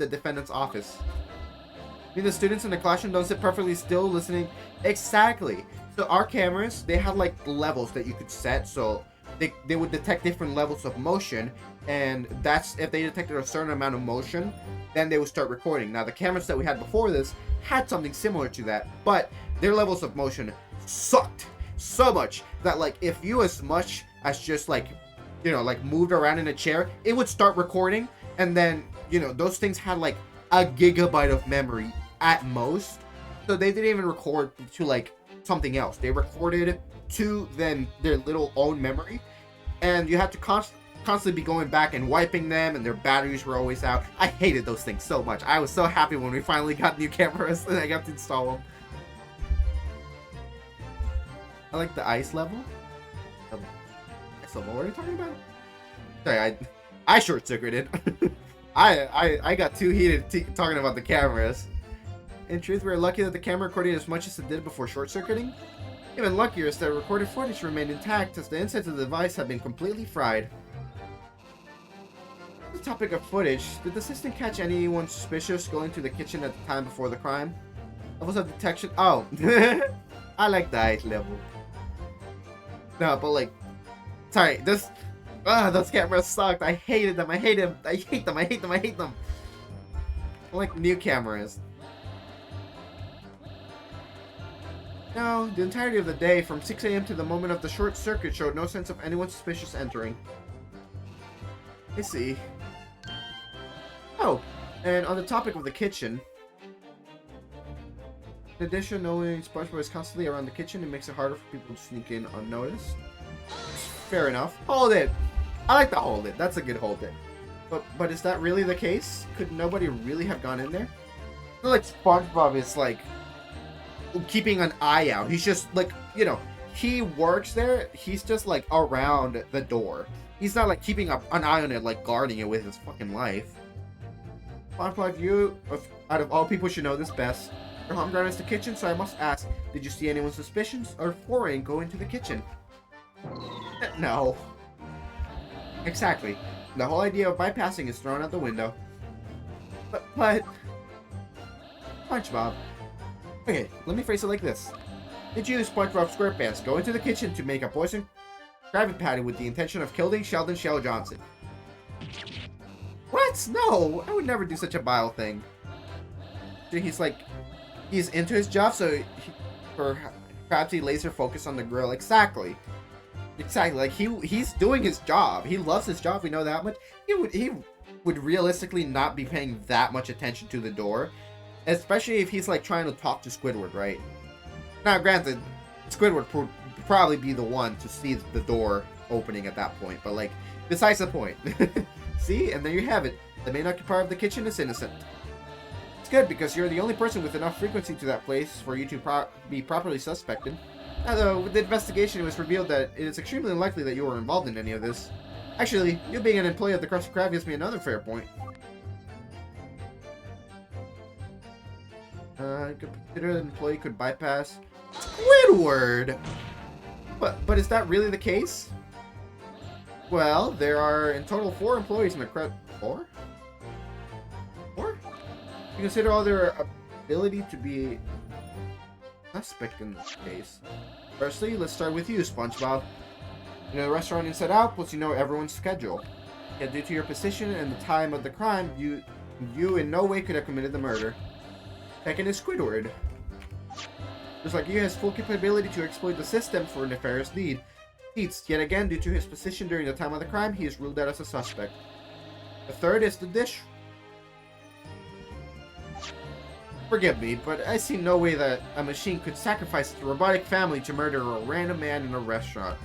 defendant's office. I mean, the students in the classroom don't sit perfectly still listening. Exactly. So our cameras, they had like levels that you could set, so they would detect different levels of motion, and that's if they detected a certain amount of motion, then they would start recording. Now the cameras that we had before this had something similar to that, but their levels of motion sucked so much that like if you as much as just like, you know, like moved around in a chair, it would start recording, and then, you know, those things had like a gigabyte of memory at most, so they didn't even record to like something else. They recorded to then their little own memory, and you had to constantly be going back and wiping them, and their batteries were always out. I hated those things so much. I was so happy when we finally got new cameras and I got to install them. I like the ice level. Ice level, what are you talking about? Sorry, I short-circuited. I got too heated talking about the cameras. In truth, we're lucky that the camera recorded as much as it did before short-circuiting. Even luckier is that recorded footage remained intact as the insides of the device have been completely fried. On the topic of footage, did the system catch anyone suspicious going to the kitchen at the time before the crime? Levels of detection. Oh, I like the height level. No, but like, sorry, those cameras sucked. I hated them. I hate them. I hate them. I hate them. I hate them. I like new cameras. No, the entirety of the day, from 6 AM to the moment of the short circuit, showed no sense of anyone suspicious entering. I see. Oh, and on the topic of the kitchen, in addition, knowing SpongeBob is constantly around the kitchen, it makes it harder for people to sneak in unnoticed. Fair enough. Hold it! I like the hold it. That's a good hold it. But is that really the case? Could nobody really have gone in there? I feel like SpongeBob is like keeping an eye out. He's just like, you know, he works there. He's just like around the door. He's not like keeping an eye on it, like guarding it with his fucking life. SpongeBob, you, out of all people, should know this best. Your home ground is the kitchen, so I must ask, did you see anyone suspicious or foreign go into the kitchen? No. Exactly. The whole idea of bypassing is thrown out the window. But... SpongeBob. Okay, let me phrase it like this. Did you, SpongeBob SquarePants, go into the kitchen to make a poison Krabby Patty with the intention of killing Sheldon Shell Johnson? What? No! I would never do such a vile thing. He's like... He's into his job, so perhaps he laser focus on the grill. Exactly. Exactly. Like, he's doing his job. He loves his job, we know that much. He would realistically not be paying that much attention to the door. Especially if he's, like, trying to talk to Squidward, right? Now, granted, Squidward would probably be the one to see the door opening at that point. But, like, besides the point. See? And there you have it. The main occupier of the kitchen is innocent. It's good, because you're the only person with enough frequency to that place for you to be properly suspected. Although, with the investigation, it was revealed that it is extremely unlikely that you were involved in any of this. Actually, you being an employee of the Krusty Krab gives me another fair point. Consider an employee could bypass Squidward! But is that really the case? Well, there are in total 4 employees in the Krusty... 4? 4? You consider all their ability to be suspect in this case. Firstly, let's start with you, SpongeBob. You know the restaurant inside out, plus you know everyone's schedule. Yet due to your position and the time of the crime, you in no way could have committed the murder. Second is Squidward. Just like you, has full capability to exploit the system for a nefarious deed. Yet again, due to his position during the time of the crime, he is ruled out as a suspect. The third is the dish. Forgive me, but I see no way that a machine could sacrifice its robotic family to murder a random man in a restaurant.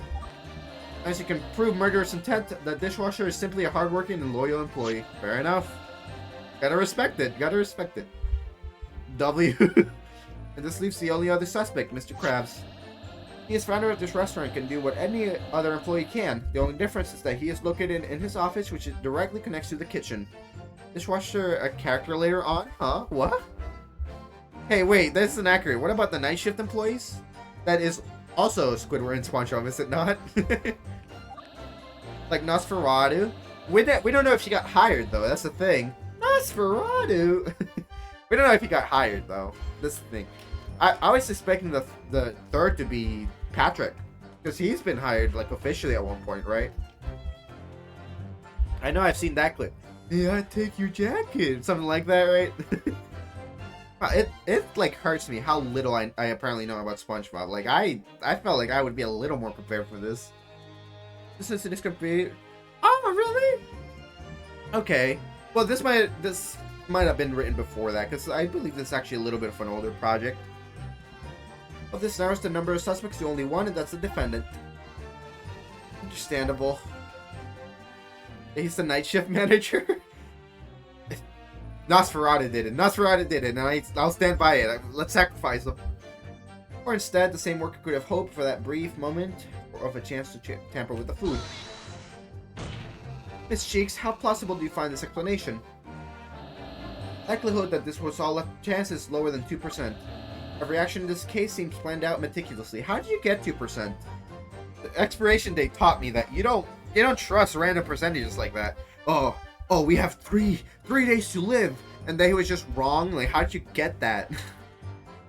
As you can prove murderous intent, the dishwasher is simply a hardworking and loyal employee. Fair enough. Gotta respect it. Gotta respect it. W. And this leaves the only other suspect, Mr. Krabs. He is founder of this restaurant and can do what any other employee can. The only difference is that he is located in his office, which directly connects to the kitchen. Dishwasher a character later on? Huh? What? Hey, wait, that's inaccurate. What about the night shift employees? That is also Squidward and SpongeBob, is it not? Like Nosferatu? We don't know if she got hired, though. That's the thing. Nosferatu! We don't know if he got hired, though. That's the thing. I was suspecting the third to be Patrick. Because he's been hired, like, officially at one point, right? I know I've seen that clip. Yeah, I take your jacket. Something like that, right? It like hurts me how little I apparently know about SpongeBob. Like I felt like I would be a little more prepared for this. This is complete. Oh really? Okay. Well, this might have been written before that, because I believe this is actually a little bit of an older project. But this narrows the number of suspects to only one, and that's the defendant. Understandable. He's the night shift manager. Nosferatu did it. Nosferatu did it, and I'll stand by it. Let's sacrifice him. Or instead, the same worker could have hoped for that brief moment of a chance to tamper with the food. Miss Cheeks, how plausible do you find this explanation? Likelihood that this was all left chance is lower than 2%. Every action in this case seems planned out meticulously. How did you get 2%? The expiration date taught me that you don't trust random percentages like that. Oh, we have three days to live, and they was just wrong. Like, how did you get that?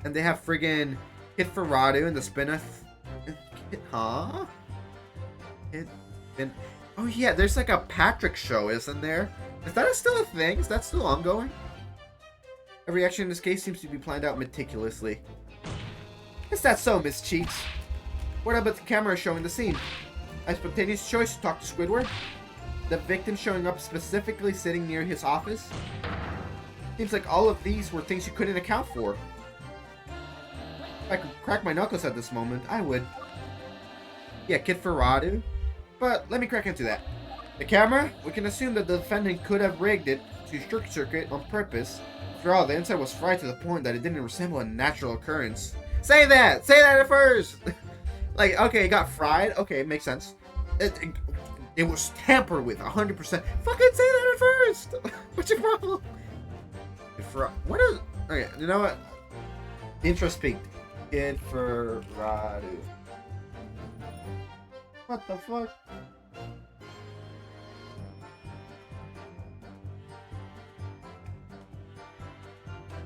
And they have friggin' Kid Ferratu and the spin-off. Huh? Oh yeah, there's like a Patrick show, isn't there? Is that still a thing? Is that still ongoing? Every action in this case seems to be planned out meticulously. Is that so, Miss Cheeks? What about the camera showing the scene? A spontaneous choice to talk to Squidward? The victim showing up specifically sitting near his office? Seems like all of these were things you couldn't account for. If I could crack my knuckles at this moment, I would. Yeah, Kid Ferratu. But let me crack into that. The camera? We can assume that the defendant could have rigged it to short circuit on purpose. After all, the inside was fried to the point that it didn't resemble a natural occurrence. Say that! Say that at first! Like, okay, it got fried. Okay, it makes sense. It was tampered with 100%. Fucking say that at first! What's your problem? What is... Okay, you know what? Interest peaked. Kid Ferratu. What the fuck?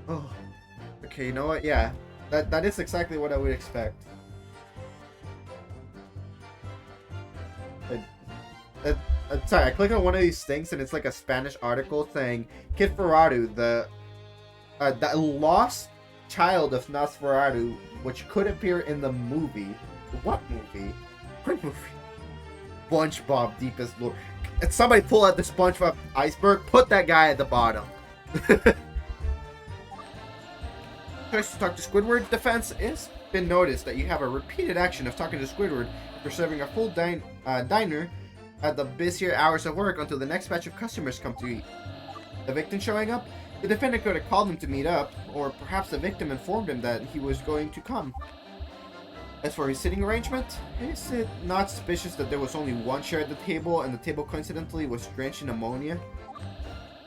Oh. Okay, you know what? Yeah. That is exactly what I would expect. Sorry, I click on one of these things and it's like a Spanish article saying Kid Ferratu, the lost child of Nosferatu, which could appear in the movie. What movie? What movie? SpongeBob Deepest Lore. Somebody pull out the SpongeBob iceberg, put that guy at the bottom. Choice to talk to Squidward. Defense, it's been noticed that you have a repeated action of talking to Squidward after serving a full diner at the busier hours of work until the next batch of customers come to eat. The victim showing up? The defendant could have called him to meet up, or perhaps the victim informed him that he was going to come. As for his sitting arrangement, is it not suspicious that there was only one chair at the table and the table coincidentally was drenched in ammonia?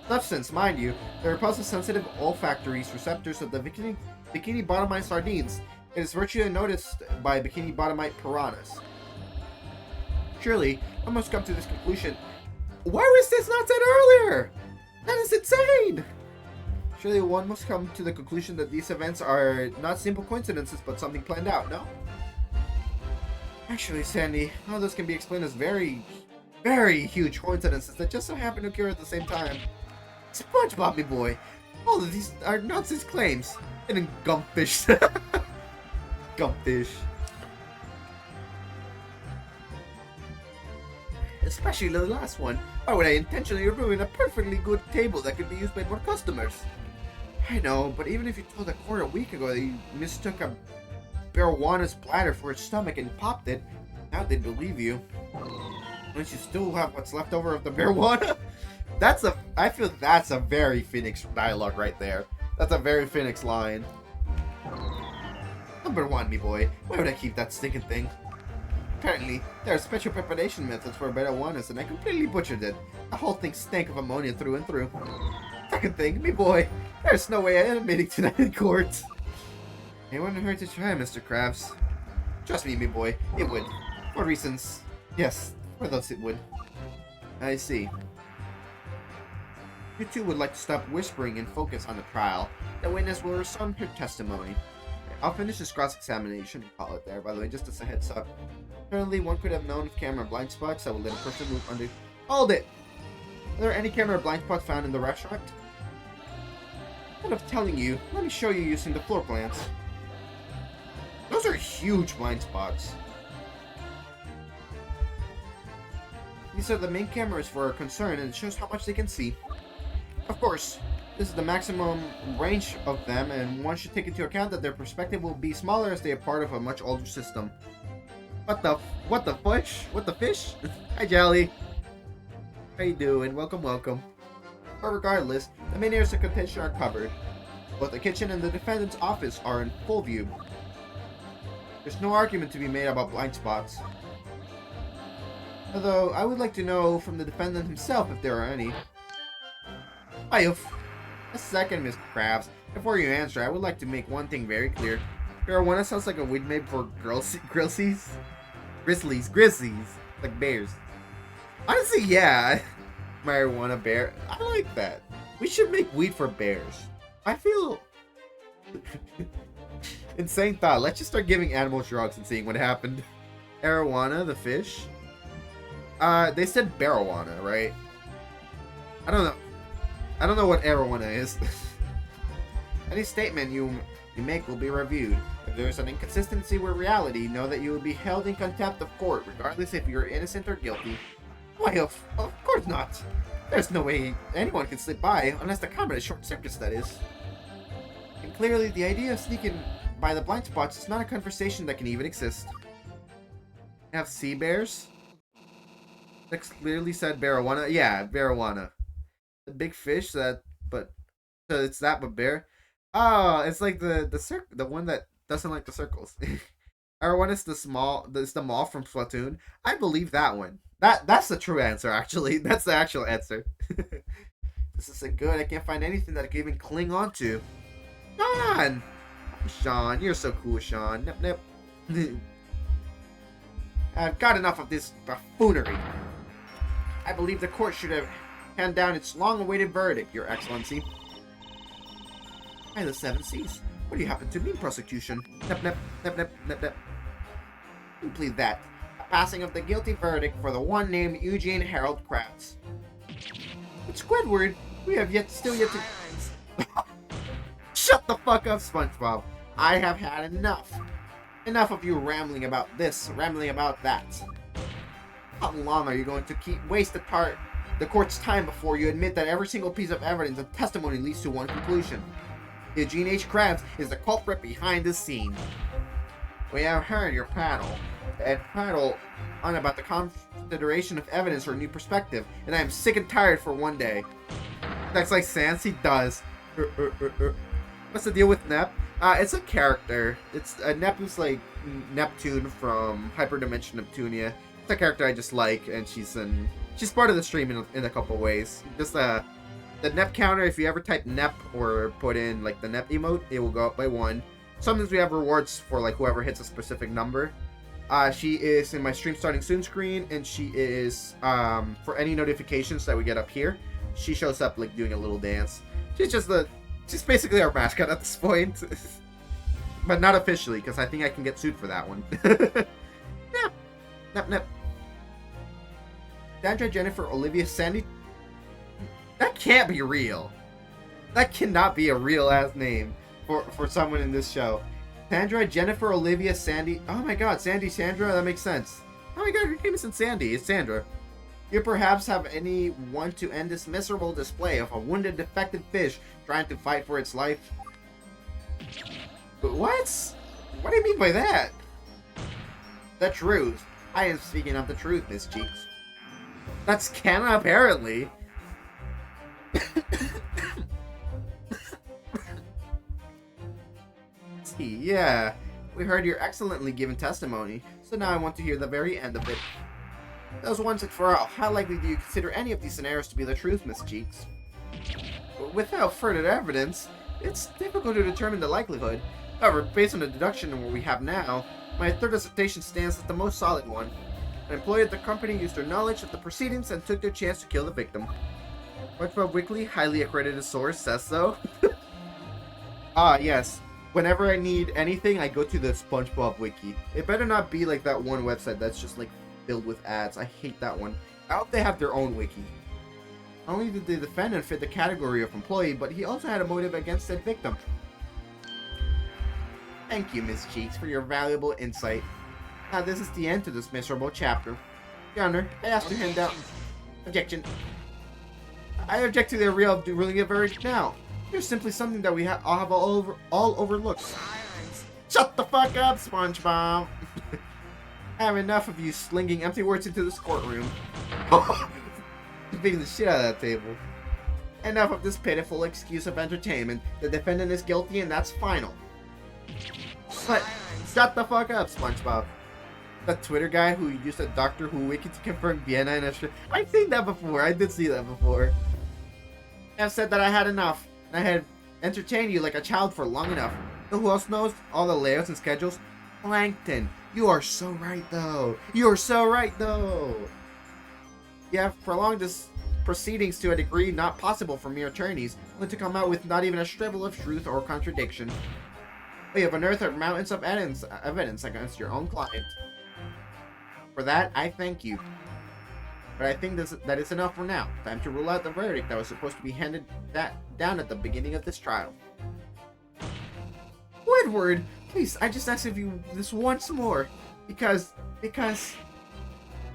Substance, mind you, the repulsive sensitive olfactory receptors of the bikini bottomite sardines. It is virtually noticed by bikini bottomite piranhas. Surely, one must come to this conclusion. Why was this not said earlier? That is insane! Surely one must come to the conclusion that these events are not simple coincidences but something planned out, no? Actually, Sandy, all those can be explained as very, very huge coincidences that just so happen to occur at the same time. SpongeBob, me boy, all of these are nonsense claims. And then Gumpfish. Gumpfish. Especially the last one. Why would I intentionally ruin a perfectly good table that could be used by more customers? I know, but even if you told the court a week ago that you mistook a marijuana's bladder for its stomach and popped it, now they'd believe you. Unless you still have what's left over of the marijuana? I feel that's a very Phoenix dialogue right there. That's a very Phoenix line. Number one, me boy. Why would I keep that stinking thing? Apparently, there are special preparation methods for marijuanas, and I completely butchered it. The whole thing stank of ammonia through and through. Second thing, me boy, there's no way I am admitting to that in court. It wouldn't hurt to try, Mr. Krabs. Trust me, me boy, it would. For reasons. Yes, for those it would. I see. You two would like to stop whispering and focus on the trial. The witness will resume her testimony. I'll finish this cross-examination and call it there, by the way, just as a heads up. Apparently, one could have known of camera blind spots that would let a person move under... Hold it! Are there any camera blind spots found in the restaurant? Instead of telling you, let me show you using the floor plans. Those are huge blind spots. These are the main cameras for our concern, and it shows how much they can see. Of course, this is the maximum range of them, and one should take into account that their perspective will be smaller as they are part of a much older system. What the fish? What the fish? Hi, Jolly. How you doing? Welcome, welcome. But regardless, the main areas of contention are covered. Both the kitchen and the defendant's office are in full view. There's no argument to be made about blind spots. Although, I would like to know from the defendant himself if there are any. Ayuf. A second, Mr. Krabs. Before you answer, I would like to make one thing very clear. Marijuana sounds like a weed made for grizzlies, like bears. Honestly, yeah. Marijuana bear. I like that. We should make weed for bears. I feel... Insane thought. Let's just start giving animals drugs and seeing what happened. Arowana, the fish. They said Barawana, right? I don't know. I don't know what arowana is. Any statement you make will be reviewed. If there is an inconsistency with reality, know that you will be held in contempt of court, regardless if you're innocent or guilty. Why, of course not. There's no way anyone can slip by, unless the camera is short-circuits, that is. And clearly, the idea of sneaking by the blind spots is not a conversation that can even exist. Have sea bears? That clearly said Barawana. Yeah, Barawana. The big fish that, but so it's that, but bear. Oh, it's like the one that doesn't like the circles. Arowana is the mall from Splatoon. I believe that one. That's the true answer. Actually, that's the actual answer. This isn't good. I can't find anything that I can even cling on to. Sean! Sean, you're so cool, Sean. Nip, nip. I've got enough of this buffoonery. I believe the court should have handed down its long-awaited verdict, Your Excellency. By the Seven Seas. What do you happen to mean, prosecution? Nip, nip, nip, nip, nip, nip. Simply that. A passing of the guilty verdict for the one named Eugene Harold Krabs. But Squidward, we have still yet to... Shut the fuck up, SpongeBob. I have had enough. Enough of you rambling about this, rambling about that. How long are you going to keep wasting the court's time before you admit that every single piece of evidence and testimony leads to one conclusion? Eugene H. Krabs is the culprit behind this scene. We have heard your prattle on about the consideration of evidence for a new perspective, and I am sick and tired for one day. That's like Sans, he does. What's the deal with Nep? It's a character. It's Nep is like Neptune from Hyperdimension Neptunia. It's a character I just like, and she's part of the stream in a couple ways. Just the Nep counter. If you ever type Nep or put in like the Nep emote, it will go up by 1. Sometimes we have rewards for like whoever hits a specific number. She is in my stream starting soon screen, and she is for any notifications that we get up here. She shows up like doing a little dance. She's basically our mascot at this point. But not officially, because I think I can get sued for that one. Nep. Nep, nep. Sandra, Jennifer, Olivia, Sandy. That can't be real. That cannot be a real ass name for someone in this show. Sandra, Jennifer, Olivia, Sandy. Oh my god, Sandy, Sandra, that makes sense. Oh my god, her name isn't Sandy, it's Sandra. You perhaps have any want to end this miserable display of a wounded, defected fish trying to fight for its life? But what? What do you mean by that? The truth. I am speaking of the truth, Miss Cheeks. That's canon, apparently. See, yeah. We heard your excellently given testimony, so now I want to hear the very end of it. Those once and for all, how likely do you consider any of these scenarios to be the truth, Miss Cheeks? Without further evidence, it's difficult to determine the likelihood. However, based on the deduction of what we have now, my third assertion stands as the most solid one. An employee at the company used their knowledge of the proceedings and took their chance to kill the victim. SpongeBob Weekly, highly accredited source, says so. Yes. Whenever I need anything, I go to the SpongeBob Wiki. It better not be like that one website that's just like filled with ads. I hate that one. I hope they have their own wiki. Not only did the defendant fit the category of employee, but he also had a motive against said victim. Thank you, Ms. Cheeks, for your valuable insight. Now this is the end to this miserable chapter. Your Honor, I ask to hand down... Objection. I object to the ruling of verdict now. There's simply something that we all have all overlooked. Shut the fuck up, SpongeBob! I have enough of you slinging empty words into this courtroom. Beating the shit out of that table. Enough of this pitiful excuse of entertainment. The defendant is guilty and that's final. But, shut the fuck up, SpongeBob. The Twitter guy who used a Doctor Who wiki to confirm Vienna and Australia. I've seen that before. I did see that before. I've said that I had enough. I had entertained you like a child for long enough. So who else knows all the layouts and schedules? Plankton. You are so right, though. You are so right, though. You have prolonged this proceedings to a degree not possible for mere attorneys, only to come out with not even a shrivel of truth or contradiction. You have unearthed mountains of evidence against your own client. For that, I thank you. But I think that is enough for now. Time to rule out the verdict that was supposed to be handed down at the beginning of this trial. Woodward, please, I just ask of you this once more. Because... Thanks,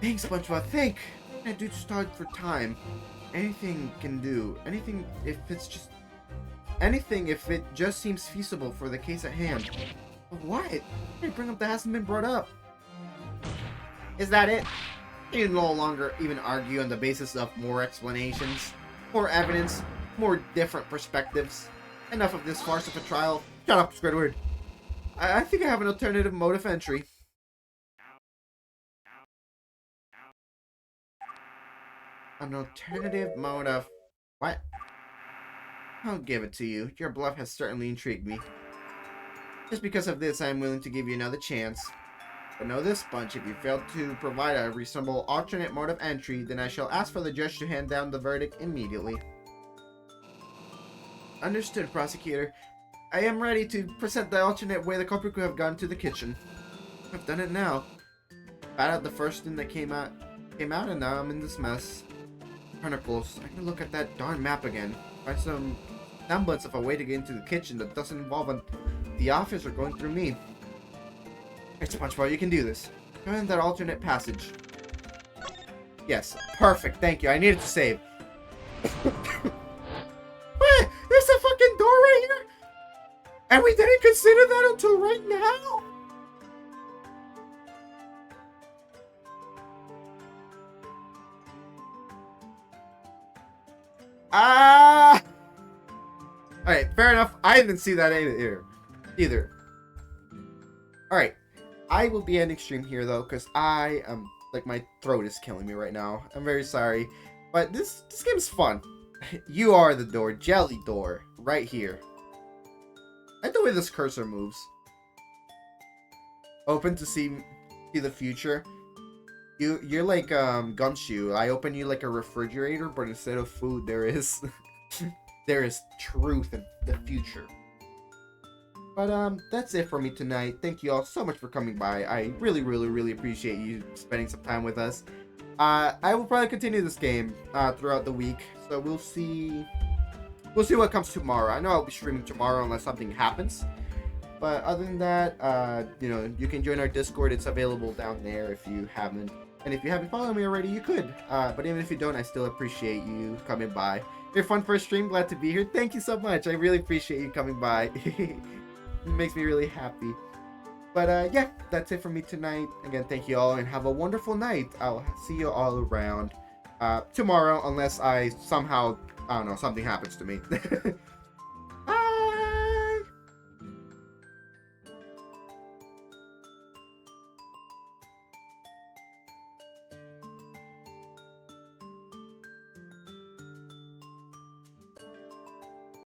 SpongeBob, think. I do start for time. Anything can do. Anything if it just seems feasible for the case at hand. But what? I bring up that hasn't been brought up. Is that it? You no longer even argue on the basis of more explanations, more evidence, more different perspectives. Enough of this farce of a trial. Shut up, Squidward. I think I have an alternative mode of entry. An alternative mode of... What? I'll give it to you. Your bluff has certainly intrigued me. Just because of this, I am willing to give you another chance. But know this, Sponge, if you fail to provide a reasonable alternate mode of entry, then I shall ask for the judge to hand down the verdict immediately. Understood, prosecutor. I am ready to present the alternate way the culprit could have gone to the kitchen. I've done it now. Bad out the first thing that came out, and now I'm in this mess. Barnacles, I can look at that darn map again. Find some semblance of a way to get into the kitchen that doesn't involve the office or going through me. Hey, SpongeBob, you can do this. Go in that alternate passage. Yes, perfect, thank you. I needed to save. Wait, there's a fucking door right here? And we didn't consider that until right now? Alright, fair enough. I didn't see that either. Alright. I will be ending stream here, though, because I am... Like, my throat is killing me right now. I'm very sorry. But this game is fun. You are the door. Jelly door. Right here. I like the way this cursor moves. Open to see the future. You're like Gumshoe. I open you like a refrigerator, but instead of food, there is there is truth in the future. But that's it for me tonight. Thank you all so much for coming by. I really appreciate you spending some time with us. I will probably continue this game throughout the week, so we'll see what comes tomorrow. I know I'll be streaming tomorrow unless something happens. But other than that, you know, you can join our Discord. It's available down there if you haven't. And if you haven't followed me already, you could. But even if you don't, I still appreciate you coming by. You're fun for a stream. Glad to be here. Thank you so much. I really appreciate you coming by. It makes me really happy. But yeah, that's it for me tonight. Again, thank you all and have a wonderful night. I'll see you all around tomorrow, unless I somehow, I don't know, something happens to me.